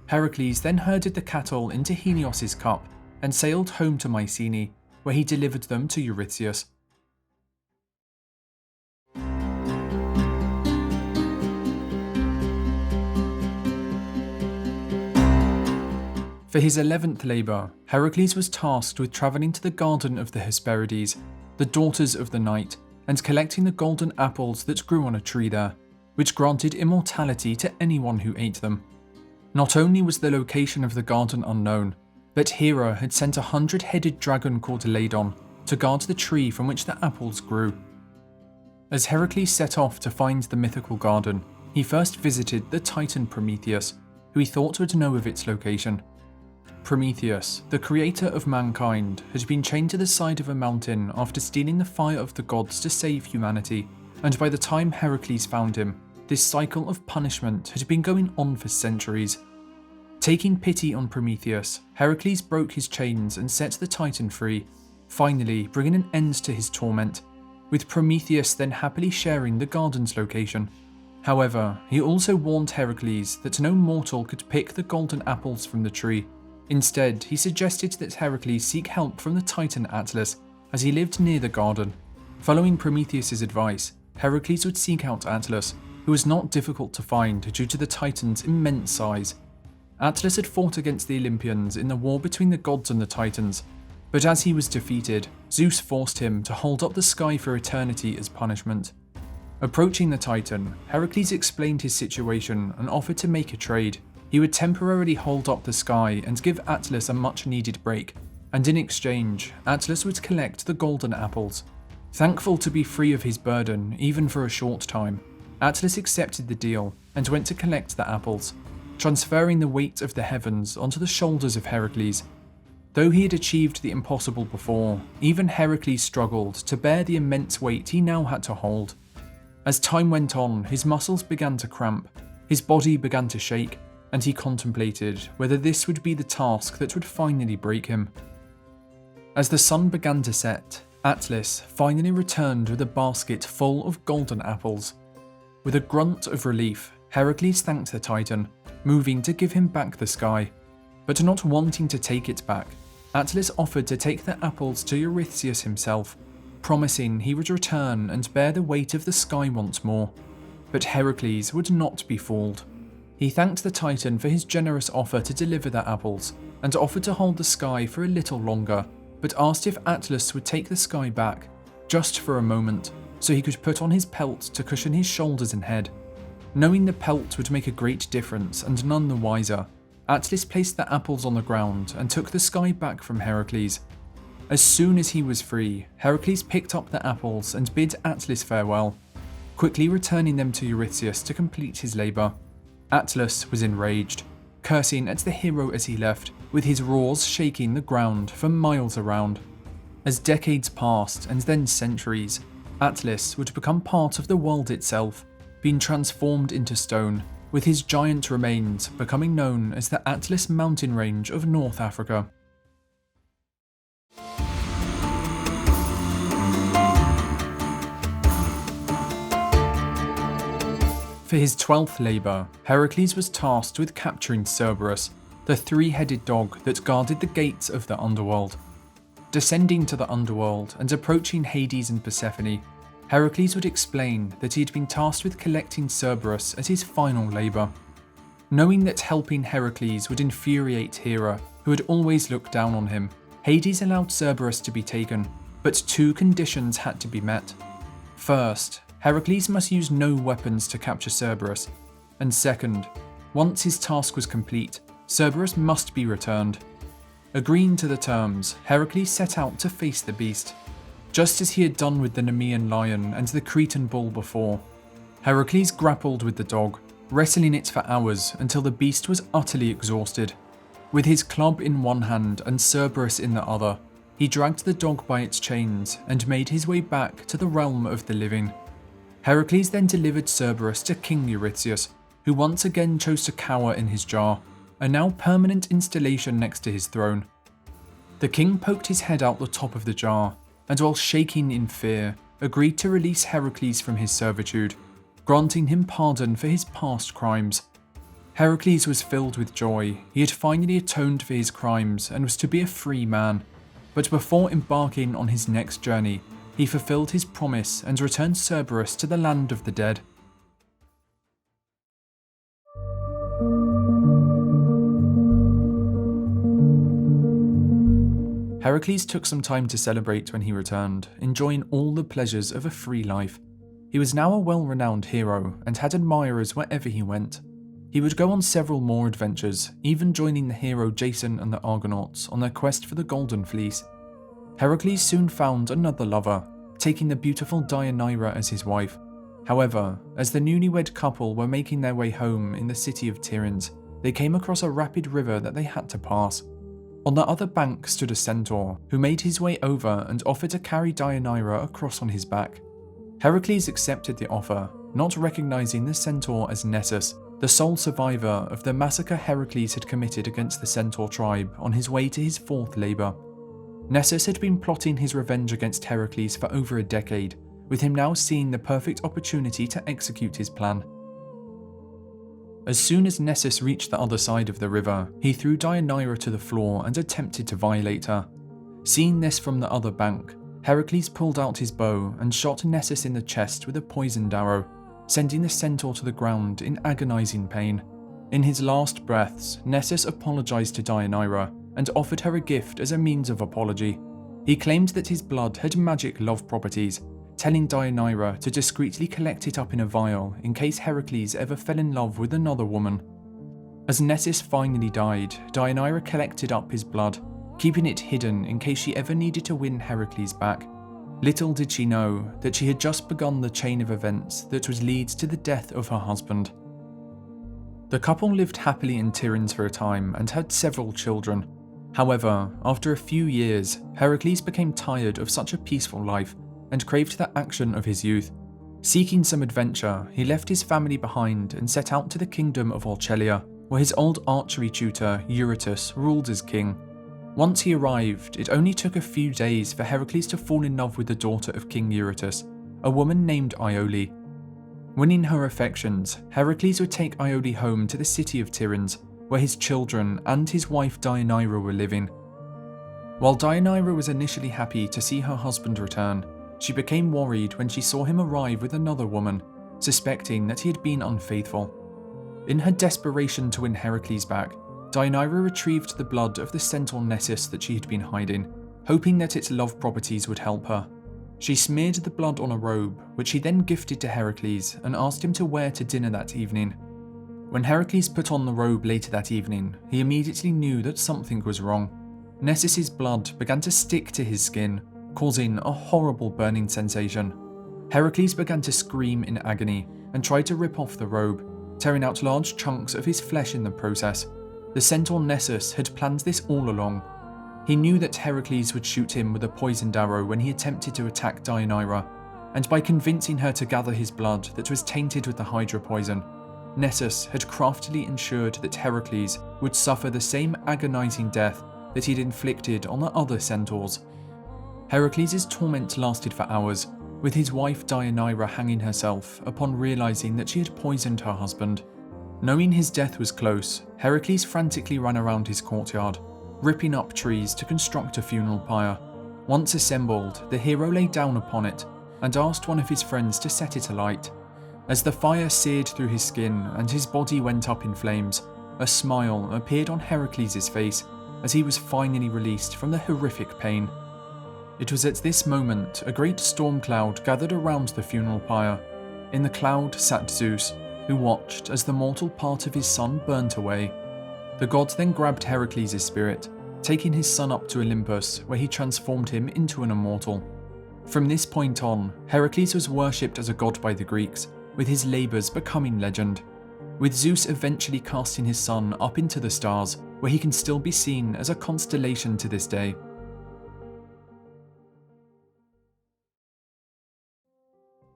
Heracles then herded the cattle into Helios's cup and sailed home to Mycenae, where he delivered them to Eurystheus. For his 11th labour, Heracles was tasked with travelling to the garden of the Hesperides, the daughters of the night, and collecting the golden apples that grew on a tree there, which granted immortality to anyone who ate them. Not only was the location of the garden unknown, but Hera had sent a 100-headed dragon called Ladon to guard the tree from which the apples grew. As Heracles set off to find the mythical garden, he first visited the Titan Prometheus, who he thought would know of its location. Prometheus, the creator of mankind, had been chained to the side of a mountain after stealing the fire of the gods to save humanity, and by the time Heracles found him, this cycle of punishment had been going on for centuries. Taking pity on Prometheus, Heracles broke his chains and set the Titan free, finally bringing an end to his torment, with Prometheus then happily sharing the garden's location. However, he also warned Heracles that no mortal could pick the golden apples from the tree. Instead, he suggested that Heracles seek help from the Titan Atlas, as he lived near the garden. Following Prometheus's advice, Heracles would seek out Atlas, who was not difficult to find due to the Titan's immense size. Atlas had fought against the Olympians in the war between the gods and the Titans, but as he was defeated, Zeus forced him to hold up the sky for eternity as punishment. Approaching the Titan, Heracles explained his situation and offered to make a trade. He would temporarily hold up the sky and give Atlas a much-needed break, and in exchange, Atlas would collect the golden apples. Thankful to be free of his burden, even for a short time, Atlas accepted the deal and went to collect the apples, transferring the weight of the heavens onto the shoulders of Heracles. Though he had achieved the impossible before, even Heracles struggled to bear the immense weight he now had to hold. As time went on, his muscles began to cramp, his body began to shake, and he contemplated whether this would be the task that would finally break him. As the sun began to set, Atlas finally returned with a basket full of golden apples. With a grunt of relief, Heracles thanked the Titan, moving to give him back the sky. But not wanting to take it back, Atlas offered to take the apples to Eurystheus himself. promising he would return and bear the weight of the sky once more. But Heracles would not be fooled. He thanked the Titan for his generous offer to deliver the apples, and offered to hold the sky for a little longer, but asked if Atlas would take the sky back, just for a moment, so he could put on his pelt to cushion his shoulders and head. Knowing the pelt would make a great difference and none the wiser, Atlas placed the apples on the ground and took the sky back from Heracles. As soon as he was free, Heracles picked up the apples and bid Atlas farewell, quickly returning them to Eurystheus to complete his labour. Atlas was enraged, cursing at the hero as he left, with his roars shaking the ground for miles around. As decades passed and then centuries, Atlas would become part of the world itself, being transformed into stone, with his giant remains becoming known as the Atlas mountain range of North Africa. For his 12th labour, Heracles was tasked with capturing Cerberus, the three-headed dog that guarded the gates of the Underworld. Descending to the Underworld and approaching Hades and Persephone, Heracles would explain that he had been tasked with collecting Cerberus as his final labour. Knowing that helping Heracles would infuriate Hera, who had always looked down on him, Hades allowed Cerberus to be taken, but two conditions had to be met. First, Heracles must use no weapons to capture Cerberus, and second, once his task was complete, Cerberus must be returned. Agreeing to the terms, Heracles set out to face the beast. Just as he had done with the Nemean lion and the Cretan bull before, Heracles grappled with the dog, wrestling it for hours until the beast was utterly exhausted. With his club in one hand and Cerberus in the other, he dragged the dog by its chains and made his way back to the realm of the living. Heracles then delivered Cerberus to King Eurystheus, who once again chose to cower in his jar, a now permanent installation next to his throne. The king poked his head out the top of the jar, and while shaking in fear, agreed to release Heracles from his servitude, granting him pardon for his past crimes. Heracles was filled with joy. He had finally atoned for his crimes and was to be a free man. But before embarking on his next journey, he fulfilled his promise and returned Cerberus to the land of the dead. Heracles took some time to celebrate when he returned, enjoying all the pleasures of a free life. He was now a well-renowned hero and had admirers wherever he went. He would go on several more adventures, even joining the hero Jason and the Argonauts on their quest for the Golden Fleece. Heracles soon found another lover, taking the beautiful Deianira as his wife. However, as the newlywed couple were making their way home in the city of Tiryns, they came across a rapid river that they had to pass. On the other bank stood a centaur, who made his way over and offered to carry Deianira across on his back. Heracles accepted the offer, not recognizing the centaur as Nessus, the sole survivor of the massacre Heracles had committed against the centaur tribe on his way to his 4th labour. Nessus had been plotting his revenge against Heracles for over a decade, with him now seeing the perfect opportunity to execute his plan. As soon as Nessus reached the other side of the river, he threw Deianira to the floor and attempted to violate her. Seeing this from the other bank, Heracles pulled out his bow and shot Nessus in the chest with a poisoned arrow, sending the centaur to the ground in agonizing pain. In his last breaths, Nessus apologized to Deianira and offered her a gift as a means of apology. He claimed that his blood had magic love properties, telling Deianira to discreetly collect it up in a vial in case Heracles ever fell in love with another woman. As Nessus finally died, Deianira collected up his blood, keeping it hidden in case she ever needed to win Heracles back. Little did she know that she had just begun the chain of events that would lead to the death of her husband. The couple lived happily in Tiryns for a time and had several children. However, after a few years, Heracles became tired of such a peaceful life and craved the action of his youth. Seeking some adventure, he left his family behind and set out to the kingdom of Orchelia, where his old archery tutor, Eurytus, ruled as king. Once he arrived, it only took a few days for Heracles to fall in love with the daughter of King Eurytus, a woman named Iole. Winning her affections, Heracles would take Iole home to the city of Tiryns, where his children and his wife Deianira were living. While Deianira was initially happy to see her husband return, She became worried when she saw him arrive with another woman, suspecting that he had been unfaithful. In her desperation to win Heracles back, Deianira retrieved the blood of the centaur Nessus that she had been hiding, hoping that its love properties would help her. She smeared the blood on a robe, which she then gifted to Heracles and asked him to wear to dinner that evening. When Heracles put on the robe later that evening, he immediately knew that something was wrong. Nessus's blood began to stick to his skin, causing a horrible burning sensation. Heracles began to scream in agony and tried to rip off the robe, tearing out large chunks of his flesh in the process. The centaur Nessus had planned this all along. He knew that Heracles would shoot him with a poisoned arrow when he attempted to attack Deianira, and by convincing her to gather his blood that was tainted with the Hydra poison, Nessus had craftily ensured that Heracles would suffer the same agonizing death that he'd inflicted on the other centaurs. Heracles' torment lasted for hours, with his wife Deianira hanging herself upon realizing that she had poisoned her husband. Knowing his death was close, Heracles frantically ran around his courtyard, ripping up trees to construct a funeral pyre. Once assembled, the hero lay down upon it and asked one of his friends to set it alight. As the fire seared through his skin and his body went up in flames, a smile appeared on Heracles' face as he was finally released from the horrific pain. It was at this moment a great storm cloud gathered around the funeral pyre. In the cloud sat Zeus, who watched as the mortal part of his son burnt away. The gods then grabbed Heracles' spirit, taking his son up to Olympus, where he transformed him into an immortal. From this point on, Heracles was worshipped as a god by the Greeks, with his labours becoming legend, with Zeus eventually casting his son up into the stars, where he can still be seen as a constellation to this day.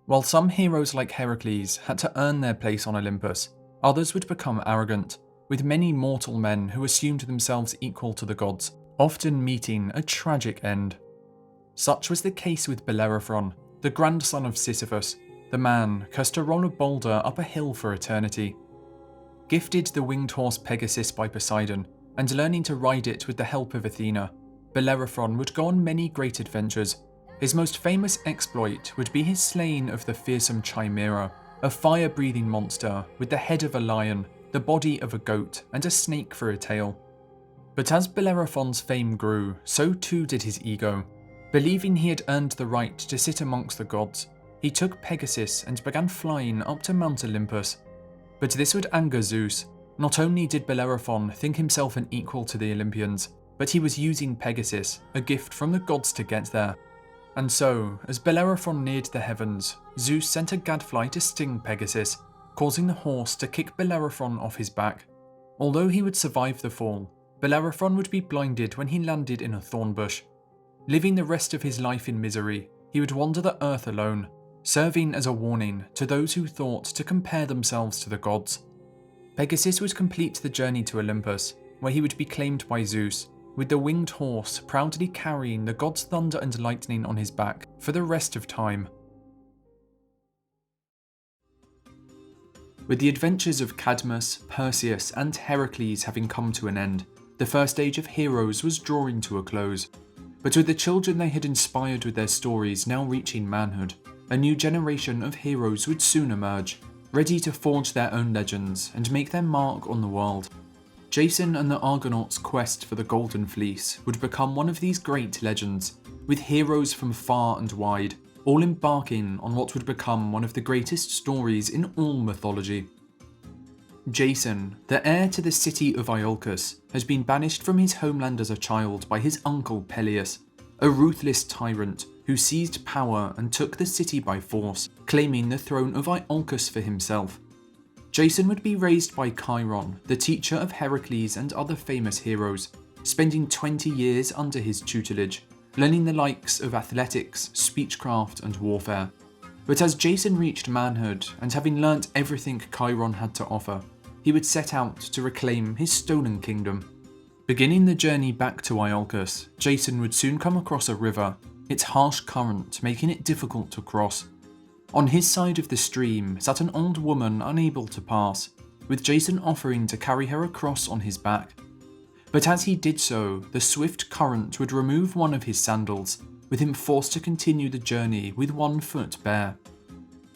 While some heroes like Heracles had to earn their place on Olympus, others would become arrogant, with many mortal men who assumed themselves equal to the gods, often meeting a tragic end. Such was the case with Bellerophon, the grandson of Sisyphus, the man cursed to roll a boulder up a hill for eternity. Gifted the winged horse Pegasus by Poseidon, and learning to ride it with the help of Athena, Bellerophon would go on many great adventures. His most famous exploit would be his slaying of the fearsome Chimera, a fire-breathing monster with the head of a lion, the body of a goat, and a snake for a tail. But as Bellerophon's fame grew, so too did his ego. Believing he had earned the right to sit amongst the gods, he took Pegasus and began flying up to Mount Olympus. But this would anger Zeus. Not only did Bellerophon think himself an equal to the Olympians, but he was using Pegasus, a gift from the gods, to get there. And so, as Bellerophon neared the heavens, Zeus sent a gadfly to sting Pegasus, causing the horse to kick Bellerophon off his back. Although he would survive the fall, Bellerophon would be blinded when he landed in a thorn bush. Living the rest of his life in misery, he would wander the earth alone, serving as a warning to those who thought to compare themselves to the gods. Pegasus would complete the journey to Olympus, where he would be claimed by Zeus, with the winged horse proudly carrying the god's thunder and lightning on his back for the rest of time. With the adventures of Cadmus, Perseus, and Heracles having come to an end, the first age of heroes was drawing to a close. But with the children they had inspired with their stories now reaching manhood, a new generation of heroes would soon emerge, ready to forge their own legends and make their mark on the world. Jason and the Argonauts' quest for the Golden Fleece would become one of these great legends, with heroes from far and wide, all embarking on what would become one of the greatest stories in all mythology. Jason, the heir to the city of Iolcus, has been banished from his homeland as a child by his uncle Peleus, a ruthless tyrant who seized power and took the city by force, claiming the throne of Iolcus for himself. Jason would be raised by Chiron, the teacher of Heracles and other famous heroes, spending 20 years under his tutelage, learning the likes of athletics, speechcraft, and warfare. But as Jason reached manhood, and having learnt everything Chiron had to offer, he would set out to reclaim his stolen kingdom. Beginning the journey back to Iolcus, Jason would soon come across a river, its harsh current making it difficult to cross. On his side of the stream sat an old woman unable to pass, with Jason offering to carry her across on his back. But as he did so, the swift current would remove one of his sandals, with him forced to continue the journey with one foot bare.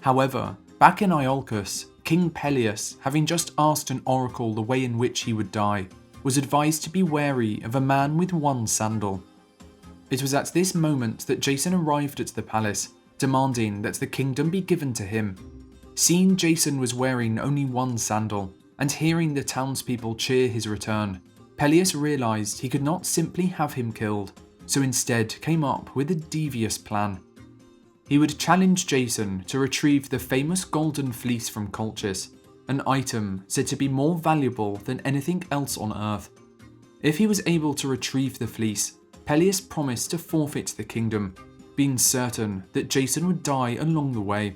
However, back in Iolcus, King Peleus, having just asked an oracle the way in which he would die, was advised to be wary of a man with one sandal. It was at this moment that Jason arrived at the palace, demanding that the kingdom be given to him. Seeing Jason was wearing only one sandal, and hearing the townspeople cheer his return, Peleus realised he could not simply have him killed, so instead came up with a devious plan. He would challenge Jason to retrieve the famous Golden Fleece from Colchis, an item said to be more valuable than anything else on Earth. If he was able to retrieve the fleece, Peleus promised to forfeit the kingdom, being certain that Jason would die along the way.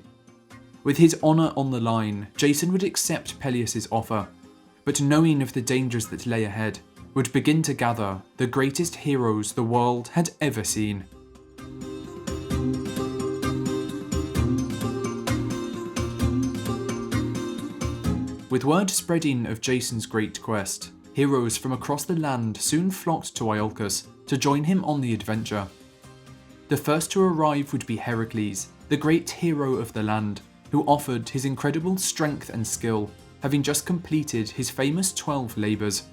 With his honour on the line, Jason would accept Peleus' offer, but knowing of the dangers that lay ahead, would begin to gather the greatest heroes the world had ever seen. With word spreading of Jason's great quest, heroes from across the land soon flocked to Iolcus to join him on the adventure. The first to arrive would be Heracles, the great hero of the land, who offered his incredible strength and skill, having just completed his famous 12 labours.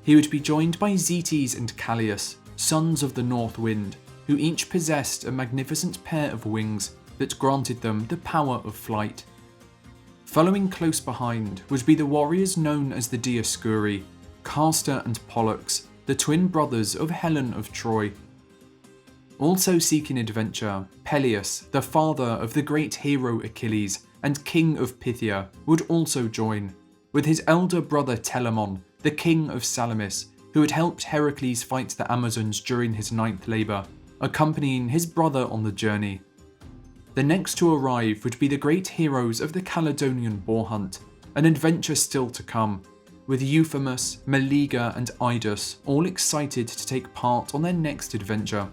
He would be joined by Zetes and Callias, sons of the North Wind, who each possessed a magnificent pair of wings that granted them the power of flight. Following close behind would be the warriors known as the Dioscuri, Castor and Pollux, the twin brothers of Helen of Troy. Also seeking adventure, Peleus, the father of the great hero Achilles and king of Phthia, would also join, with his elder brother Telamon, the king of Salamis, who had helped Heracles fight the Amazons during his 9th labour, accompanying his brother on the journey. The next to arrive would be the great heroes of the Caledonian boar hunt, an adventure still to come, with Euphemus, Meleager and Idas all excited to take part on their next adventure.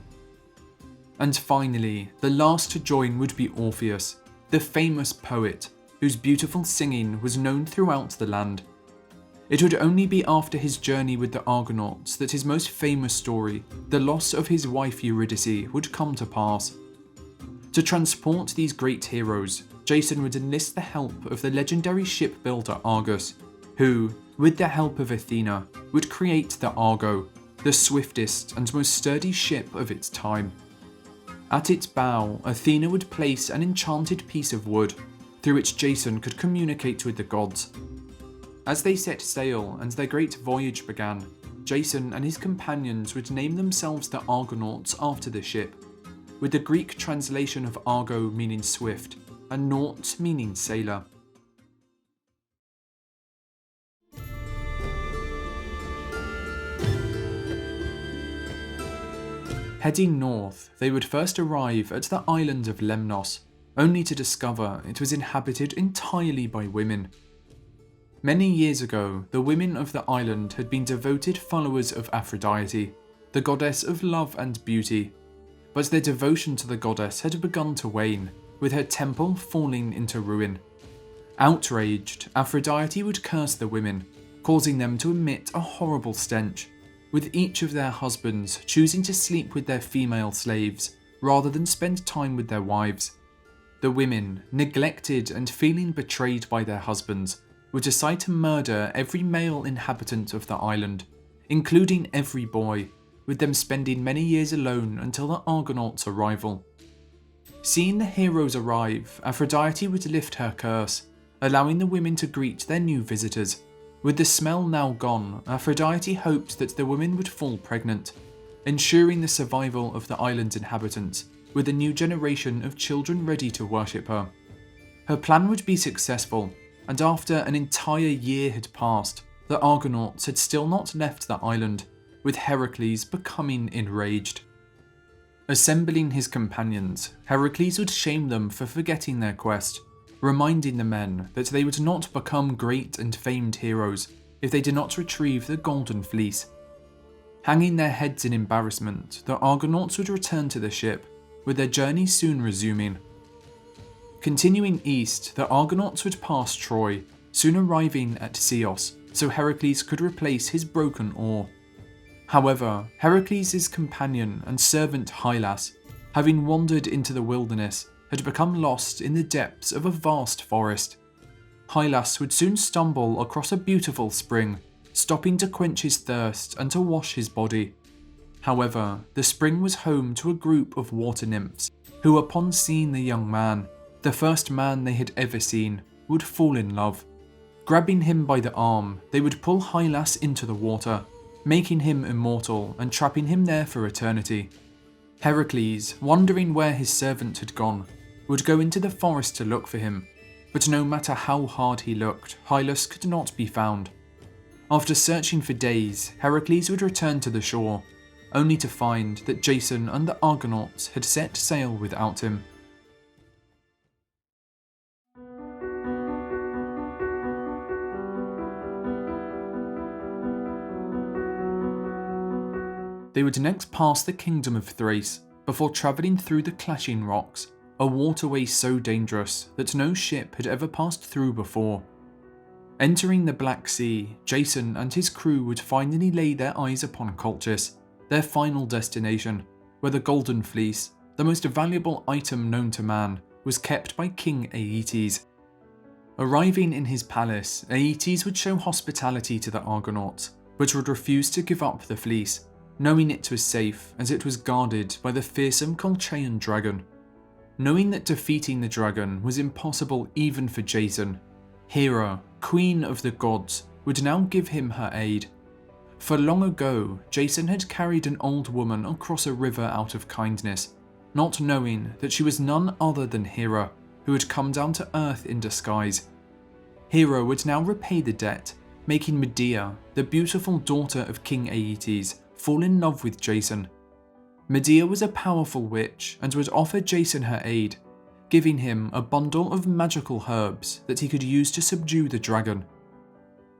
And finally, the last to join would be Orpheus, the famous poet, whose beautiful singing was known throughout the land. It would only be after his journey with the Argonauts that his most famous story, the loss of his wife Eurydice, would come to pass. To transport these great heroes, Jason would enlist the help of the legendary shipbuilder Argus, who, with the help of Athena, would create the Argo, the swiftest and most sturdy ship of its time. At its bow, Athena would place an enchanted piece of wood, through which Jason could communicate with the gods. As they set sail and their great voyage began, Jason and his companions would name themselves the Argonauts after the ship, with the Greek translation of Argo meaning swift, and naut meaning sailor. Heading north, they would first arrive at the island of Lemnos, only to discover it was inhabited entirely by women. Many years ago, the women of the island had been devoted followers of Aphrodite, the goddess of love and beauty, but their devotion to the goddess had begun to wane, with her temple falling into ruin. Outraged, Aphrodite would curse the women, causing them to emit a horrible stench, with each of their husbands choosing to sleep with their female slaves rather than spend time with their wives. The women, neglected and feeling betrayed by their husbands, would decide to murder every male inhabitant of the island, including every boy, with them spending many years alone until the Argonauts' arrival. Seeing the heroes arrive, Aphrodite would lift her curse, allowing the women to greet their new visitors. With the smell now gone, Aphrodite hoped that the women would fall pregnant, ensuring the survival of the island's inhabitants, with a new generation of children ready to worship her. Her plan would be successful, and after an entire year had passed, the Argonauts had still not left the island, with Heracles becoming enraged. Assembling his companions, Heracles would shame them for forgetting their quest, reminding the men that they would not become great and famed heroes if they did not retrieve the Golden Fleece. Hanging their heads in embarrassment, the Argonauts would return to the ship, with their journey soon resuming. Continuing east, the Argonauts would pass Troy, soon arriving at Chios, so Heracles could replace his broken oar. However, Heracles' companion and servant Hylas, having wandered into the wilderness, had become lost in the depths of a vast forest. Hylas would soon stumble across a beautiful spring, stopping to quench his thirst and to wash his body. However, the spring was home to a group of water nymphs, who upon seeing the young man, the first man they had ever seen, would fall in love. Grabbing him by the arm, they would pull Hylas into the water, making him immortal and trapping him there for eternity. Heracles, wondering where his servant had gone, would go into the forest to look for him, but no matter how hard he looked, Hylas could not be found. After searching for days, Heracles would return to the shore, only to find that Jason and the Argonauts had set sail without him. They would next pass the kingdom of Thrace, before travelling through the Clashing Rocks, a waterway so dangerous that no ship had ever passed through before. Entering the Black Sea, Jason and his crew would finally lay their eyes upon Colchis, their final destination, where the Golden Fleece, the most valuable item known to man, was kept by King Aeetes. Arriving in his palace, Aeetes would show hospitality to the Argonauts, but would refuse to give up the fleece, knowing it was safe as it was guarded by the fearsome Colchian dragon. Knowing that defeating the dragon was impossible even for Jason, Hera, queen of the gods, would now give him her aid. For long ago, Jason had carried an old woman across a river out of kindness, not knowing that she was none other than Hera, who had come down to earth in disguise. Hera would now repay the debt, making Medea, the beautiful daughter of King Aeetes, fall in love with Jason. Medea was a powerful witch and would offer Jason her aid, giving him a bundle of magical herbs that he could use to subdue the dragon.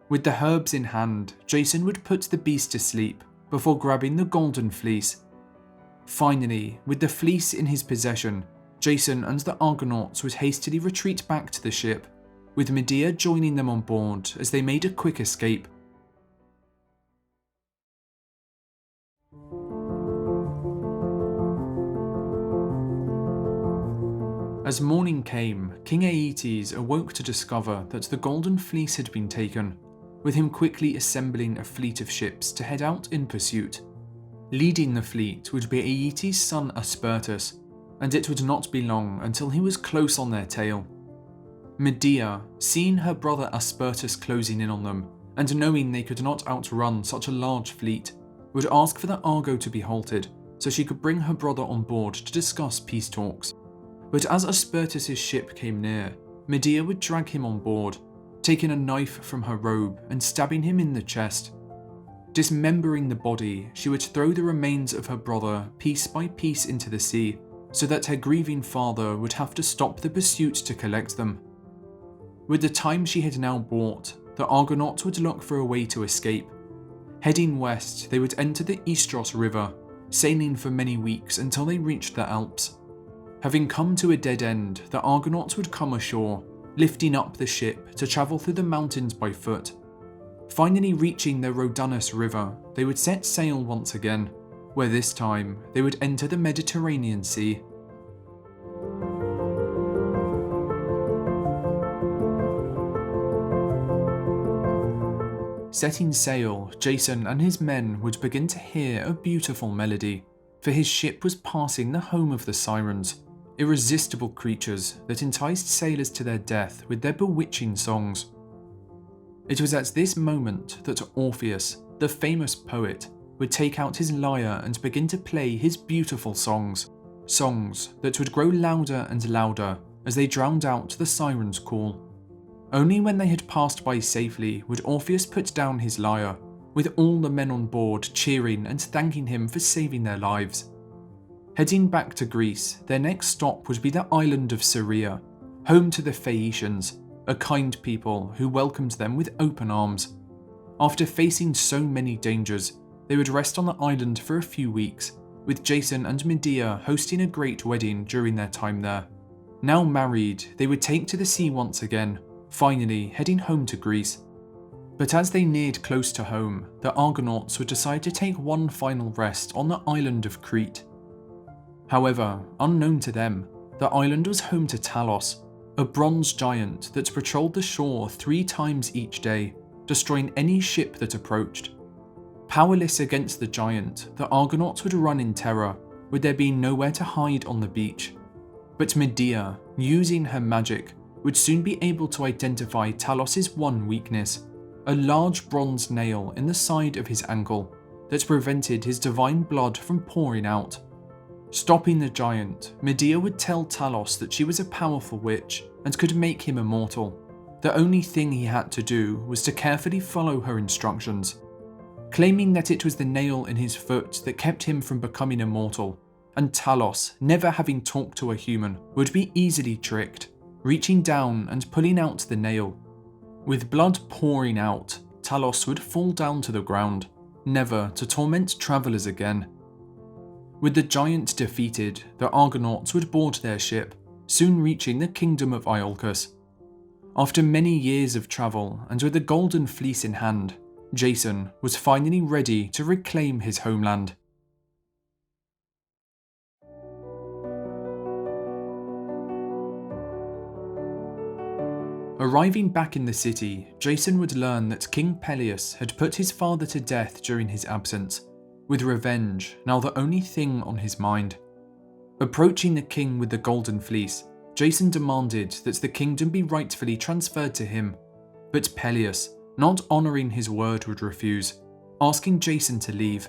With the herbs in hand, Jason would put the beast to sleep before grabbing the Golden Fleece. Finally, with the fleece in his possession, Jason and the Argonauts would hastily retreat back to the ship, with Medea joining them on board as they made a quick escape. As morning came, King Aeetes awoke to discover that the Golden Fleece had been taken, with him quickly assembling a fleet of ships to head out in pursuit. Leading the fleet would be Aeetes' son Aspertus, and it would not be long until he was close on their tail. Medea, seeing her brother Aspertus closing in on them, and knowing they could not outrun such a large fleet, would ask for the Argo to be halted so she could bring her brother on board to discuss peace talks. But as Aspertus' ship came near, Medea would drag him on board, taking a knife from her robe and stabbing him in the chest. Dismembering the body, she would throw the remains of her brother piece by piece into the sea, so that her grieving father would have to stop the pursuit to collect them. With the time she had now bought, the Argonauts would look for a way to escape. Heading west, they would enter the Istros River, sailing for many weeks until they reached the Alps. Having come to a dead end, the Argonauts would come ashore, lifting up the ship to travel through the mountains by foot. Finally reaching the Rhodanus River, they would set sail once again, where this time they would enter the Mediterranean Sea. Setting sail, Jason and his men would begin to hear a beautiful melody, for his ship was passing the home of the Sirens, irresistible creatures that enticed sailors to their death with their bewitching songs. It was at this moment that Orpheus, the famous poet, would take out his lyre and begin to play his beautiful songs, songs that would grow louder and louder as they drowned out the sirens' call. Only when they had passed by safely would Orpheus put down his lyre, with all the men on board cheering and thanking him for saving their lives. Heading back to Greece, their next stop would be the island of Syria, home to the Phaeacians, a kind people who welcomed them with open arms. After facing so many dangers, they would rest on the island for a few weeks, with Jason and Medea hosting a great wedding during their time there. Now married, they would take to the sea once again, finally heading home to Greece. But as they neared close to home, the Argonauts would decide to take one final rest on the island of Crete. However, unknown to them, the island was home to Talos, a bronze giant that patrolled the shore 3 times each day, destroying any ship that approached. Powerless against the giant, the Argonauts would run in terror, with there being nowhere to hide on the beach. But Medea, using her magic, would soon be able to identify Talos' one weakness, a large bronze nail in the side of his ankle that prevented his divine blood from pouring out. Stopping the giant, Medea would tell Talos that she was a powerful witch and could make him immortal. The only thing he had to do was to carefully follow her instructions. Claiming that it was the nail in his foot that kept him from becoming immortal, and Talos, never having talked to a human, would be easily tricked, reaching down and pulling out the nail. With blood pouring out, Talos would fall down to the ground, never to torment travellers again. With the giant defeated, the Argonauts would board their ship, soon reaching the kingdom of Iolcus. After many years of travel and with the Golden Fleece in hand, Jason was finally ready to reclaim his homeland. Arriving back in the city, Jason would learn that King Peleus had put his father to death during his absence, with revenge now the only thing on his mind. Approaching the king with the Golden Fleece, Jason demanded that the kingdom be rightfully transferred to him, but Peleus, not honouring his word, would refuse, asking Jason to leave.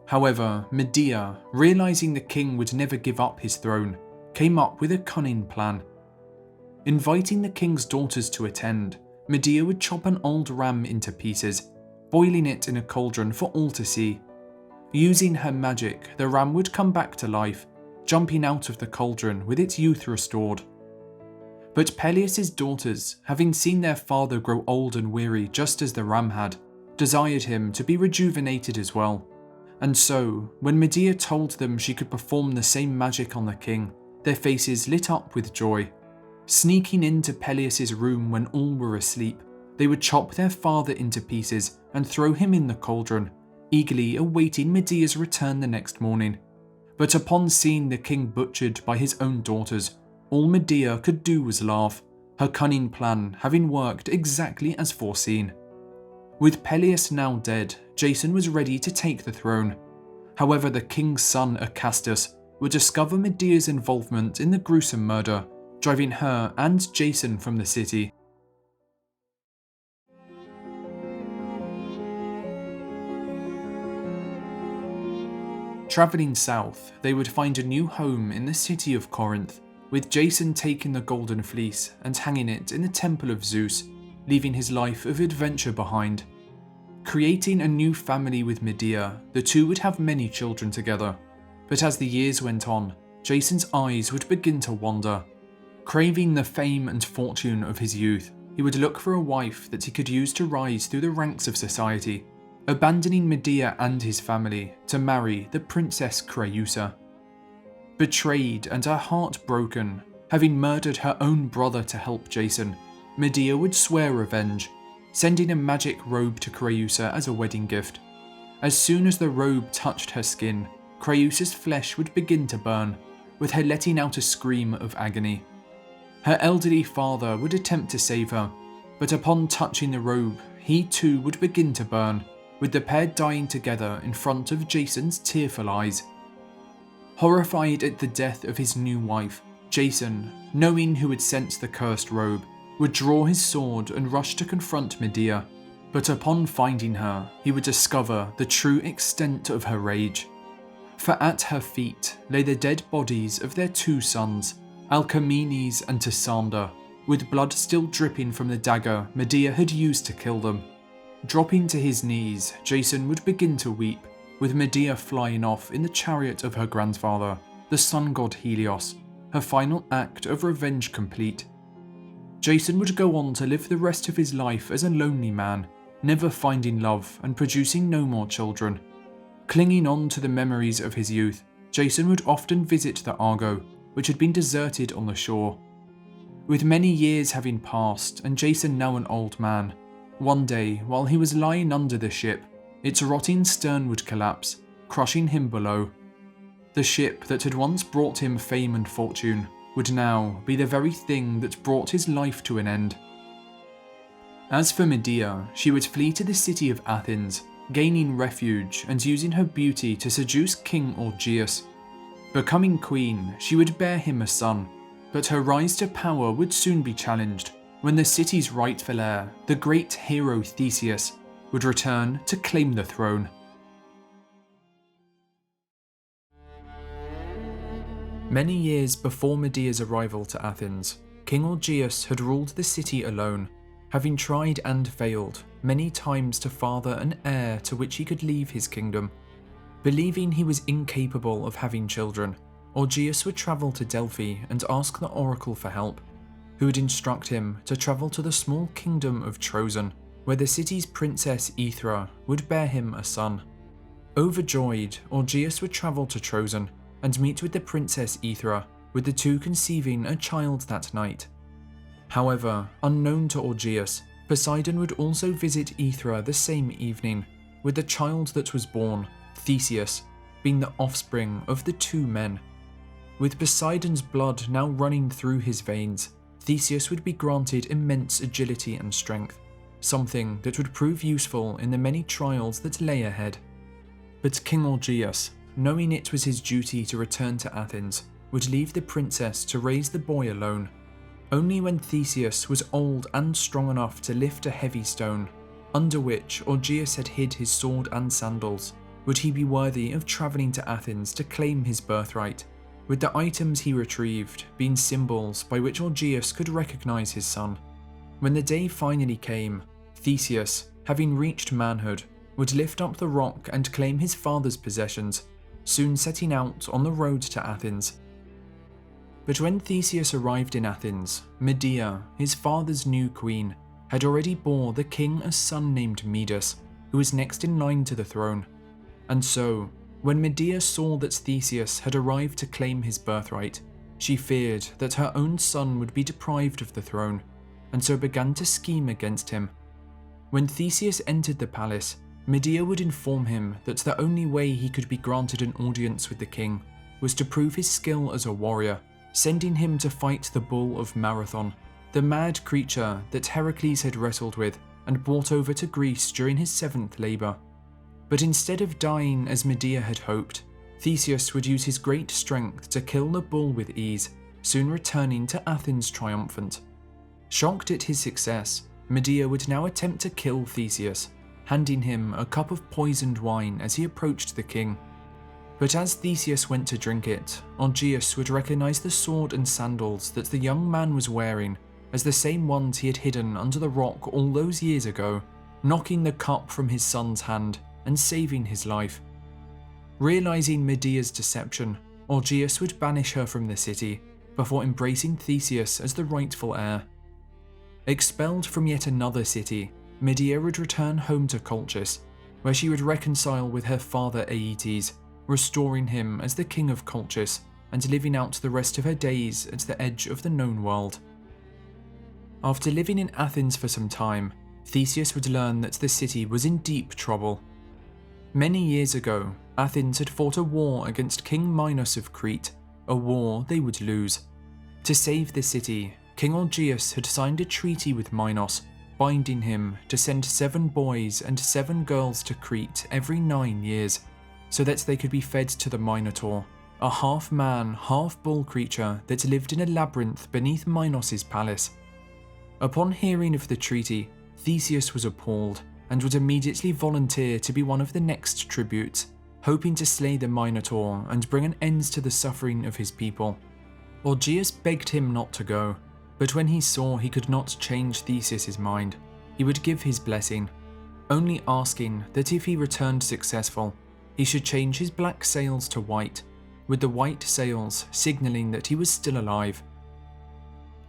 However, Medea, realising the king would never give up his throne, came up with a cunning plan. Inviting the king's daughters to attend, Medea would chop an old ram into pieces, boiling it in a cauldron for all to see. Using her magic, the ram would come back to life, jumping out of the cauldron with its youth restored. But Peleus' daughters, having seen their father grow old and weary just as the ram had, desired him to be rejuvenated as well. And so, when Medea told them she could perform the same magic on the king, their faces lit up with joy. Sneaking into Peleus' room when all were asleep, they would chop their father into pieces and throw him in the cauldron, eagerly awaiting Medea's return the next morning. But upon seeing the king butchered by his own daughters, all Medea could do was laugh, her cunning plan having worked exactly as foreseen. With Peleus now dead, Jason was ready to take the throne. However, the king's son Acastus would discover Medea's involvement in the gruesome murder, driving her and Jason from the city. Travelling south, they would find a new home in the city of Corinth, with Jason taking the Golden Fleece and hanging it in the temple of Zeus, leaving his life of adventure behind. Creating a new family with Medea, the two would have many children together, but as the years went on, Jason's eyes would begin to wander. Craving the fame and fortune of his youth, he would look for a wife that he could use to rise through the ranks of society, abandoning Medea and his family to marry the Princess Creusa. Betrayed and her heart broken, having murdered her own brother to help Jason, Medea would swear revenge, sending a magic robe to Creusa as a wedding gift. As soon as the robe touched her skin, Creusa's flesh would begin to burn, with her letting out a scream of agony. Her elderly father would attempt to save her, but upon touching the robe, he too would begin to burn, with the pair dying together in front of Jason's tearful eyes. Horrified at the death of his new wife, Jason, knowing who had sent the cursed robe, would draw his sword and rush to confront Medea, but upon finding her, he would discover the true extent of her rage. For at her feet lay the dead bodies of their 2 sons, Alcamenes and Tysander, with blood still dripping from the dagger Medea had used to kill them. Dropping to his knees, Jason would begin to weep, with Medea flying off in the chariot of her grandfather, the sun god Helios, her final act of revenge complete. Jason would go on to live the rest of his life as a lonely man, never finding love and producing no more children. Clinging on to the memories of his youth, Jason would often visit the Argo, which had been deserted on the shore. With many years having passed and Jason now an old man, one day while he was lying under the ship, its rotting stern would collapse, crushing him below. The ship that had once brought him fame and fortune would now be the very thing that brought his life to an end. As for Medea, she would flee to the city of Athens, gaining refuge and using her beauty to seduce King Augeas. Becoming queen, she would bear him a son, but her rise to power would soon be challenged when the city's rightful heir, the great hero Theseus, would return to claim the throne. Many years before Medea's arrival to Athens, King Augeas had ruled the city alone, having tried and failed many times to father an heir to which he could leave his kingdom. Believing he was incapable of having children, Augeas would travel to Delphi and ask the Oracle for help, who would instruct him to travel to the small kingdom of Trojan, where the city's princess Aethra would bear him a son. Overjoyed, Augeas would travel to Trojan and meet with the princess Aethra, with the two conceiving a child that night. However, unknown to Augeas, Poseidon would also visit Aethra the same evening, with the child that was born, Theseus, being the offspring of the two men. With Poseidon's blood now running through his veins, Theseus would be granted immense agility and strength, something that would prove useful in the many trials that lay ahead. But King Augeas, knowing it was his duty to return to Athens, would leave the princess to raise the boy alone. Only when Theseus was old and strong enough to lift a heavy stone, under which Augeas had hid his sword and sandals, would he be worthy of travelling to Athens to claim his birthright, with the items he retrieved being symbols by which Augeas could recognise his son. When the day finally came, Theseus, having reached manhood, would lift up the rock and claim his father's possessions, soon setting out on the road to Athens. But when Theseus arrived in Athens, Medea, his father's new queen, had already bore the king a son named Midas, who was next in line to the throne. And so, when Medea saw that Theseus had arrived to claim his birthright, she feared that her own son would be deprived of the throne, and so began to scheme against him. When Theseus entered the palace, Medea would inform him that the only way he could be granted an audience with the king was to prove his skill as a warrior, sending him to fight the bull of Marathon, the mad creature that Heracles had wrestled with and brought over to Greece during his 7th labour. But instead of dying as Medea had hoped, Theseus would use his great strength to kill the bull with ease, soon returning to Athens triumphant. Shocked at his success, Medea would now attempt to kill Theseus, handing him a cup of poisoned wine as he approached the king. But as Theseus went to drink it, Augeas would recognise the sword and sandals that the young man was wearing as the same ones he had hidden under the rock all those years ago, knocking the cup from his son's hand and saving his life. Realising Medea's deception, Augeas would banish her from the city before embracing Theseus as the rightful heir. Expelled from yet another city, Medea would return home to Colchis, where she would reconcile with her father Aeetes, restoring him as the king of Colchis and living out the rest of her days at the edge of the known world. After living in Athens for some time, Theseus would learn that the city was in deep trouble. Many years ago, Athens had fought a war against King Minos of Crete, a war they would lose. To save the city, King Augeas had signed a treaty with Minos, binding him to send 7 boys and 7 girls to Crete every 9 years, so that they could be fed to the Minotaur, a half-man, half-bull creature that lived in a labyrinth beneath Minos' palace. Upon hearing of the treaty, Theseus was appalled and would immediately volunteer to be one of the next tributes, hoping to slay the Minotaur and bring an end to the suffering of his people. Augeas begged him not to go, but when he saw he could not change Theseus' mind, he would give his blessing, only asking that if he returned successful, he should change his black sails to white, with the white sails signalling that he was still alive.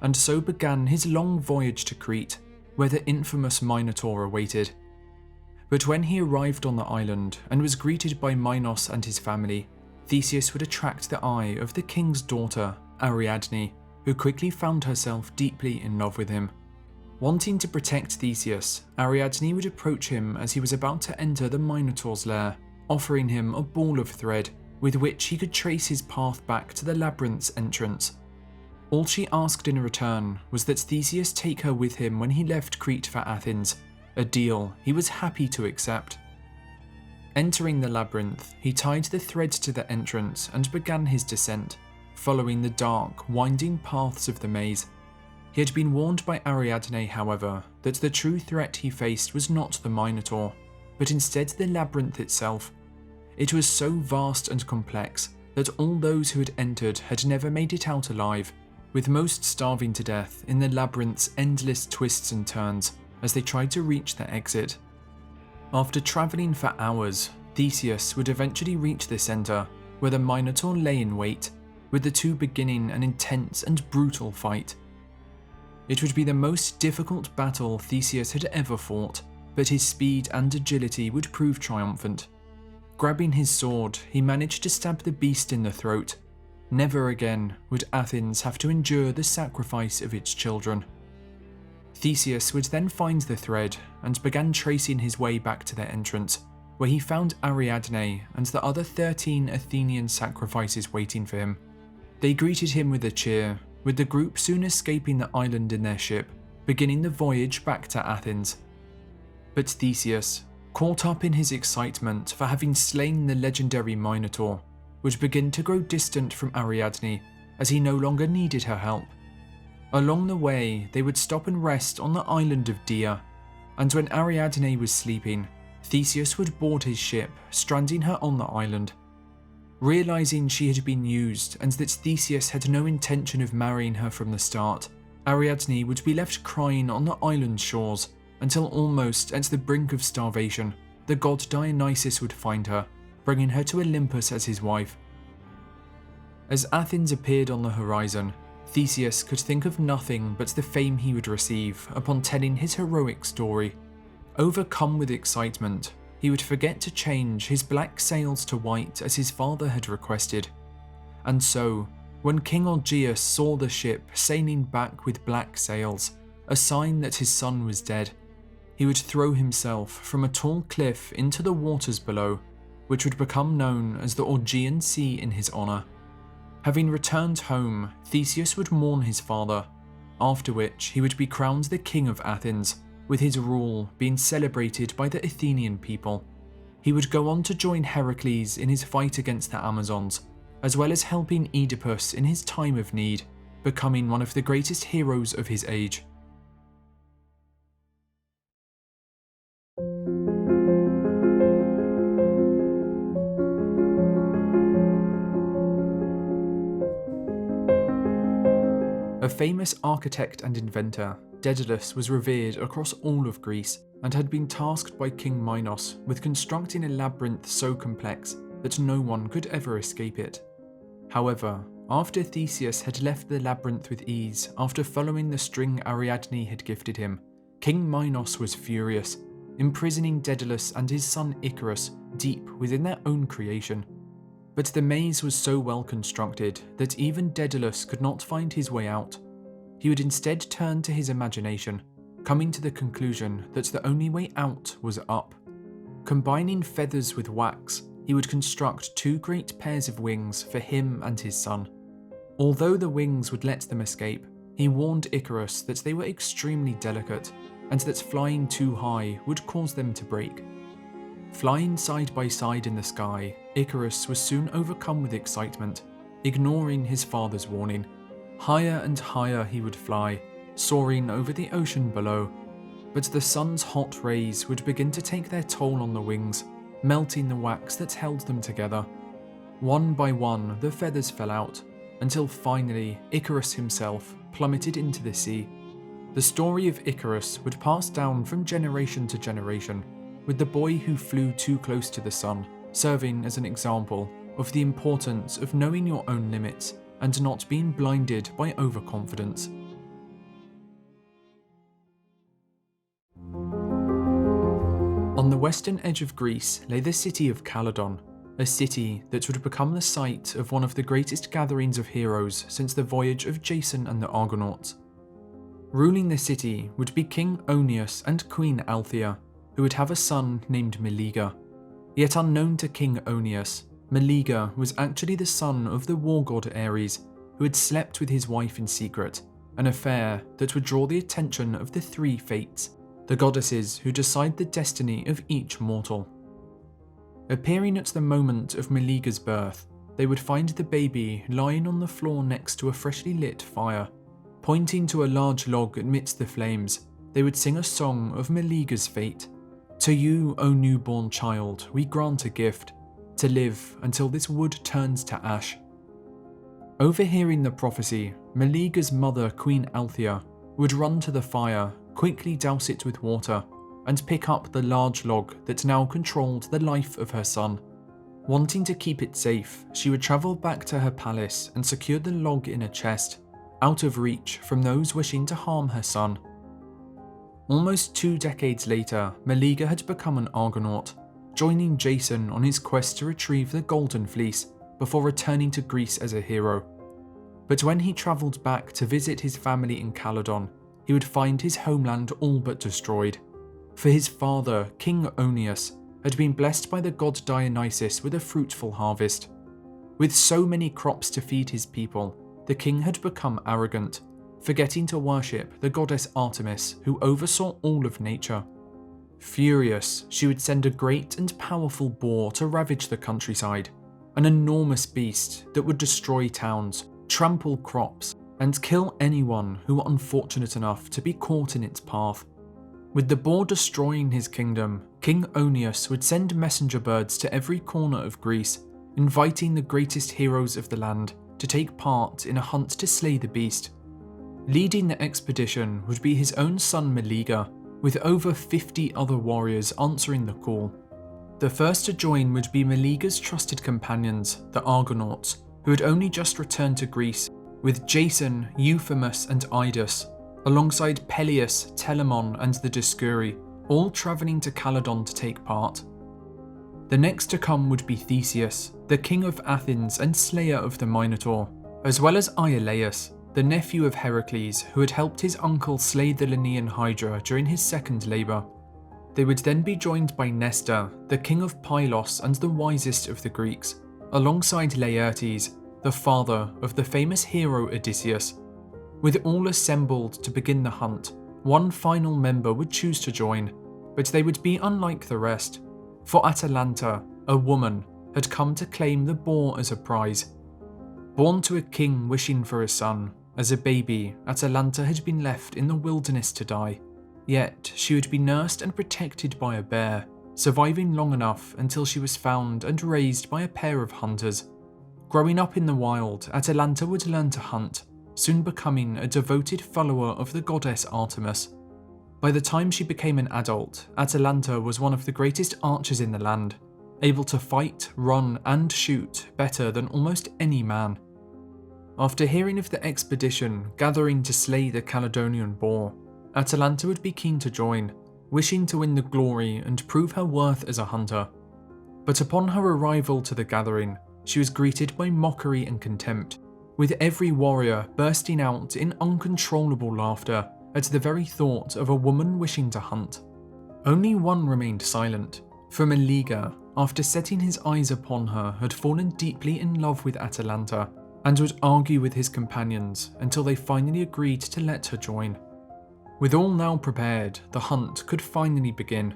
And so began his long voyage to Crete, where the infamous Minotaur awaited. But when he arrived on the island and was greeted by Minos and his family, Theseus would attract the eye of the king's daughter, Ariadne, who quickly found herself deeply in love with him. Wanting to protect Theseus, Ariadne would approach him as he was about to enter the Minotaur's lair, offering him a ball of thread, with which he could trace his path back to the labyrinth's entrance. All she asked in return was that Theseus take her with him when he left Crete for Athens, a deal he was happy to accept. Entering the labyrinth, he tied the thread to the entrance and began his descent, following the dark, winding paths of the maze. He had been warned by Ariadne, however, that the true threat he faced was not the Minotaur, but instead the labyrinth itself. It was so vast and complex that all those who had entered had never made it out alive, with most starving to death in the labyrinth's endless twists and turns as they tried to reach the exit. After travelling for hours, Theseus would eventually reach the centre, where the Minotaur lay in wait, with the two beginning an intense and brutal fight. It would be the most difficult battle Theseus had ever fought, but his speed and agility would prove triumphant. Grabbing his sword, he managed to stab the beast in the throat. Never again would Athens have to endure the sacrifice of its children. Theseus would then find the thread and began tracing his way back to their entrance, where he found Ariadne and the other 13 Athenian sacrifices waiting for him. They greeted him with a cheer, with the group soon escaping the island in their ship, beginning the voyage back to Athens. But Theseus, caught up in his excitement for having slain the legendary Minotaur, would begin to grow distant from Ariadne as he no longer needed her help. Along the way, they would stop and rest on the island of Dia, and when Ariadne was sleeping, Theseus would board his ship, stranding her on the island. Realising she had been used and that Theseus had no intention of marrying her from the start, Ariadne would be left crying on the island's shores until almost at the brink of starvation, the god Dionysus would find her, bringing her to Olympus as his wife. As Athens appeared on the horizon, Theseus could think of nothing but the fame he would receive upon telling his heroic story. Overcome with excitement, he would forget to change his black sails to white as his father had requested. And so, when King Augeas saw the ship sailing back with black sails, a sign that his son was dead, he would throw himself from a tall cliff into the waters below, which would become known as the Augean Sea in his honour. Having returned home, Theseus would mourn his father, after which he would be crowned the king of Athens, with his rule being celebrated by the Athenian people. He would go on to join Heracles in his fight against the Amazons, as well as helping Oedipus in his time of need, becoming one of the greatest heroes of his age. A famous architect and inventor, Daedalus was revered across all of Greece and had been tasked by King Minos with constructing a labyrinth so complex that no one could ever escape it. However, after Theseus had left the labyrinth with ease after following the string Ariadne had gifted him, King Minos was furious, imprisoning Daedalus and his son Icarus deep within their own creation. But the maze was so well constructed that even Daedalus could not find his way out. He would instead turn to his imagination, coming to the conclusion that the only way out was up. Combining feathers with wax, he would construct two great pairs of wings for him and his son. Although the wings would let them escape, he warned Icarus that they were extremely delicate and that flying too high would cause them to break. Flying side by side in the sky, Icarus was soon overcome with excitement, ignoring his father's warning. Higher and higher he would fly, soaring over the ocean below. But the sun's hot rays would begin to take their toll on the wings, melting the wax that held them together. One by one, the feathers fell out, until finally Icarus himself plummeted into the sea. The story of Icarus would pass down from generation to generation, with the boy who flew too close to the sun serving as an example of the importance of knowing your own limits and not being blinded by overconfidence. On the western edge of Greece lay the city of Calydon, a city that would become the site of one of the greatest gatherings of heroes since the voyage of Jason and the Argonauts. Ruling the city would be King Oeneus and Queen Althea, who would have a son named Meleager. Yet unknown to King Oeneus, Meleager was actually the son of the war god Ares, who had slept with his wife in secret, an affair that would draw the attention of the three fates, the goddesses who decide the destiny of each mortal. Appearing at the moment of Meleager's birth, they would find the baby lying on the floor next to a freshly lit fire. Pointing to a large log amidst the flames, they would sing a song of Meleager's fate. To you, O newborn child, we grant a gift, to live until this wood turns to ash. Overhearing the prophecy, Meleager's mother, Queen Althea, would run to the fire, quickly douse it with water, and pick up the large log that now controlled the life of her son. Wanting to keep it safe, she would travel back to her palace and secure the log in a chest, out of reach from those wishing to harm her son. Almost 2 decades later, Meleager had become an Argonaut, joining Jason on his quest to retrieve the Golden Fleece before returning to Greece as a hero. But when he travelled back to visit his family in Calydon, he would find his homeland all but destroyed. For his father, King Oeneus, had been blessed by the god Dionysus with a fruitful harvest. With so many crops to feed his people, the king had become arrogant, forgetting to worship the goddess Artemis, who oversaw all of nature. Furious, she would send a great and powerful boar to ravage the countryside, an enormous beast that would destroy towns, trample crops, and kill anyone who were unfortunate enough to be caught in its path. With the boar destroying his kingdom, King Oeneus would send messenger birds to every corner of Greece, inviting the greatest heroes of the land to take part in a hunt to slay the beast. Leading the expedition would be his own son Meleager, with over 50 other warriors answering the call. The first to join would be Meleager's trusted companions, the Argonauts, who had only just returned to Greece, with Jason, Euphemus and Idas, alongside Peleus, Telamon and the Dioscuri, all travelling to Calydon to take part. The next to come would be Theseus, the king of Athens and slayer of the Minotaur, as well as Iolaus, the nephew of Heracles who had helped his uncle slay the Lenaean Hydra during his second labour. They would then be joined by Nestor, the king of Pylos and the wisest of the Greeks, alongside Laertes, the father of the famous hero Odysseus. With all assembled to begin the hunt, one final member would choose to join, but they would be unlike the rest, for Atalanta, a woman, had come to claim the boar as a prize. Born to a king wishing for a son, as a baby, Atalanta had been left in the wilderness to die, yet she would be nursed and protected by a bear, surviving long enough until she was found and raised by a pair of hunters. Growing up in the wild, Atalanta would learn to hunt, soon becoming a devoted follower of the goddess Artemis. By the time she became an adult, Atalanta was one of the greatest archers in the land, able to fight, run, and shoot better than almost any man. After hearing of the expedition gathering to slay the Caledonian boar, Atalanta would be keen to join, wishing to win the glory and prove her worth as a hunter. But upon her arrival to the gathering, she was greeted by mockery and contempt, with every warrior bursting out in uncontrollable laughter at the very thought of a woman wishing to hunt. Only one remained silent, for Meleager, after setting his eyes upon her, had fallen deeply in love with Atalanta, and would argue with his companions until they finally agreed to let her join. With all now prepared, the hunt could finally begin.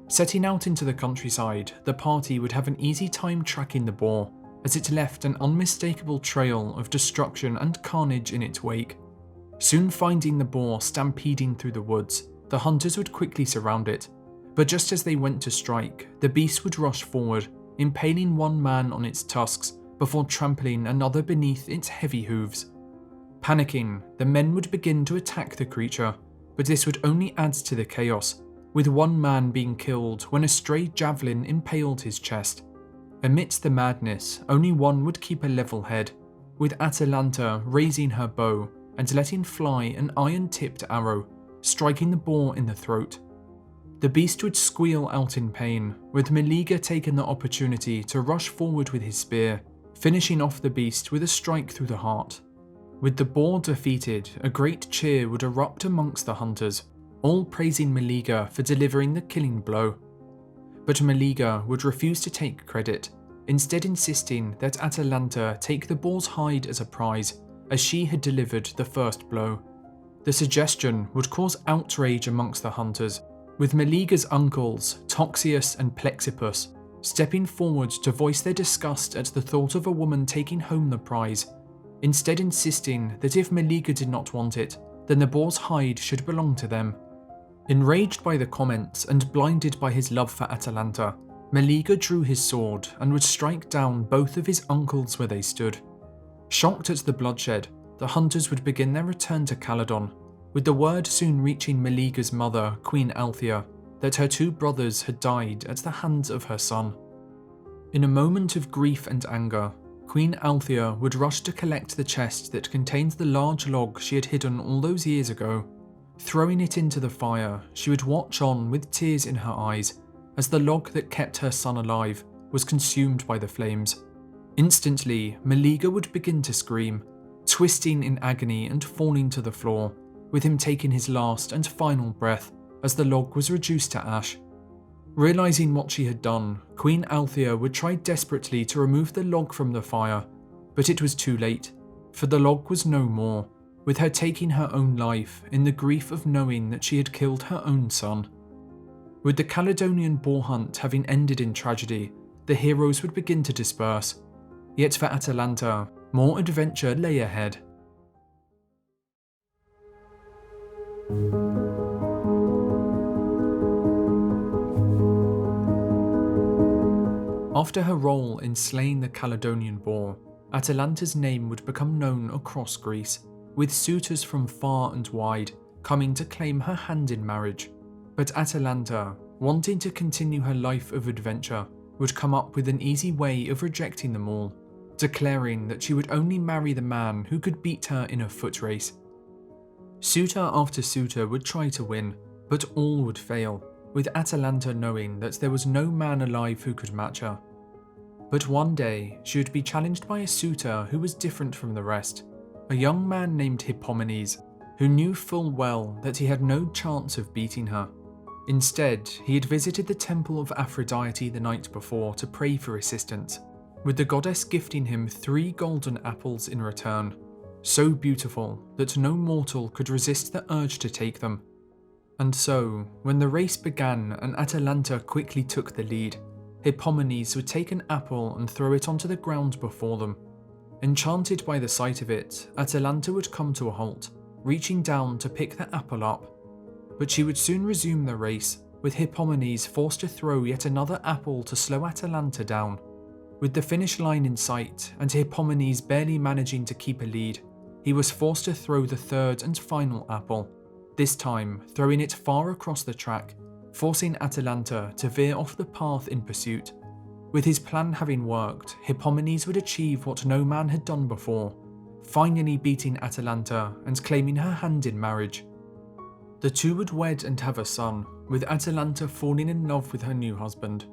Setting out into the countryside, the party would have an easy time tracking the boar, as it left an unmistakable trail of destruction and carnage in its wake. Soon finding the boar stampeding through the woods, the hunters would quickly surround it, but just as they went to strike, the beast would rush forward, impaling one man on its tusks before trampling another beneath its heavy hooves. Panicking, the men would begin to attack the creature, but this would only add to the chaos, with one man being killed when a stray javelin impaled his chest. Amidst the madness, only one would keep a level head, with Atalanta raising her bow and letting fly an iron-tipped arrow, striking the boar in the throat. The beast would squeal out in pain, with Meleager taking the opportunity to rush forward with his spear, finishing off the beast with a strike through the heart. With the boar defeated, a great cheer would erupt amongst the hunters, all praising Meleager for delivering the killing blow. But Meleager would refuse to take credit, instead insisting that Atalanta take the boar's hide as a prize, as she had delivered the first blow. The suggestion would cause outrage amongst the hunters, with Meleager's uncles, Toxeus and Plexippus, stepping forward to voice their disgust at the thought of a woman taking home the prize, instead insisting that if Meleager did not want it, then the boar's hide should belong to them. Enraged by the comments and blinded by his love for Atalanta, Meleager drew his sword and would strike down both of his uncles where they stood. Shocked at the bloodshed, the hunters would begin their return to Calydon, with the word soon reaching Meleager's mother, Queen Althea, that her two brothers had died at the hands of her son. In a moment of grief and anger, Queen Althea would rush to collect the chest that contained the large log she had hidden all those years ago. Throwing it into the fire, she would watch on with tears in her eyes as the log that kept her son alive was consumed by the flames. Instantly, Meleager would begin to scream, twisting in agony and falling to the floor, with him taking his last and final breath as the log was reduced to ash. Realizing what she had done, Queen Althea would try desperately to remove the log from the fire, but it was too late, for the log was no more, with her taking her own life in the grief of knowing that she had killed her own son. With the Caledonian boar hunt having ended in tragedy, the heroes would begin to disperse. Yet for Atalanta, more adventure lay ahead. After her role in slaying the Caledonian boar, Atalanta's name would become known across Greece, with suitors from far and wide coming to claim her hand in marriage. But Atalanta, wanting to continue her life of adventure, would come up with an easy way of rejecting them all, declaring that she would only marry the man who could beat her in a foot race. Suitor after suitor would try to win, but all would fail, with Atalanta knowing that there was no man alive who could match her. But one day, she would be challenged by a suitor who was different from the rest, a young man named Hippomenes, who knew full well that he had no chance of beating her. Instead, he had visited the temple of Aphrodite the night before to pray for assistance, with the goddess gifting him 3 golden apples in return, so beautiful that no mortal could resist the urge to take them. And so, when the race began and Atalanta quickly took the lead, Hippomenes would take an apple and throw it onto the ground before them. Enchanted by the sight of it, Atalanta would come to a halt, reaching down to pick the apple up. But she would soon resume the race, with Hippomenes forced to throw yet another apple to slow Atalanta down. With the finish line in sight and Hippomenes barely managing to keep a lead, he was forced to throw the third and final apple, this time throwing it far across the track, forcing Atalanta to veer off the path in pursuit. With his plan having worked, Hippomenes would achieve what no man had done before, finally beating Atalanta and claiming her hand in marriage. The two would wed and have a son, with Atalanta falling in love with her new husband.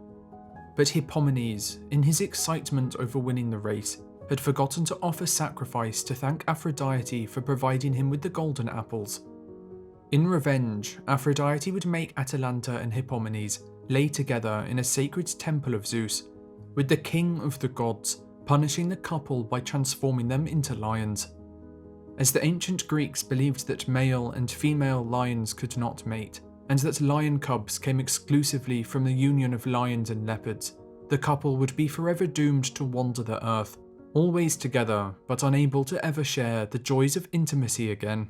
But Hippomenes, in his excitement over winning the race, had forgotten to offer sacrifice to thank Aphrodite for providing him with the golden apples. In revenge, Aphrodite would make Atalanta and Hippomenes lay together in a sacred temple of Zeus, with the king of the gods punishing the couple by transforming them into lions. As the ancient Greeks believed that male and female lions could not mate, and that lion cubs came exclusively from the union of lions and leopards, the couple would be forever doomed to wander the earth, always together but unable to ever share the joys of intimacy again.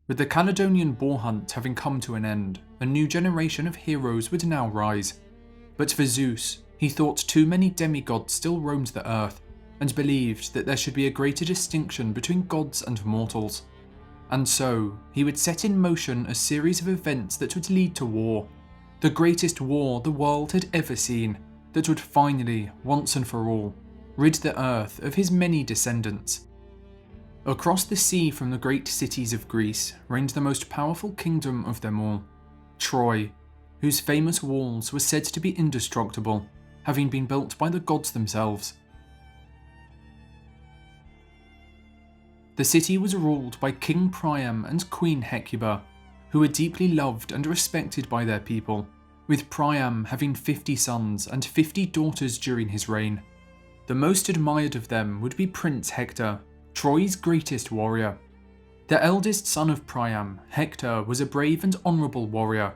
With the Caledonian boar hunt having come to an end, a new generation of heroes would now rise. But for Zeus, he thought too many demigods still roamed the earth, and believed that there should be a greater distinction between gods and mortals. And so, he would set in motion a series of events that would lead to war, the greatest war the world had ever seen, that would finally, once and for all, rid the earth of his many descendants. Across the sea from the great cities of Greece reigned the most powerful kingdom of them all, Troy, whose famous walls were said to be indestructible, having been built by the gods themselves. The city was ruled by King Priam and Queen Hecuba, who were deeply loved and respected by their people, with Priam having 50 sons and 50 daughters during his reign. The most admired of them would be Prince Hector, Troy's greatest warrior. The eldest son of Priam, Hector, was a brave and honourable warrior.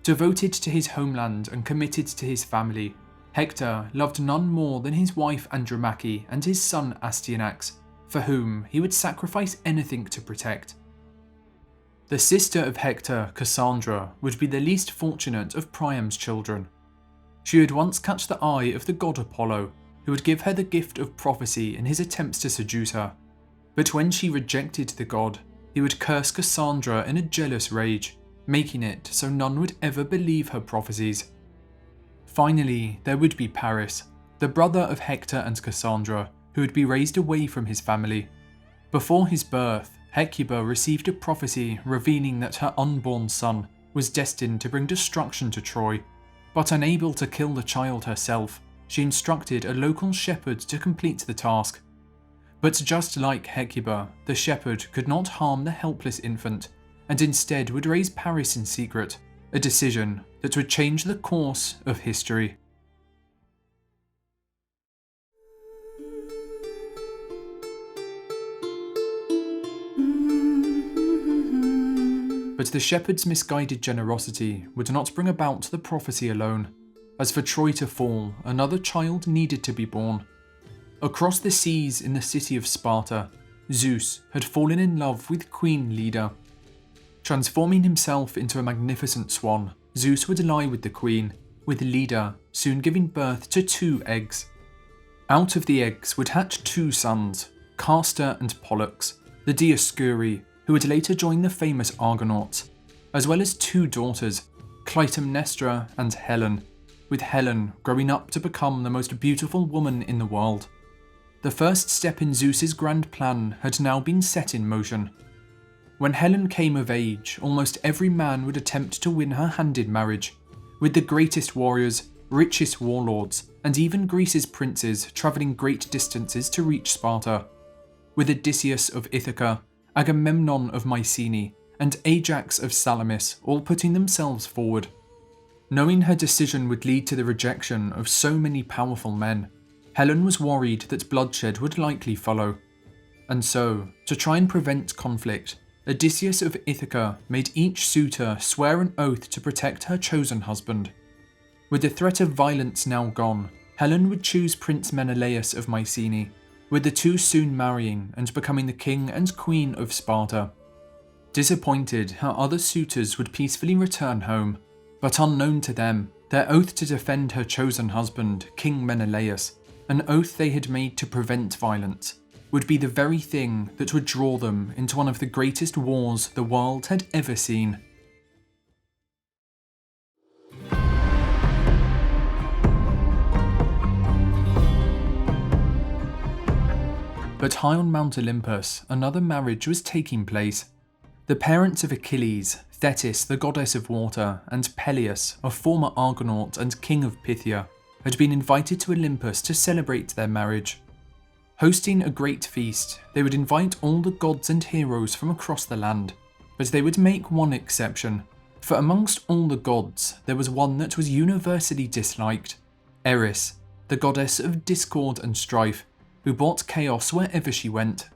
Devoted to his homeland and committed to his family, Hector loved none more than his wife Andromache and his son Astyanax, for whom he would sacrifice anything to protect. The sister of Hector, Cassandra, would be the least fortunate of Priam's children. She would once catch the eye of the god Apollo, who would give her the gift of prophecy in his attempts to seduce her. But when she rejected the god, he would curse Cassandra in a jealous rage, making it so none would ever believe her prophecies. Finally, there would be Paris, the brother of Hector and Cassandra, who would be raised away from his family. Before his birth, Hecuba received a prophecy revealing that her unborn son was destined to bring destruction to Troy, but unable to kill the child herself, she instructed a local shepherd to complete the task. But just like Hecuba, the shepherd could not harm the helpless infant, and instead would raise Paris in secret, a decision that would change the course of history. But the shepherd's misguided generosity would not bring about the prophecy alone. As for Troy to fall, another child needed to be born. Across the seas in the city of Sparta, Zeus had fallen in love with Queen Leda. Transforming himself into a magnificent swan, Zeus would lie with the queen, with Leda soon giving birth to 2 eggs. Out of the eggs would hatch 2 sons, Castor and Pollux, the Dioscuri, who would later join the famous Argonauts, as well as 2 daughters, Clytemnestra and Helen, with Helen growing up to become the most beautiful woman in the world. The first step in Zeus's grand plan had now been set in motion. When Helen came of age, almost every man would attempt to win her hand in marriage, with the greatest warriors, richest warlords, and even Greece's princes travelling great distances to reach Sparta, with Odysseus of Ithaca, Agamemnon of Mycenae, and Ajax of Salamis all putting themselves forward. Knowing her decision would lead to the rejection of so many powerful men, Helen was worried that bloodshed would likely follow. And so, to try and prevent conflict, Odysseus of Ithaca made each suitor swear an oath to protect her chosen husband. With the threat of violence now gone, Helen would choose Prince Menelaus of Mycenae, with the 2 soon marrying and becoming the king and queen of Sparta. Disappointed, her other suitors would peacefully return home, but unknown to them, their oath to defend her chosen husband, King Menelaus, an oath they had made to prevent violence, would be the very thing that would draw them into one of the greatest wars the world had ever seen. But high on Mount Olympus, another marriage was taking place. The parents of Achilles, Thetis, the goddess of water, and Peleus, a former Argonaut and king of Phthia, had been invited to Olympus to celebrate their marriage. Hosting a great feast, they would invite all the gods and heroes from across the land, but they would make one exception, for amongst all the gods there was one that was universally disliked, Eris, the goddess of discord and strife, who brought chaos wherever she went.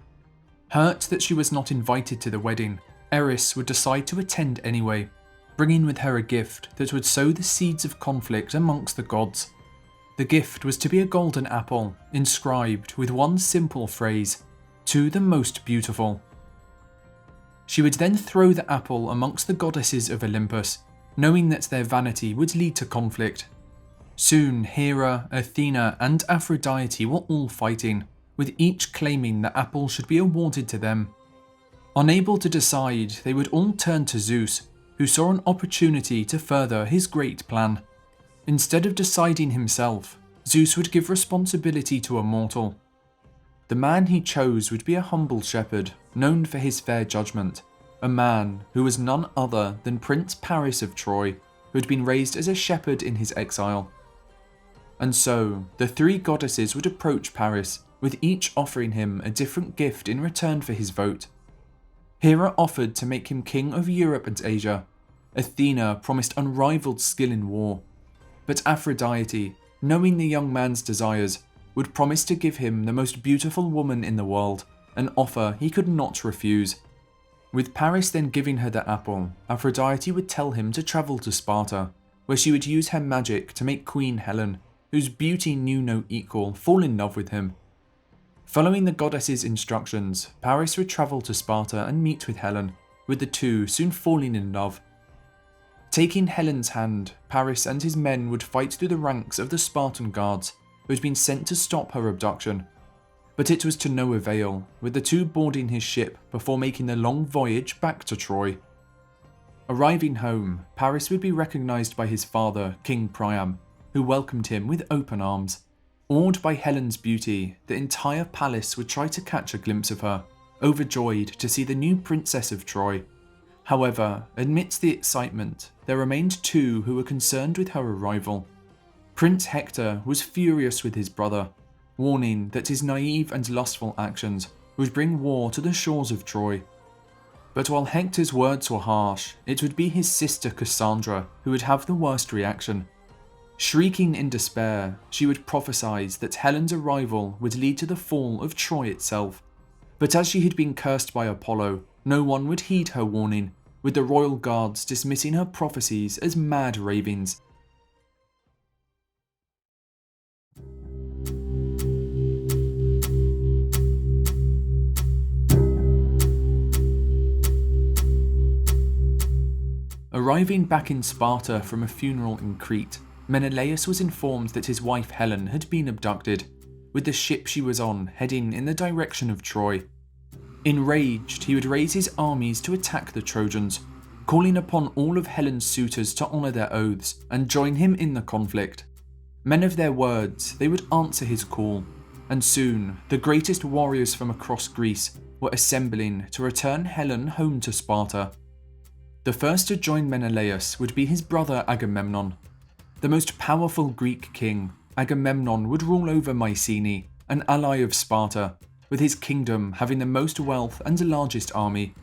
Hurt that she was not invited to the wedding, Eris would decide to attend anyway, bringing with her a gift that would sow the seeds of conflict amongst the gods. The gift was to be a golden apple, inscribed with one simple phrase, "To the most beautiful." She would then throw the apple amongst the goddesses of Olympus, knowing that their vanity would lead to conflict. Soon Hera, Athena, and Aphrodite were all fighting, with each claiming the apple should be awarded to them. Unable to decide, they would all turn to Zeus, who saw an opportunity to further his great plan. Instead of deciding himself, Zeus would give responsibility to a mortal. The man he chose would be a humble shepherd, known for his fair judgment, a man who was none other than Prince Paris of Troy, who had been raised as a shepherd in his exile. And so, the 3 goddesses would approach Paris, with each offering him a different gift in return for his vote. Hera offered to make him king of Europe and Asia, Athena promised unrivaled skill in war, but Aphrodite, knowing the young man's desires, would promise to give him the most beautiful woman in the world, an offer he could not refuse. With Paris then giving her the apple, Aphrodite would tell him to travel to Sparta, where she would use her magic to make Queen Helen, whose beauty knew no equal, fall in love with him. Following the goddess's instructions, Paris would travel to Sparta and meet with Helen, with the two soon falling in love. Taking Helen's hand, Paris and his men would fight through the ranks of the Spartan guards, who had been sent to stop her abduction. But it was to no avail, with the two boarding his ship before making the long voyage back to Troy. Arriving home, Paris would be recognised by his father, King Priam, who welcomed him with open arms. Awed by Helen's beauty, the entire palace would try to catch a glimpse of her, overjoyed to see the new princess of Troy. However, amidst the excitement, there remained two who were concerned with her arrival. Prince Hector was furious with his brother, warning that his naive and lustful actions would bring war to the shores of Troy. But while Hector's words were harsh, it would be his sister Cassandra who would have the worst reaction. Shrieking in despair, she would prophesy that Helen's arrival would lead to the fall of Troy itself. But as she had been cursed by Apollo, no one would heed her warning, with the royal guards dismissing her prophecies as mad ravings. Arriving back in Sparta from a funeral in Crete, Menelaus was informed that his wife Helen had been abducted, with the ship she was on heading in the direction of Troy. Enraged, he would raise his armies to attack the Trojans, calling upon all of Helen's suitors to honour their oaths and join him in the conflict. Men of their words, they would answer his call, and soon the greatest warriors from across Greece were assembling to return Helen home to Sparta. The first to join Menelaus would be his brother Agamemnon. The most powerful Greek king, Agamemnon would rule over Mycenae, an ally of Sparta, with his kingdom having the most wealth and largest army.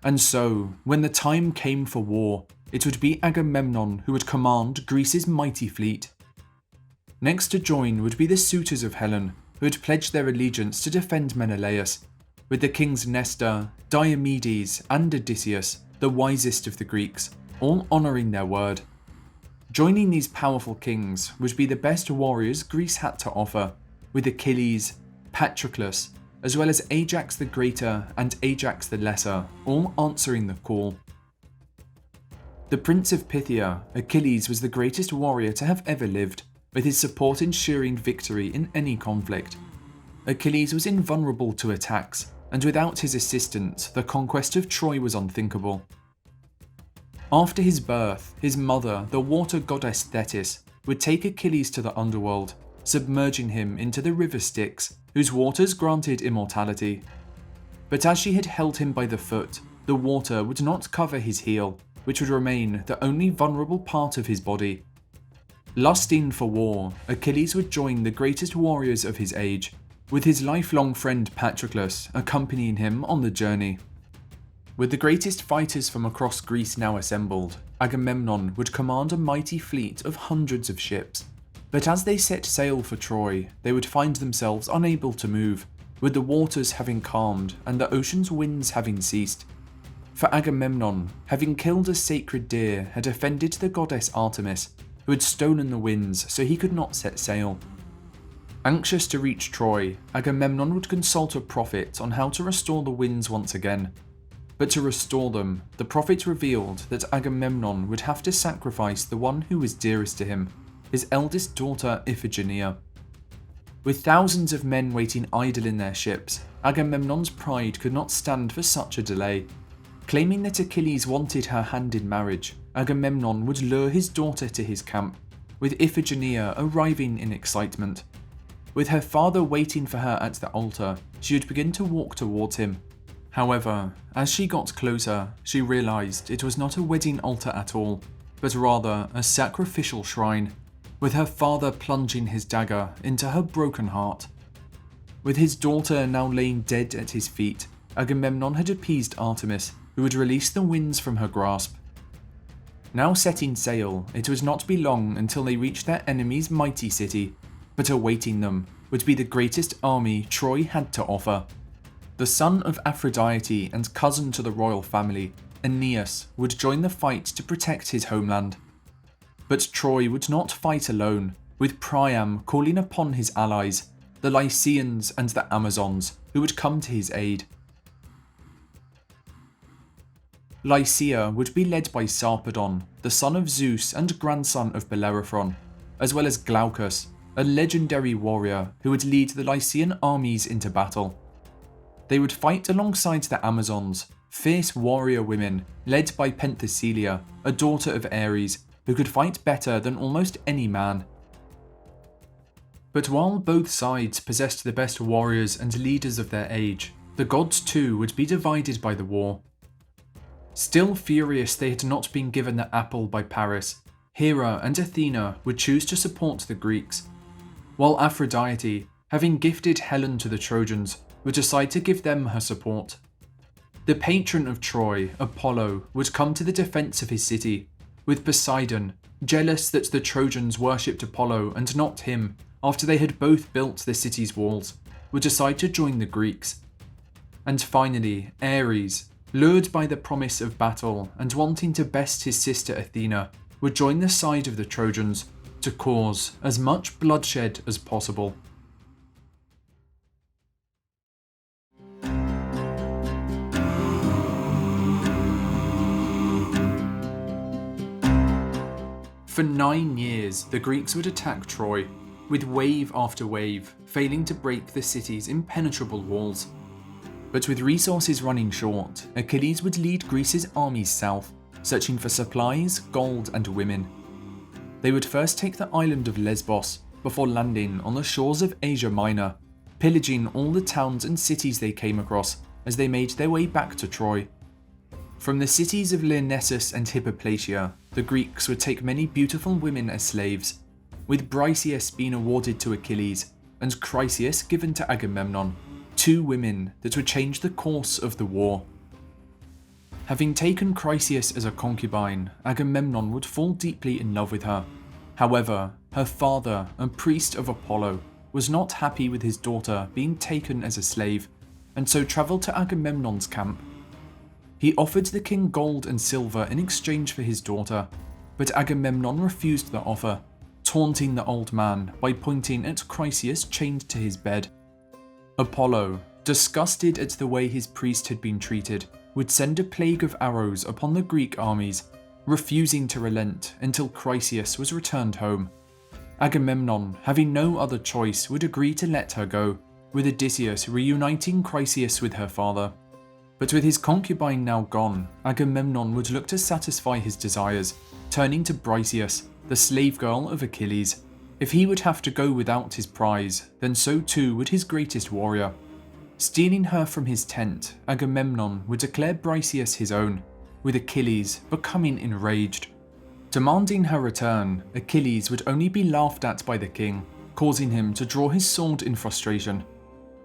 And so, when the time came for war, it would be Agamemnon who would command Greece's mighty fleet. Next to join would be the Suitors of Helen, who had pledged their allegiance to defend Menelaus, with the kings Nestor, Diomedes and Odysseus, the wisest of the Greeks, all honouring their word. Joining these powerful kings would be the best warriors Greece had to offer, with Achilles, Patroclus, as well as Ajax the Greater and Ajax the Lesser, all answering the call. The Prince of Phthia, Achilles was the greatest warrior to have ever lived, with his support ensuring victory in any conflict. Achilles was invulnerable to attacks, and without his assistance, the conquest of Troy was unthinkable. After his birth, his mother, the water goddess Thetis, would take Achilles to the Underworld, submerging him into the river Styx, whose waters granted immortality. But as she had held him by the foot, the water would not cover his heel, which would remain the only vulnerable part of his body. Lusting for war, Achilles would join the greatest warriors of his age, with his lifelong friend Patroclus accompanying him on the journey. With the greatest fighters from across Greece now assembled, Agamemnon would command a mighty fleet of hundreds of ships. But as they set sail for Troy, they would find themselves unable to move, with the waters having calmed and the ocean's winds having ceased. For Agamemnon, having killed a sacred deer, had offended the goddess Artemis, who had stolen the winds so he could not set sail. Anxious to reach Troy, Agamemnon would consult a prophet on how to restore the winds once again. But to restore them, the prophet revealed that Agamemnon would have to sacrifice the one who was dearest to him, his eldest daughter Iphigenia. With thousands of men waiting idle in their ships, Agamemnon's pride could not stand for such a delay. Claiming that Achilles wanted her hand in marriage, Agamemnon would lure his daughter to his camp, with Iphigenia arriving in excitement. With her father waiting for her at the altar, she would begin to walk towards him. However, as she got closer, she realised it was not a wedding altar at all, but rather a sacrificial shrine, with her father plunging his dagger into her broken heart. With his daughter now laying dead at his feet, Agamemnon had appeased Artemis, who had released the winds from her grasp. Now setting sail, it would not be long until they reached their enemy's mighty city, but awaiting them would be the greatest army Troy had to offer. The son of Aphrodite and cousin to the royal family, Aeneas, would join the fight to protect his homeland. But Troy would not fight alone, with Priam calling upon his allies, the Lycians and the Amazons, who would come to his aid. Lycia would be led by Sarpedon, the son of Zeus and grandson of Bellerophon, as well as Glaucus, a legendary warrior who would lead the Lycian armies into battle. They would fight alongside the Amazons, fierce warrior women led by Penthesilea, a daughter of Ares, who could fight better than almost any man. But while both sides possessed the best warriors and leaders of their age, the gods too would be divided by the war. Still furious they had not been given the apple by Paris, Hera and Athena would choose to support the Greeks, while Aphrodite, having gifted Helen to the Trojans, would decide to give them her support. The patron of Troy, Apollo, would come to the defence of his city, with Poseidon, jealous that the Trojans worshipped Apollo and not him after they had both built the city's walls, would decide to join the Greeks. And finally, Ares, lured by the promise of battle and wanting to best his sister Athena, would join the side of the Trojans to cause as much bloodshed as possible. For 9 years, the Greeks would attack Troy, with wave after wave, failing to break the city's impenetrable walls. But with resources running short, Achilles would lead Greece's armies south, searching for supplies, gold, and women. They would first take the island of Lesbos, before landing on the shores of Asia Minor, pillaging all the towns and cities they came across as they made their way back to Troy. From the cities of Lyrnessus and Hippoplatia, the Greeks would take many beautiful women as slaves, with Briseis being awarded to Achilles and Chryseis given to Agamemnon, 2 women that would change the course of the war. Having taken Chryseis as a concubine, Agamemnon would fall deeply in love with her. However, her father, a priest of Apollo, was not happy with his daughter being taken as a slave, and so travelled to Agamemnon's camp. He offered the king gold and silver in exchange for his daughter, but Agamemnon refused the offer, taunting the old man by pointing at Chryseis chained to his bed. Apollo, disgusted at the way his priest had been treated, would send a plague of arrows upon the Greek armies, refusing to relent until Chryseis was returned home. Agamemnon, having no other choice, would agree to let her go, with Odysseus reuniting Chryseis with her father. But with his concubine now gone, Agamemnon would look to satisfy his desires, turning to Briseis, the slave girl of Achilles. If he would have to go without his prize, then so too would his greatest warrior. Stealing her from his tent, Agamemnon would declare Briseis his own, with Achilles becoming enraged. Demanding her return, Achilles would only be laughed at by the king, causing him to draw his sword in frustration.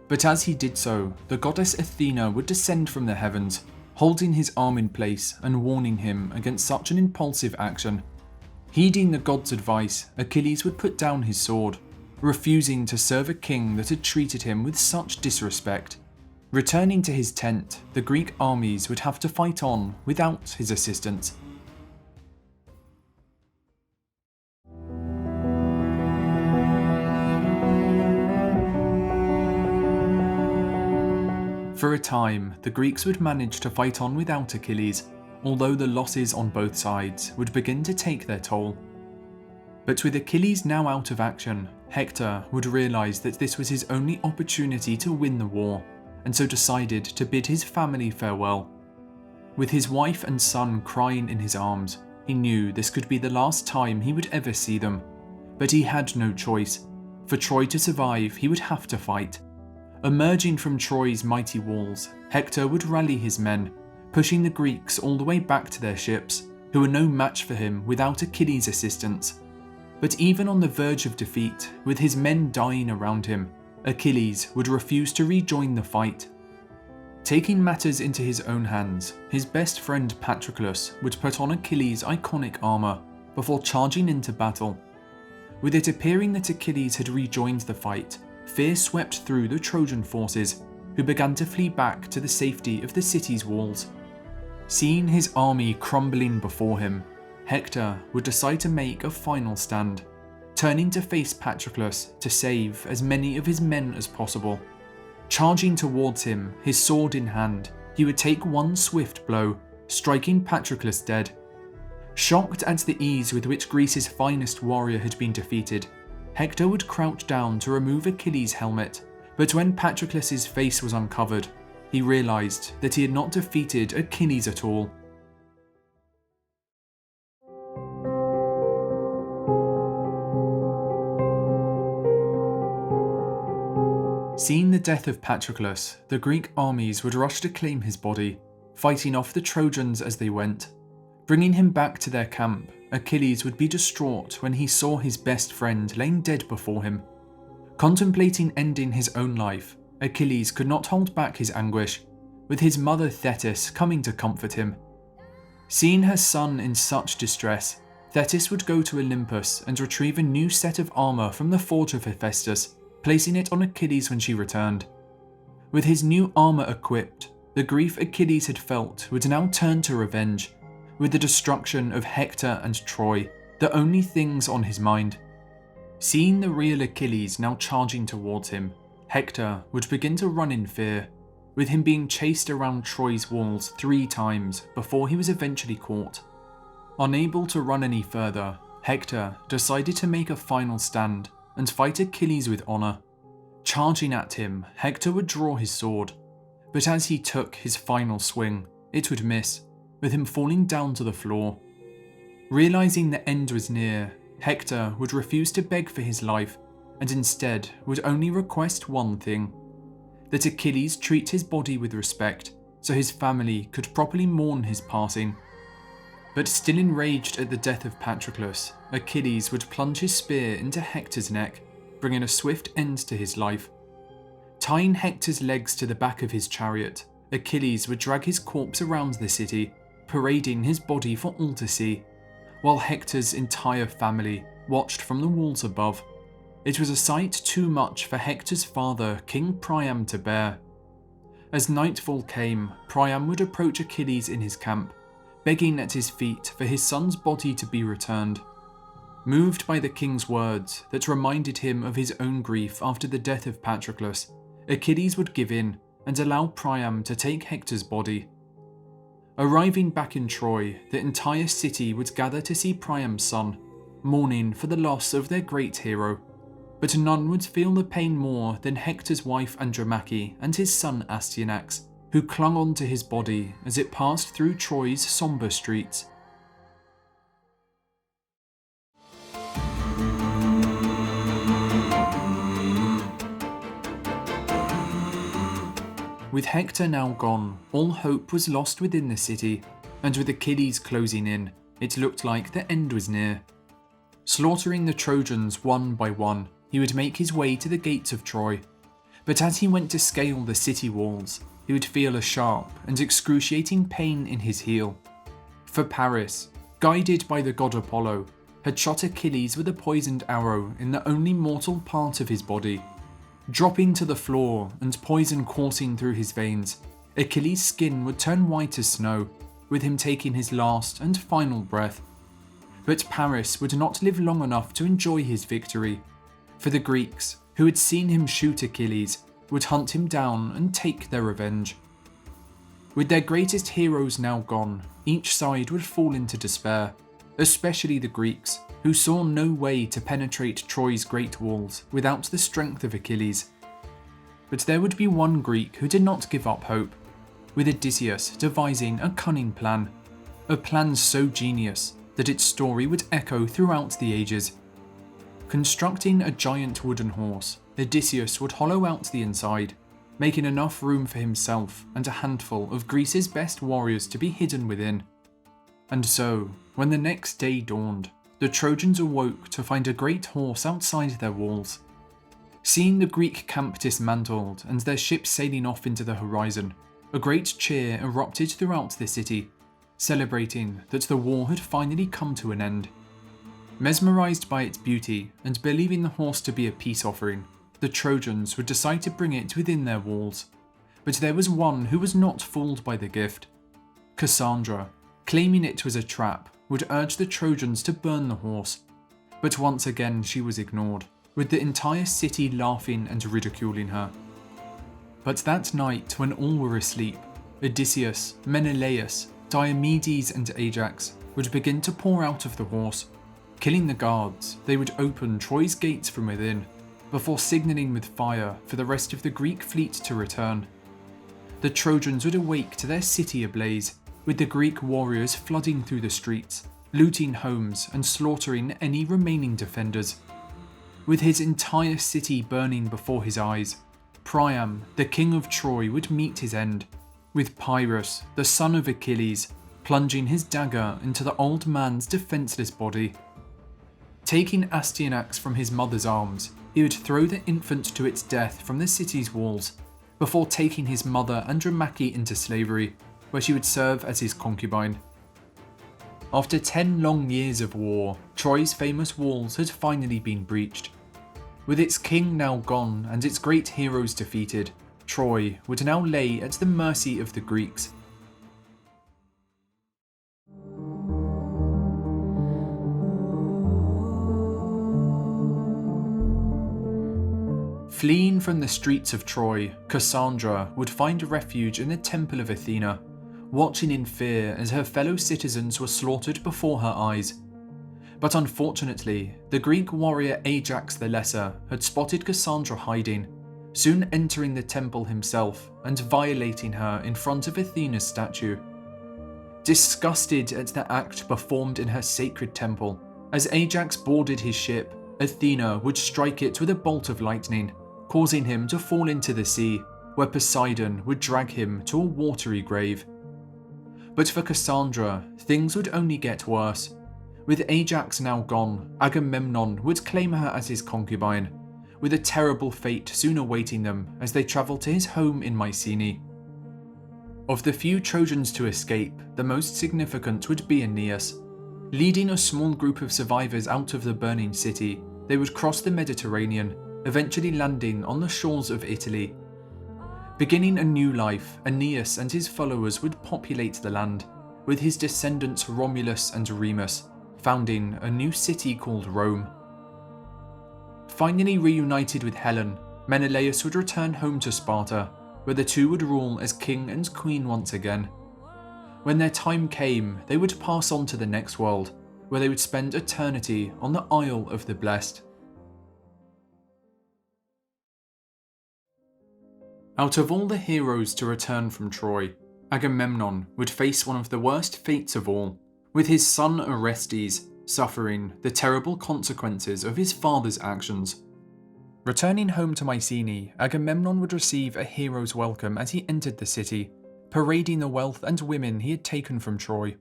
But as he did so, the goddess Athena would descend from the heavens, holding his arm in place and warning him against such an impulsive action. Heeding the god's advice, Achilles would put down his sword, refusing to serve a king that had treated him with such disrespect. Returning to his tent, the Greek armies would have to fight on without his assistance. For a time, the Greeks would manage to fight on without Achilles, although the losses on both sides would begin to take their toll. But with Achilles now out of action, Hector would realise that this was his only opportunity to win the war, and so decided to bid his family farewell. With his wife and son crying in his arms, he knew this could be the last time he would ever see them. But he had no choice. For Troy to survive, he would have to fight. Emerging from Troy's mighty walls, Hector would rally his men, pushing the Greeks all the way back to their ships, who were no match for him without Achilles' assistance. But even on the verge of defeat, with his men dying around him, Achilles would refuse to rejoin the fight. Taking matters into his own hands, his best friend Patroclus would put on Achilles' iconic armour before charging into battle. With it appearing that Achilles had rejoined the fight, fear swept through the Trojan forces, who began to flee back to the safety of the city's walls. Seeing his army crumbling before him, Hector would decide to make a final stand, turning to face Patroclus to save as many of his men as possible. Charging towards him, his sword in hand, he would take one swift blow, striking Patroclus dead. Shocked at the ease with which Greece's finest warrior had been defeated, Hector would crouch down to remove Achilles' helmet, but when Patroclus' face was uncovered, he realised that he had not defeated Achilles at all. Seeing the death of Patroclus, the Greek armies would rush to claim his body, fighting off the Trojans as they went. Bringing him back to their camp, Achilles would be distraught when he saw his best friend laying dead before him. Contemplating ending his own life, Achilles could not hold back his anguish, with his mother Thetis coming to comfort him. Seeing her son in such distress, Thetis would go to Olympus and retrieve a new set of armour from the forge of Hephaestus, placing it on Achilles when she returned. With his new armour equipped, the grief Achilles had felt would now turn to revenge, with the destruction of Hector and Troy the only things on his mind. Seeing the real Achilles now charging towards him, Hector would begin to run in fear, with him being chased around Troy's walls 3 times before he was eventually caught. Unable to run any further, Hector decided to make a final stand and fight Achilles with honour. Charging at him, Hector would draw his sword, but as he took his final swing, it would miss, with him falling down to the floor. Realising the end was near, Hector would refuse to beg for his life, and instead would only request one thing: that Achilles treat his body with respect, so his family could properly mourn his passing. But still enraged at the death of Patroclus, Achilles would plunge his spear into Hector's neck, bringing a swift end to his life. Tying Hector's legs to the back of his chariot, Achilles would drag his corpse around the city, parading his body for all to see, while Hector's entire family watched from the walls above. It was a sight too much for Hector's father, King Priam, to bear. As nightfall came, Priam would approach Achilles in his camp, begging at his feet for his son's body to be returned. Moved by the king's words that reminded him of his own grief after the death of Patroclus, Achilles would give in and allow Priam to take Hector's body. Arriving back in Troy, the entire city would gather to see Priam's son, mourning for the loss of their great hero. But none would feel the pain more than Hector's wife Andromache and his son Astyanax, who clung on to his body as it passed through Troy's sombre streets. With Hector now gone, all hope was lost within the city, and with Achilles closing in, it looked like the end was near. Slaughtering the Trojans one by one, he would make his way to the gates of Troy. But as he went to scale the city walls, he would feel a sharp and excruciating pain in his heel. For Paris, guided by the god Apollo, had shot Achilles with a poisoned arrow in the only mortal part of his body. Dropping to the floor and poison coursing through his veins, Achilles' skin would turn white as snow, with him taking his last and final breath. But Paris would not live long enough to enjoy his victory, for the Greeks, who had seen him shoot Achilles, would hunt him down and take their revenge. With their greatest heroes now gone, each side would fall into despair, especially the Greeks, who saw no way to penetrate Troy's great walls without the strength of Achilles. But there would be one Greek who did not give up hope, with Odysseus devising a cunning plan, a plan so genius that its story would echo throughout the ages. Constructing a giant wooden horse, Odysseus would hollow out the inside, making enough room for himself and a handful of Greece's best warriors to be hidden within. And so, when the next day dawned, the Trojans awoke to find a great horse outside their walls. Seeing the Greek camp dismantled and their ships sailing off into the horizon, a great cheer erupted throughout the city, celebrating that the war had finally come to an end. Mesmerized by its beauty and believing the horse to be a peace offering, the Trojans would decide to bring it within their walls. But there was one who was not fooled by the gift. Cassandra, claiming it was a trap, would urge the Trojans to burn the horse. But once again she was ignored, with the entire city laughing and ridiculing her. But that night, when all were asleep, Odysseus, Menelaus, Diomedes and Ajax would begin to pour out of the horse. Killing the guards, they would open Troy's gates from within, before signalling with fire for the rest of the Greek fleet to return. The Trojans would awake to their city ablaze, with the Greek warriors flooding through the streets, looting homes and slaughtering any remaining defenders. With his entire city burning before his eyes, Priam, the king of Troy, would meet his end, with Pyrrhus, the son of Achilles, plunging his dagger into the old man's defenceless body. Taking Astyanax from his mother's arms, he would throw the infant to its death from the city's walls, before taking his mother Andromache into slavery, where she would serve as his concubine. After 10 long years of war, Troy's famous walls had finally been breached. With its king now gone and its great heroes defeated, Troy would now lay at the mercy of the Greeks. Fleeing from the streets of Troy, Cassandra would find refuge in the temple of Athena, watching in fear as her fellow citizens were slaughtered before her eyes. But unfortunately, the Greek warrior Ajax the Lesser had spotted Cassandra hiding, soon entering the temple himself and violating her in front of Athena's statue. Disgusted at the act performed in her sacred temple, as Ajax boarded his ship, Athena would strike it with a bolt of lightning, causing him to fall into the sea, where Poseidon would drag him to a watery grave. But for Cassandra, things would only get worse. With Ajax now gone, Agamemnon would claim her as his concubine, with a terrible fate soon awaiting them as they travelled to his home in Mycenae. Of the few Trojans to escape, the most significant would be Aeneas. Leading a small group of survivors out of the burning city, they would cross the Mediterranean, eventually landing on the shores of Italy. Beginning a new life, Aeneas and his followers would populate the land, with his descendants Romulus and Remus, founding a new city called Rome. Finally reunited with Helen, Menelaus would return home to Sparta, where the two would rule as king and queen once again. When their time came, they would pass on to the next world, where they would spend eternity on the Isle of the Blessed. Out of all the heroes to return from Troy, Agamemnon would face one of the worst fates of all, with his son Orestes suffering the terrible consequences of his father's actions. Returning home to Mycenae, Agamemnon would receive a hero's welcome as he entered the city, parading the wealth and women he had taken from Troy.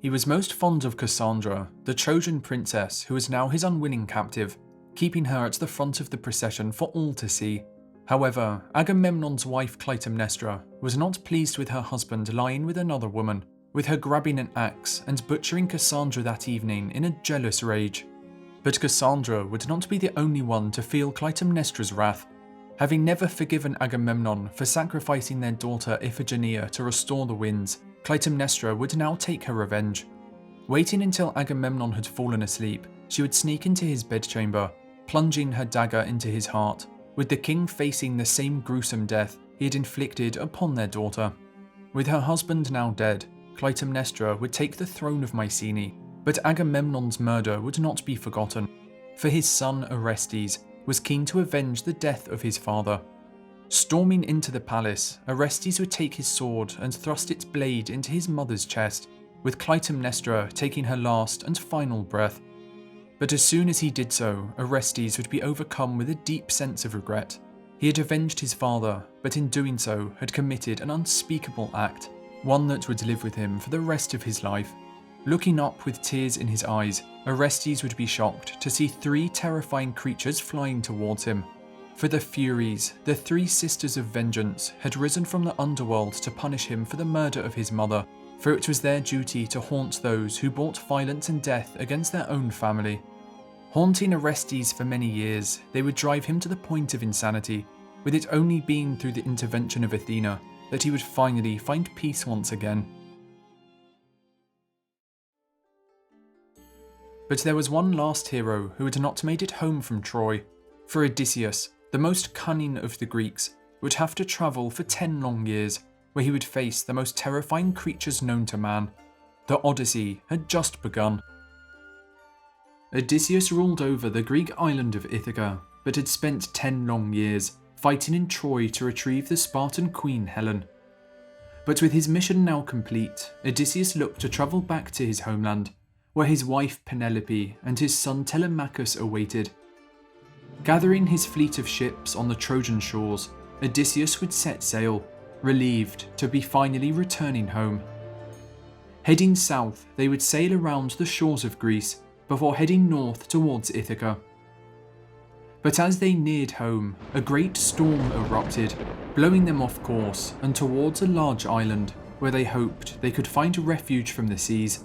He was most fond of Cassandra, the Trojan princess who was now his unwilling captive, keeping her at the front of the procession for all to see. However, Agamemnon's wife Clytemnestra was not pleased with her husband lying with another woman, with her grabbing an axe and butchering Cassandra that evening in a jealous rage. But Cassandra would not be the only one to feel Clytemnestra's wrath. Having never forgiven Agamemnon for sacrificing their daughter Iphigenia to restore the winds, Clytemnestra would now take her revenge. Waiting until Agamemnon had fallen asleep, she would sneak into his bedchamber, plunging her dagger into his heart, with the king facing the same gruesome death he had inflicted upon their daughter. With her husband now dead, Clytemnestra would take the throne of Mycenae, but Agamemnon's murder would not be forgotten, for his son Orestes was keen to avenge the death of his father. Storming into the palace, Orestes would take his sword and thrust its blade into his mother's chest, with Clytemnestra taking her last and final breath. But as soon as he did so, Orestes would be overcome with a deep sense of regret. He had avenged his father, but in doing so had committed an unspeakable act, one that would live with him for the rest of his life. Looking up with tears in his eyes, Orestes would be shocked to see 3 terrifying creatures flying towards him. For the Furies, the three sisters of vengeance, had risen from the underworld to punish him for the murder of his mother, for it was their duty to haunt those who brought violence and death against their own family. Haunting Orestes for many years, they would drive him to the point of insanity, with it only being through the intervention of Athena that he would finally find peace once again. But there was one last hero who had not made it home from Troy, for Odysseus, the most cunning of the Greeks, would have to travel for 10 long years, where he would face the most terrifying creatures known to man. The Odyssey had just begun. Odysseus ruled over the Greek island of Ithaca, but had spent 10 long years fighting in Troy to retrieve the Spartan queen Helen. But with his mission now complete, Odysseus looked to travel back to his homeland, where his wife Penelope and his son Telemachus awaited. Gathering his fleet of ships on the Trojan shores, Odysseus would set sail, relieved to be finally returning home. Heading south, they would sail around the shores of Greece before heading north towards Ithaca. But as they neared home, a great storm erupted, blowing them off course and towards a large island where they hoped they could find refuge from the seas.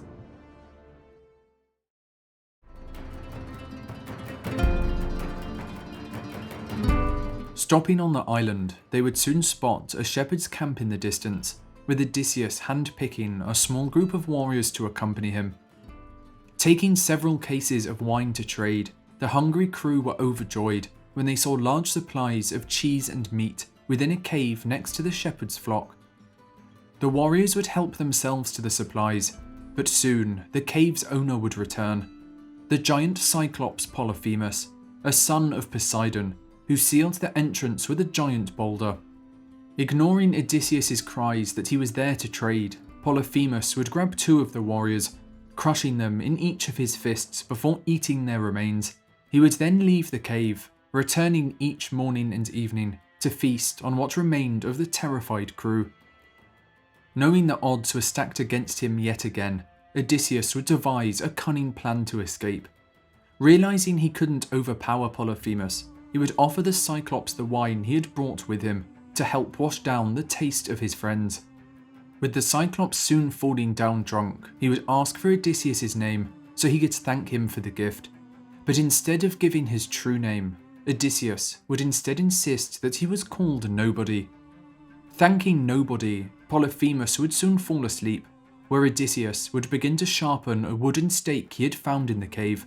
Stopping on the island, they would soon spot a shepherd's camp in the distance, with Odysseus hand-picking a small group of warriors to accompany him. Taking several cases of wine to trade, the hungry crew were overjoyed when they saw large supplies of cheese and meat within a cave next to the shepherd's flock. The warriors would help themselves to the supplies, but soon the cave's owner would return, the giant Cyclops Polyphemus, a son of Poseidon, who sealed the entrance with a giant boulder. Ignoring Odysseus's cries that he was there to trade, Polyphemus would grab 2 of the warriors, crushing them in each of his fists before eating their remains. He would then leave the cave, returning each morning and evening to feast on what remained of the terrified crew. Knowing the odds were stacked against him yet again, Odysseus would devise a cunning plan to escape. Realizing he couldn't overpower Polyphemus, he would offer the Cyclops the wine he had brought with him to help wash down the taste of his friends. With the Cyclops soon falling down drunk, he would ask for Odysseus' name so he could thank him for the gift. But instead of giving his true name, Odysseus would instead insist that he was called Nobody. Thanking Nobody, Polyphemus would soon fall asleep, where Odysseus would begin to sharpen a wooden stake he had found in the cave.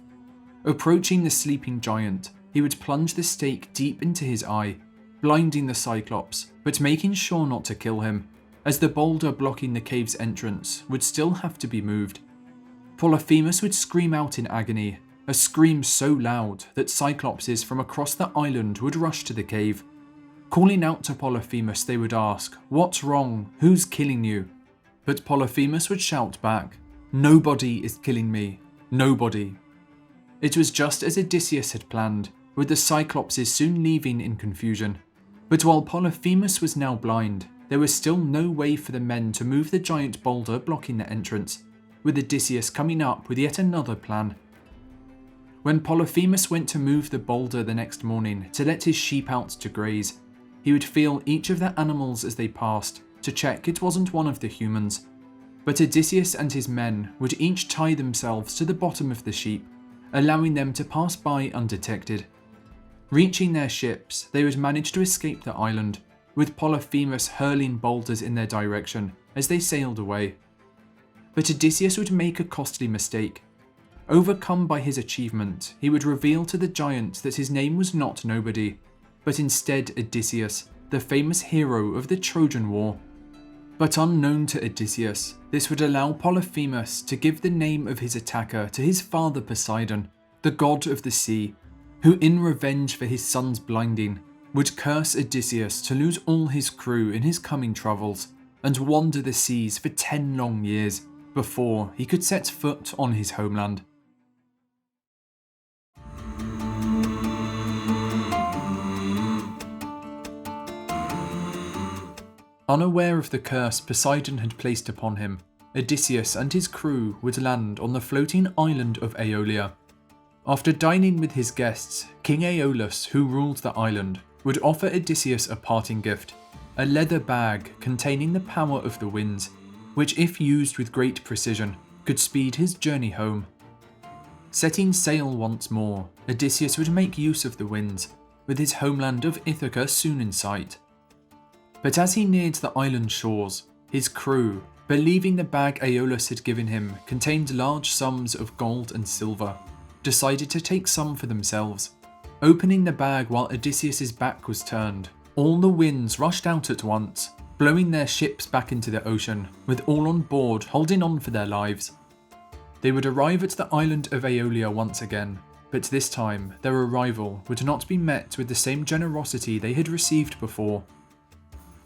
Approaching the sleeping giant, he would plunge the stake deep into his eye, blinding the Cyclops, but making sure not to kill him, as the boulder blocking the cave's entrance would still have to be moved. Polyphemus would scream out in agony, a scream so loud that Cyclopses from across the island would rush to the cave. Calling out to Polyphemus, they would ask, "What's wrong? Who's killing you?" But Polyphemus would shout back, "Nobody is killing me. Nobody." It was just as Odysseus had planned, with the Cyclopses soon leaving in confusion. But while Polyphemus was now blind, there was still no way for the men to move the giant boulder blocking the entrance, with Odysseus coming up with yet another plan. When Polyphemus went to move the boulder the next morning to let his sheep out to graze, he would feel each of the animals as they passed to check it wasn't one of the humans. But Odysseus and his men would each tie themselves to the bottom of the sheep, allowing them to pass by undetected. Reaching their ships, they would manage to escape the island, with Polyphemus hurling boulders in their direction as they sailed away. But Odysseus would make a costly mistake. Overcome by his achievement, he would reveal to the giant that his name was not Nobody, but instead Odysseus, the famous hero of the Trojan War. But unknown to Odysseus, this would allow Polyphemus to give the name of his attacker to his father Poseidon, the god of the sea, who in revenge for his son's blinding, would curse Odysseus to lose all his crew in his coming travels, and wander the seas for 10 long years before he could set foot on his homeland. Unaware of the curse Poseidon had placed upon him, Odysseus and his crew would land on the floating island of Aeolia. After dining with his guests, King Aeolus, who ruled the island, would offer Odysseus a parting gift, a leather bag containing the power of the winds, which if used with great precision, could speed his journey home. Setting sail once more, Odysseus would make use of the winds, with his homeland of Ithaca soon in sight. But as he neared the island shores, his crew, believing the bag Aeolus had given him contained large sums of gold and silver, decided to take some for themselves. Opening the bag while Odysseus's back was turned, all the winds rushed out at once, blowing their ships back into the ocean, with all on board holding on for their lives. They would arrive at the island of Aeolia once again, but this time their arrival would not be met with the same generosity they had received before.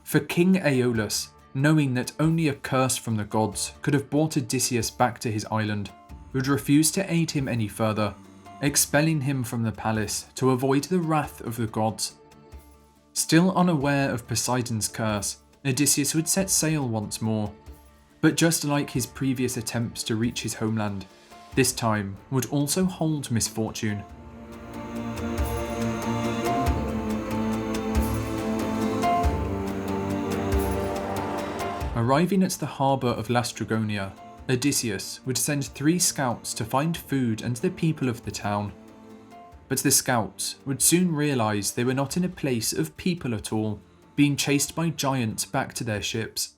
For King Aeolus, knowing that only a curse from the gods could have brought Odysseus back to his island, would refuse to aid him any further, expelling him from the palace to avoid the wrath of the gods. Still unaware of Poseidon's curse, Odysseus would set sail once more, but just like his previous attempts to reach his homeland, this time would also hold misfortune. Arriving at the harbour of Laestrygonia, Odysseus would send 3 scouts to find food and the people of the town. But the scouts would soon realise they were not in a place of people at all, being chased by giants back to their ships.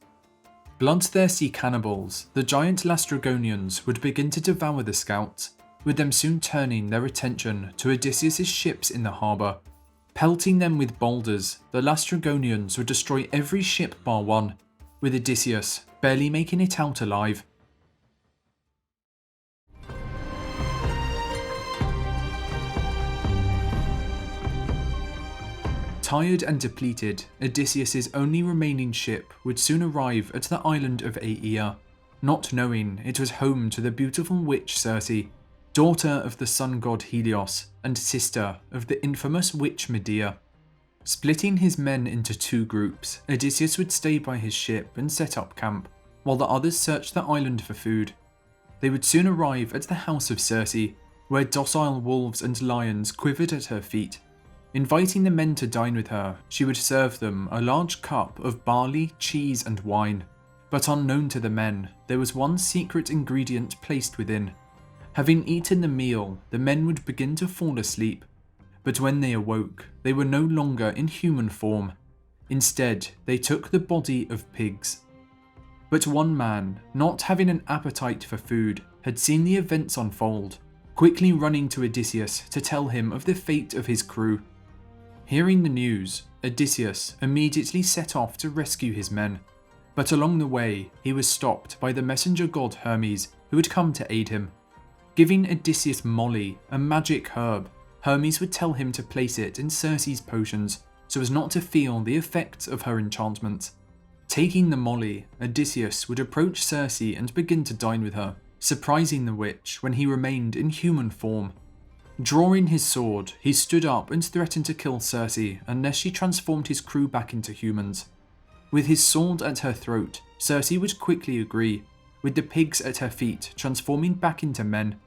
Bloodthirsty cannibals, the giant Laestrygonians would begin to devour the scouts, with them soon turning their attention to Odysseus' ships in the harbour. Pelting them with boulders, the Laestrygonians would destroy every ship bar one, with Odysseus barely making it out alive. Tired and depleted, Odysseus' only remaining ship would soon arrive at the island of Aea, not knowing it was home to the beautiful witch Circe, daughter of the sun god Helios and sister of the infamous witch Medea. Splitting his men into 2 groups, Odysseus would stay by his ship and set up camp, while the others searched the island for food. They would soon arrive at the house of Circe, where docile wolves and lions quivered at her feet. Inviting the men to dine with her, she would serve them a large cup of barley, cheese and wine. But unknown to the men, there was one secret ingredient placed within. Having eaten the meal, the men would begin to fall asleep. But when they awoke, they were no longer in human form. Instead, they took the body of pigs. But one man, not having an appetite for food, had seen the events unfold, quickly running to Odysseus to tell him of the fate of his crew. Hearing the news, Odysseus immediately set off to rescue his men, but along the way he was stopped by the messenger god Hermes, who had come to aid him. Giving Odysseus Molly, a magic herb, Hermes would tell him to place it in Circe's potions so as not to feel the effects of her enchantment. Taking the Molly, Odysseus would approach Circe and begin to dine with her, surprising the witch when he remained in human form. Drawing his sword, he stood up and threatened to kill Circe unless she transformed his crew back into humans. With his sword at her throat, Circe would quickly agree, with the pigs at her feet transforming back into men.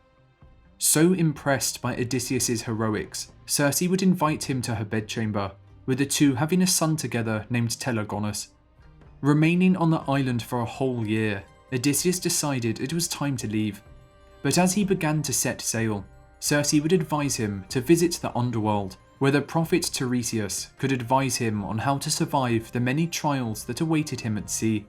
So impressed by Odysseus' heroics, Circe would invite him to her bedchamber, with the two having a son together named Telegonus. Remaining on the island for a whole year, Odysseus decided it was time to leave. But as he began to set sail, Circe would advise him to visit the Underworld, where the prophet Tiresias could advise him on how to survive the many trials that awaited him at sea.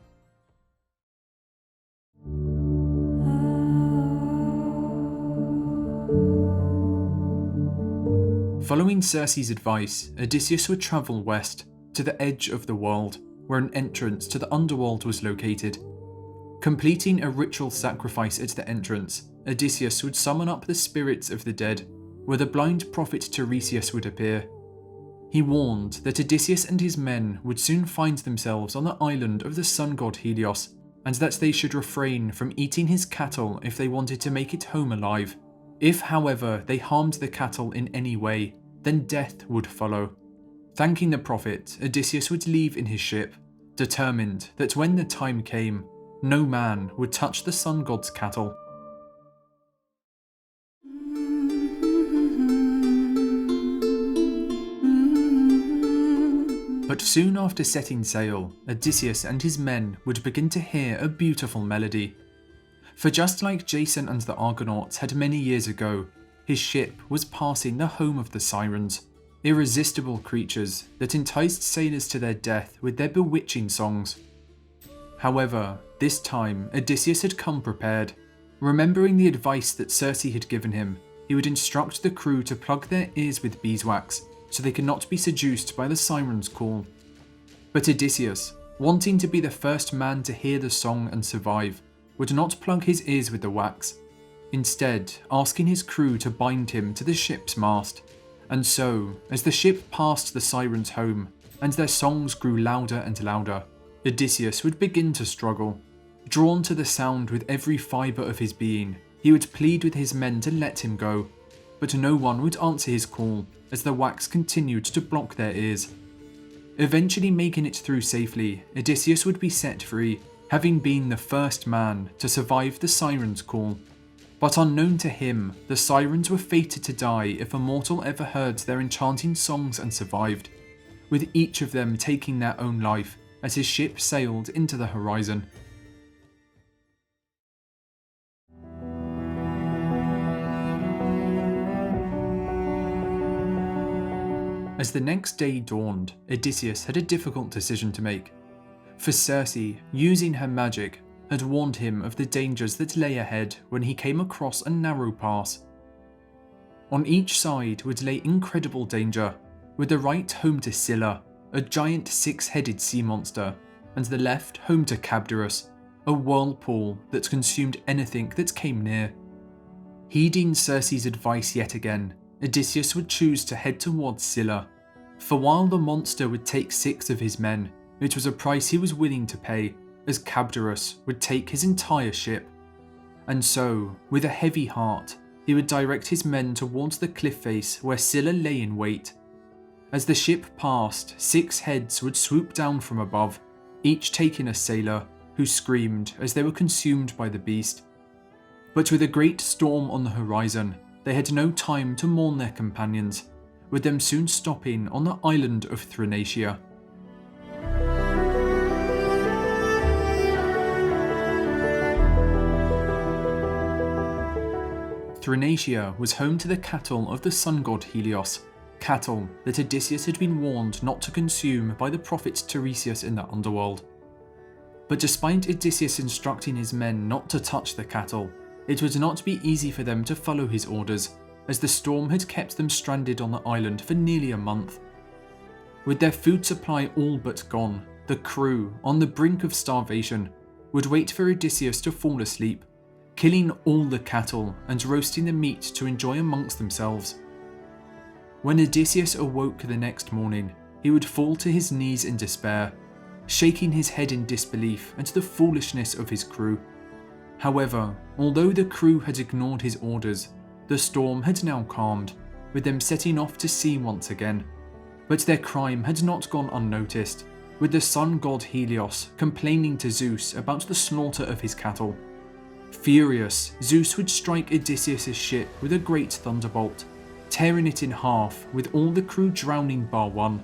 Following Circe's advice, Odysseus would travel west, to the edge of the world, where an entrance to the Underworld was located. Completing a ritual sacrifice at the entrance, Odysseus would summon up the spirits of the dead, where the blind prophet Tiresias would appear. He warned that Odysseus and his men would soon find themselves on the island of the sun god Helios, and that they should refrain from eating his cattle if they wanted to make it home alive. If, however, they harmed the cattle in any way, then death would follow. Thanking the prophet, Odysseus would leave in his ship, determined that when the time came, no man would touch the sun god's cattle. But soon after setting sail, Odysseus and his men would begin to hear a beautiful melody. For just like Jason and the Argonauts had many years ago, his ship was passing the home of the Sirens, irresistible creatures that enticed sailors to their death with their bewitching songs. However, this time Odysseus had come prepared. Remembering the advice that Circe had given him, he would instruct the crew to plug their ears with beeswax so they could not be seduced by the Sirens' call. But Odysseus, wanting to be the first man to hear the song and survive, would not plug his ears with the wax, instead asking his crew to bind him to the ship's mast. And so, as the ship passed the Sirens' home, and their songs grew louder and louder, Odysseus would begin to struggle. Drawn to the sound with every fibre of his being, he would plead with his men to let him go, but no one would answer his call as the wax continued to block their ears. Eventually making it through safely, Odysseus would be set free, having been the first man to survive the Sirens' call. But unknown to him, the Sirens were fated to die if a mortal ever heard their enchanting songs and survived, with each of them taking their own life as his ship sailed into the horizon. As the next day dawned, Odysseus had a difficult decision to make. For Circe, using her magic, had warned him of the dangers that lay ahead when he came across a narrow pass. On each side would lay incredible danger, with the right home to Scylla, a giant six-headed sea monster, and the left home to Charybdis, a whirlpool that consumed anything that came near. Heeding Circe's advice yet again, Odysseus would choose to head towards Scylla, for while the monster would take 6 of his men, it was a price he was willing to pay, as Charybdis would take his entire ship. And so, with a heavy heart, he would direct his men towards the cliff face where Scylla lay in wait. As the ship passed, 6 heads would swoop down from above, each taking a sailor, who screamed as they were consumed by the beast. But with a great storm on the horizon, they had no time to mourn their companions, with them soon stopping on the island of Thrinacia. Thrinacia was home to the cattle of the sun god Helios, cattle that Odysseus had been warned not to consume by the prophet Tiresias in the Underworld. But despite Odysseus instructing his men not to touch the cattle, it would not be easy for them to follow his orders, as the storm had kept them stranded on the island for nearly a month. With their food supply all but gone, the crew, on the brink of starvation, would wait for Odysseus to fall asleep, killing all the cattle and roasting the meat to enjoy amongst themselves. When Odysseus awoke the next morning, he would fall to his knees in despair, shaking his head in disbelief at the foolishness of his crew. However, although the crew had ignored his orders, the storm had now calmed, with them setting off to sea once again. But their crime had not gone unnoticed, with the sun god Helios complaining to Zeus about the slaughter of his cattle. Furious, Zeus would strike Odysseus' ship with a great thunderbolt, tearing it in half with all the crew drowning bar one.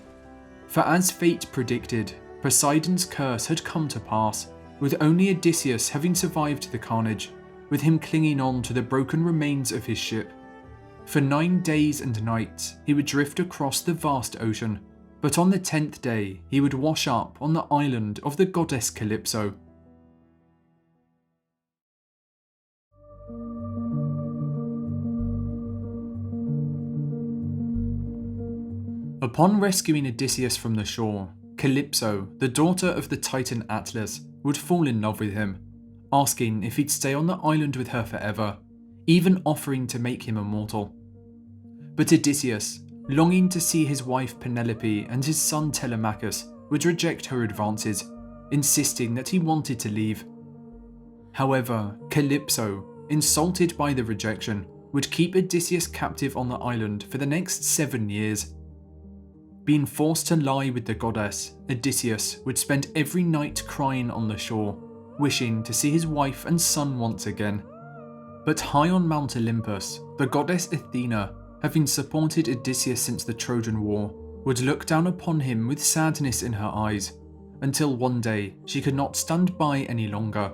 For as fate predicted, Poseidon's curse had come to pass, with only Odysseus having survived the carnage, with him clinging on to the broken remains of his ship. For 9 days and nights he would drift across the vast ocean, but on the 10th day he would wash up on the island of the goddess Calypso. Upon rescuing Odysseus from the shore, Calypso, the daughter of the Titan Atlas, would fall in love with him, asking if he'd stay on the island with her forever, even offering to make him immortal. But Odysseus, longing to see his wife Penelope and his son Telemachus, would reject her advances, insisting that he wanted to leave. However, Calypso, insulted by the rejection, would keep Odysseus captive on the island for the next 7 years. Being forced to lie with the goddess, Odysseus would spend every night crying on the shore, wishing to see his wife and son once again. But high on Mount Olympus, the goddess ATHENA, having supported Odysseus since the Trojan War, would look down upon him with sadness in her eyes, until one day she could not stand by any longer.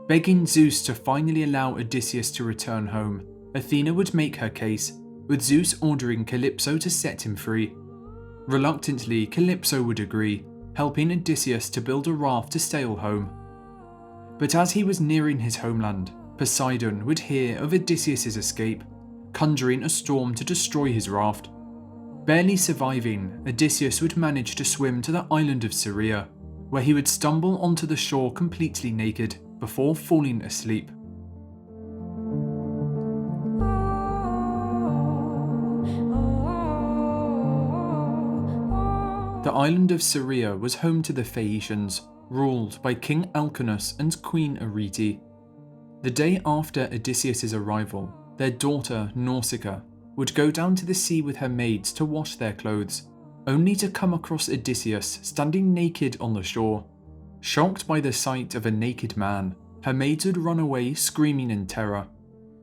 Begging Zeus to finally allow Odysseus to return home, Athena would make her case, with Zeus ordering Calypso to set him free. Reluctantly, Calypso would agree, helping Odysseus to build a raft to sail home. But as he was nearing his homeland, Poseidon would hear of Odysseus's escape, conjuring a storm to destroy his raft. Barely surviving, Odysseus would manage to swim to the island of Syria, where he would stumble onto the shore completely naked before falling asleep. The island of Syria was home to the Phaeacians, ruled by King Alcinous and Queen Arete. The day after Odysseus's arrival, their daughter Nausicaa would go down to the sea with her maids to wash their clothes, only to come across Odysseus standing naked on the shore. Shocked by the sight of a naked man, her maids would run away screaming in terror.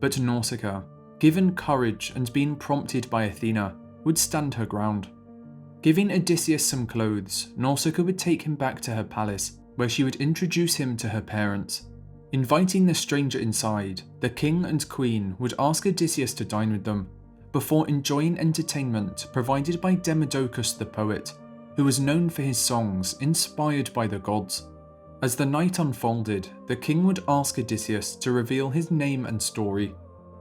But Nausicaa, given courage and being prompted by Athena, would stand her ground. Giving Odysseus some clothes, Nausicaa would take him back to her palace, where she would introduce him to her parents. Inviting the stranger inside, the king and queen would ask Odysseus to dine with them, before enjoying entertainment provided by Demodocus the poet, who was known for his songs inspired by the gods. As the night unfolded, the king would ask Odysseus to reveal his name and story,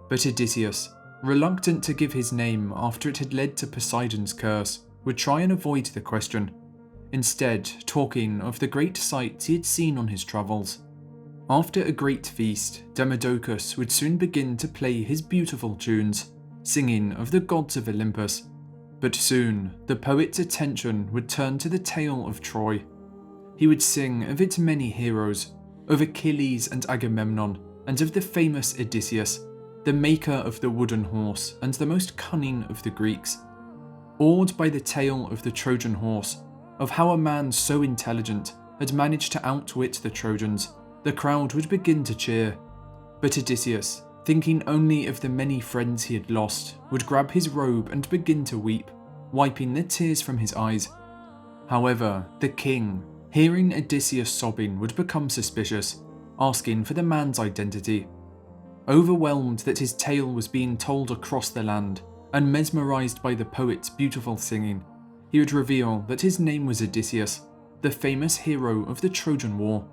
but Odysseus, reluctant to give his name after it had led to Poseidon's curse, would try and avoid the question, instead talking of the great sights he had seen on his travels. After a great feast, Demodocus would soon begin to play his beautiful tunes, singing of the gods of Olympus. But soon, the poet's attention would turn to the tale of Troy. He would sing of its many heroes, of Achilles and Agamemnon, and of the famous Odysseus, the maker of the wooden horse and the most cunning of the Greeks. Awed by the tale of the Trojan Horse, of how a man so intelligent had managed to outwit the Trojans, the crowd would begin to cheer. But Odysseus, thinking only of the many friends he had lost, would grab his robe and begin to weep, wiping the tears from his eyes. However, the king, hearing Odysseus sobbing, would become suspicious, asking for the man's identity. Overwhelmed that his tale was being told across the land, and mesmerized by the poet's beautiful singing, he would reveal that his name was Odysseus, the famous hero of the Trojan War.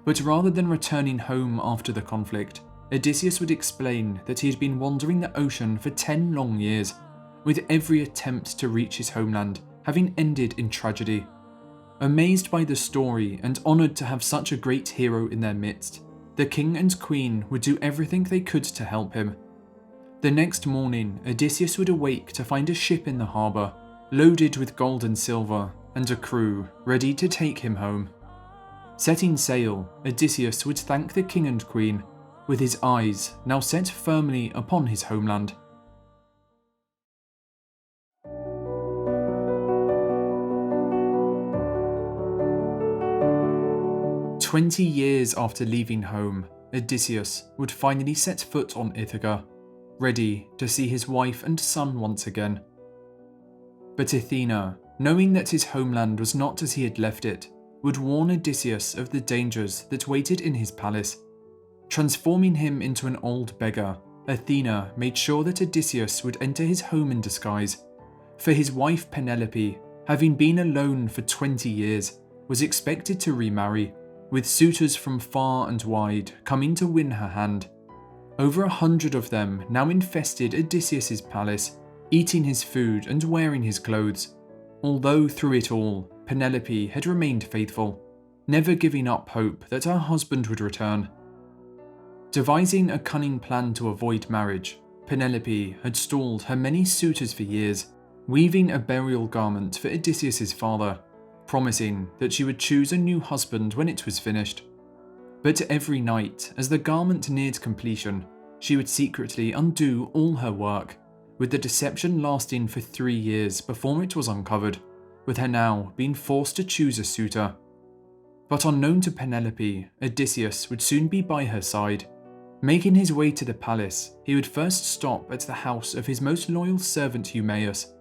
But rather than returning home after the conflict, Odysseus would explain that he had been wandering the ocean for 10 long years, with every attempt to reach his homeland having ended in tragedy. Amazed by the story and honoured to have such a great hero in their midst, the king and queen would do everything they could to help him. The next morning, Odysseus would awake to find a ship in the harbour, loaded with gold and silver, and a crew ready to take him home. Setting sail, Odysseus would thank the king and queen, with his eyes now set firmly upon his homeland. "20 years after leaving home, Odysseus would finally set foot on Ithaca, ready to see his wife and son once again. But Athena, knowing that his homeland was not as he had left it, would warn Odysseus of the dangers that waited in his palace. Transforming him into an old beggar, Athena made sure that Odysseus would enter his home in disguise, for his wife Penelope, having been alone for 20 years, was expected to remarry, with suitors from far and wide coming to win her hand. Over 100 of them now infested Odysseus's palace, eating his food and wearing his clothes, although through it all, Penelope had remained faithful, never giving up hope that her husband would return. Devising a cunning plan to avoid marriage, Penelope had stalled her many suitors for years, weaving a burial garment for Odysseus's father, promising that she would choose a new husband when it was finished. But every night, as the garment neared completion, she would secretly undo all her work, with the deception lasting for 3 years before it was uncovered, with her now being forced to choose a suitor. But unknown to Penelope, Odysseus would soon be by her side. Making his way to the palace, he would first stop at the house of his most loyal servant Eumaeus,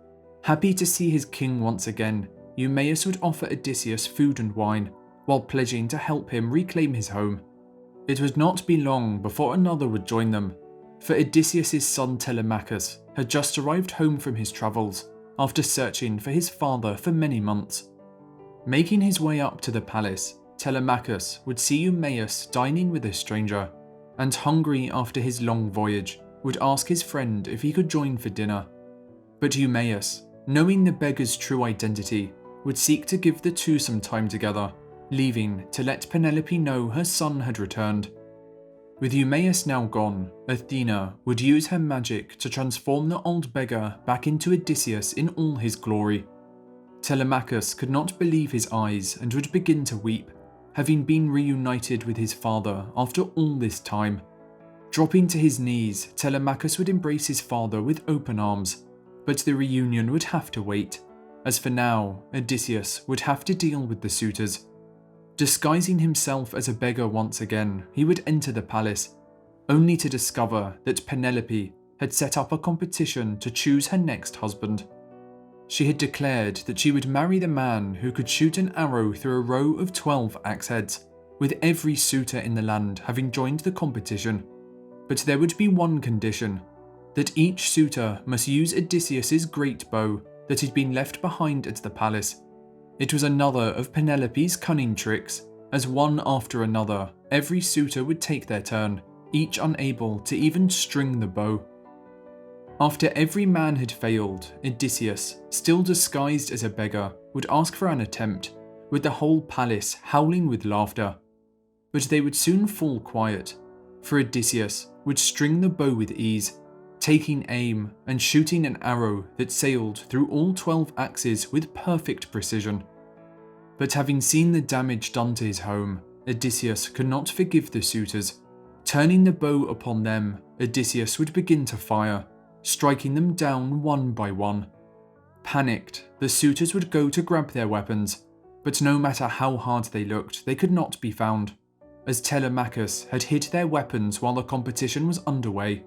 Happy to see his king once again, Eumaeus would offer Odysseus food and wine, while pledging to help him reclaim his home. It would not be long before another would join them, for Odysseus' son Telemachus had just arrived home from his travels after searching for his father for many months. Making his way up to the palace, Telemachus would see Eumaeus dining with a stranger, and hungry after his long voyage, would ask his friend if he could join for dinner. But Eumaeus, knowing the beggar's true identity, would seek to give the two some time together, leaving to let Penelope know her son had returned. With Eumaeus now gone, ATHENA would use her magic to transform the old beggar back into Odysseus in all his glory. Telemachus could not believe his eyes and would begin to weep, having been reunited with his father after all this time. Dropping to his knees, Telemachus would embrace his father with open arms, but the reunion would have to wait, as for now, Odysseus would have to deal with the suitors. Disguising himself as a beggar once again, he would enter the palace, only to discover that Penelope had set up a competition to choose her next husband. She had declared that she would marry the man who could shoot an arrow through a row of 12 axe heads, with every suitor in the land having joined the competition. But there would be one condition, that each suitor must use Odysseus' great bow that had been left behind at the palace. It was another of Penelope's cunning tricks, as one after another, every suitor would take their turn, each unable to even string the bow. After every man had failed, Odysseus, still disguised as a beggar, would ask for an attempt, with the whole palace howling with laughter. But they would soon fall quiet, for Odysseus would string the bow with ease, taking aim and shooting an arrow that sailed through all 12 axes with perfect precision. But having seen the damage done to his home, Odysseus could not forgive the suitors. Turning the bow upon them, Odysseus would begin to fire, striking them down one by one. Panicked, the suitors would go to grab their weapons, but no matter how hard they looked, they could not be found, as Telemachus had hid their weapons while the competition was underway.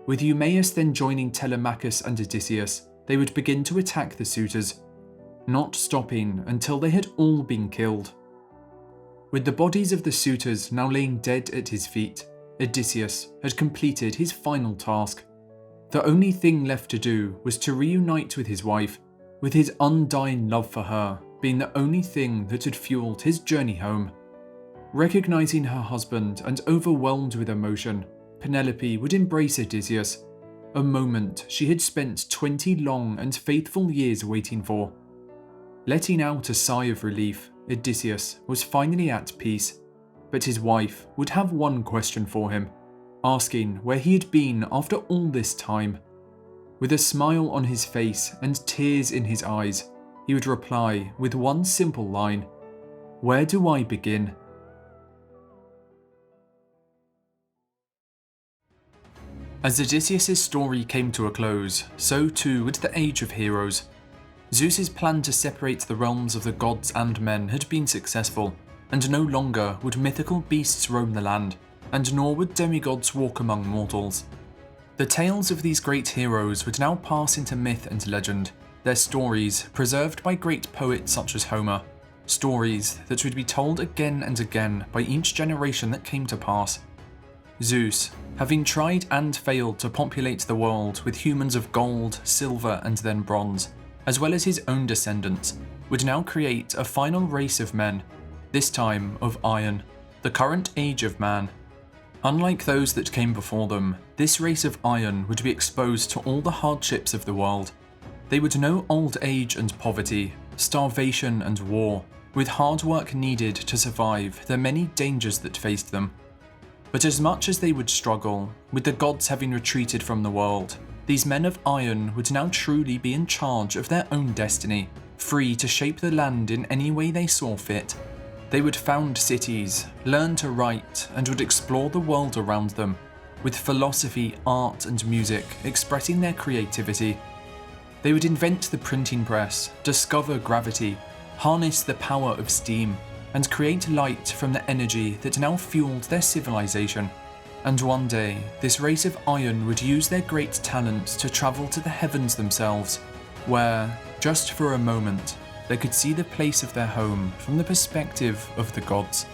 With Eumaeus then joining Telemachus and Odysseus, they would begin to attack the suitors, not stopping until they had all been killed. With the bodies of the suitors now laying dead at his feet, Odysseus had completed his final task. The only thing left to do was to reunite with his wife, with his undying love for her being the only thing that had fueled his journey home. Recognizing her husband and overwhelmed with emotion, Penelope would embrace Odysseus, a moment she had spent 20 long and faithful years waiting for. Letting out a sigh of relief, Odysseus was finally at peace, but his wife would have one question for him, asking where he had been after all this time. With a smile on his face and tears in his eyes, he would reply with one simple line, "Where do I begin?" As Odysseus' story came to a close, so too would the age of heroes. Zeus's plan to separate the realms of the gods and men had been successful, and no longer would mythical beasts roam the land, and nor would demigods walk among mortals. The tales of these great heroes would now pass into myth and legend, their stories preserved by great poets such as Homer, stories that would be told again and again by each generation that came to pass. Zeus, having tried and failed to populate the world with humans of gold, silver and then bronze, as well as his own descendants, would now create a final race of men, this time of iron, the current age of man. Unlike those that came before them, this race of iron would be exposed to all the hardships of the world. They would know old age and poverty, starvation and war, with hard work needed to survive the many dangers that faced them. But as much as they would struggle, with the gods having retreated from the world, these men of iron would now truly be in charge of their own destiny, free to shape the land in any way they saw fit. They would found cities, learn to write, and would explore the world around them, with philosophy, art, and music expressing their creativity. They would invent the printing press, discover gravity, harness the power of steam, and create light from the energy that now fueled their civilization. And one day, this race of iron would use their great talents to travel to the heavens themselves, where, just for a moment, they could see the place of their home from the perspective of the gods.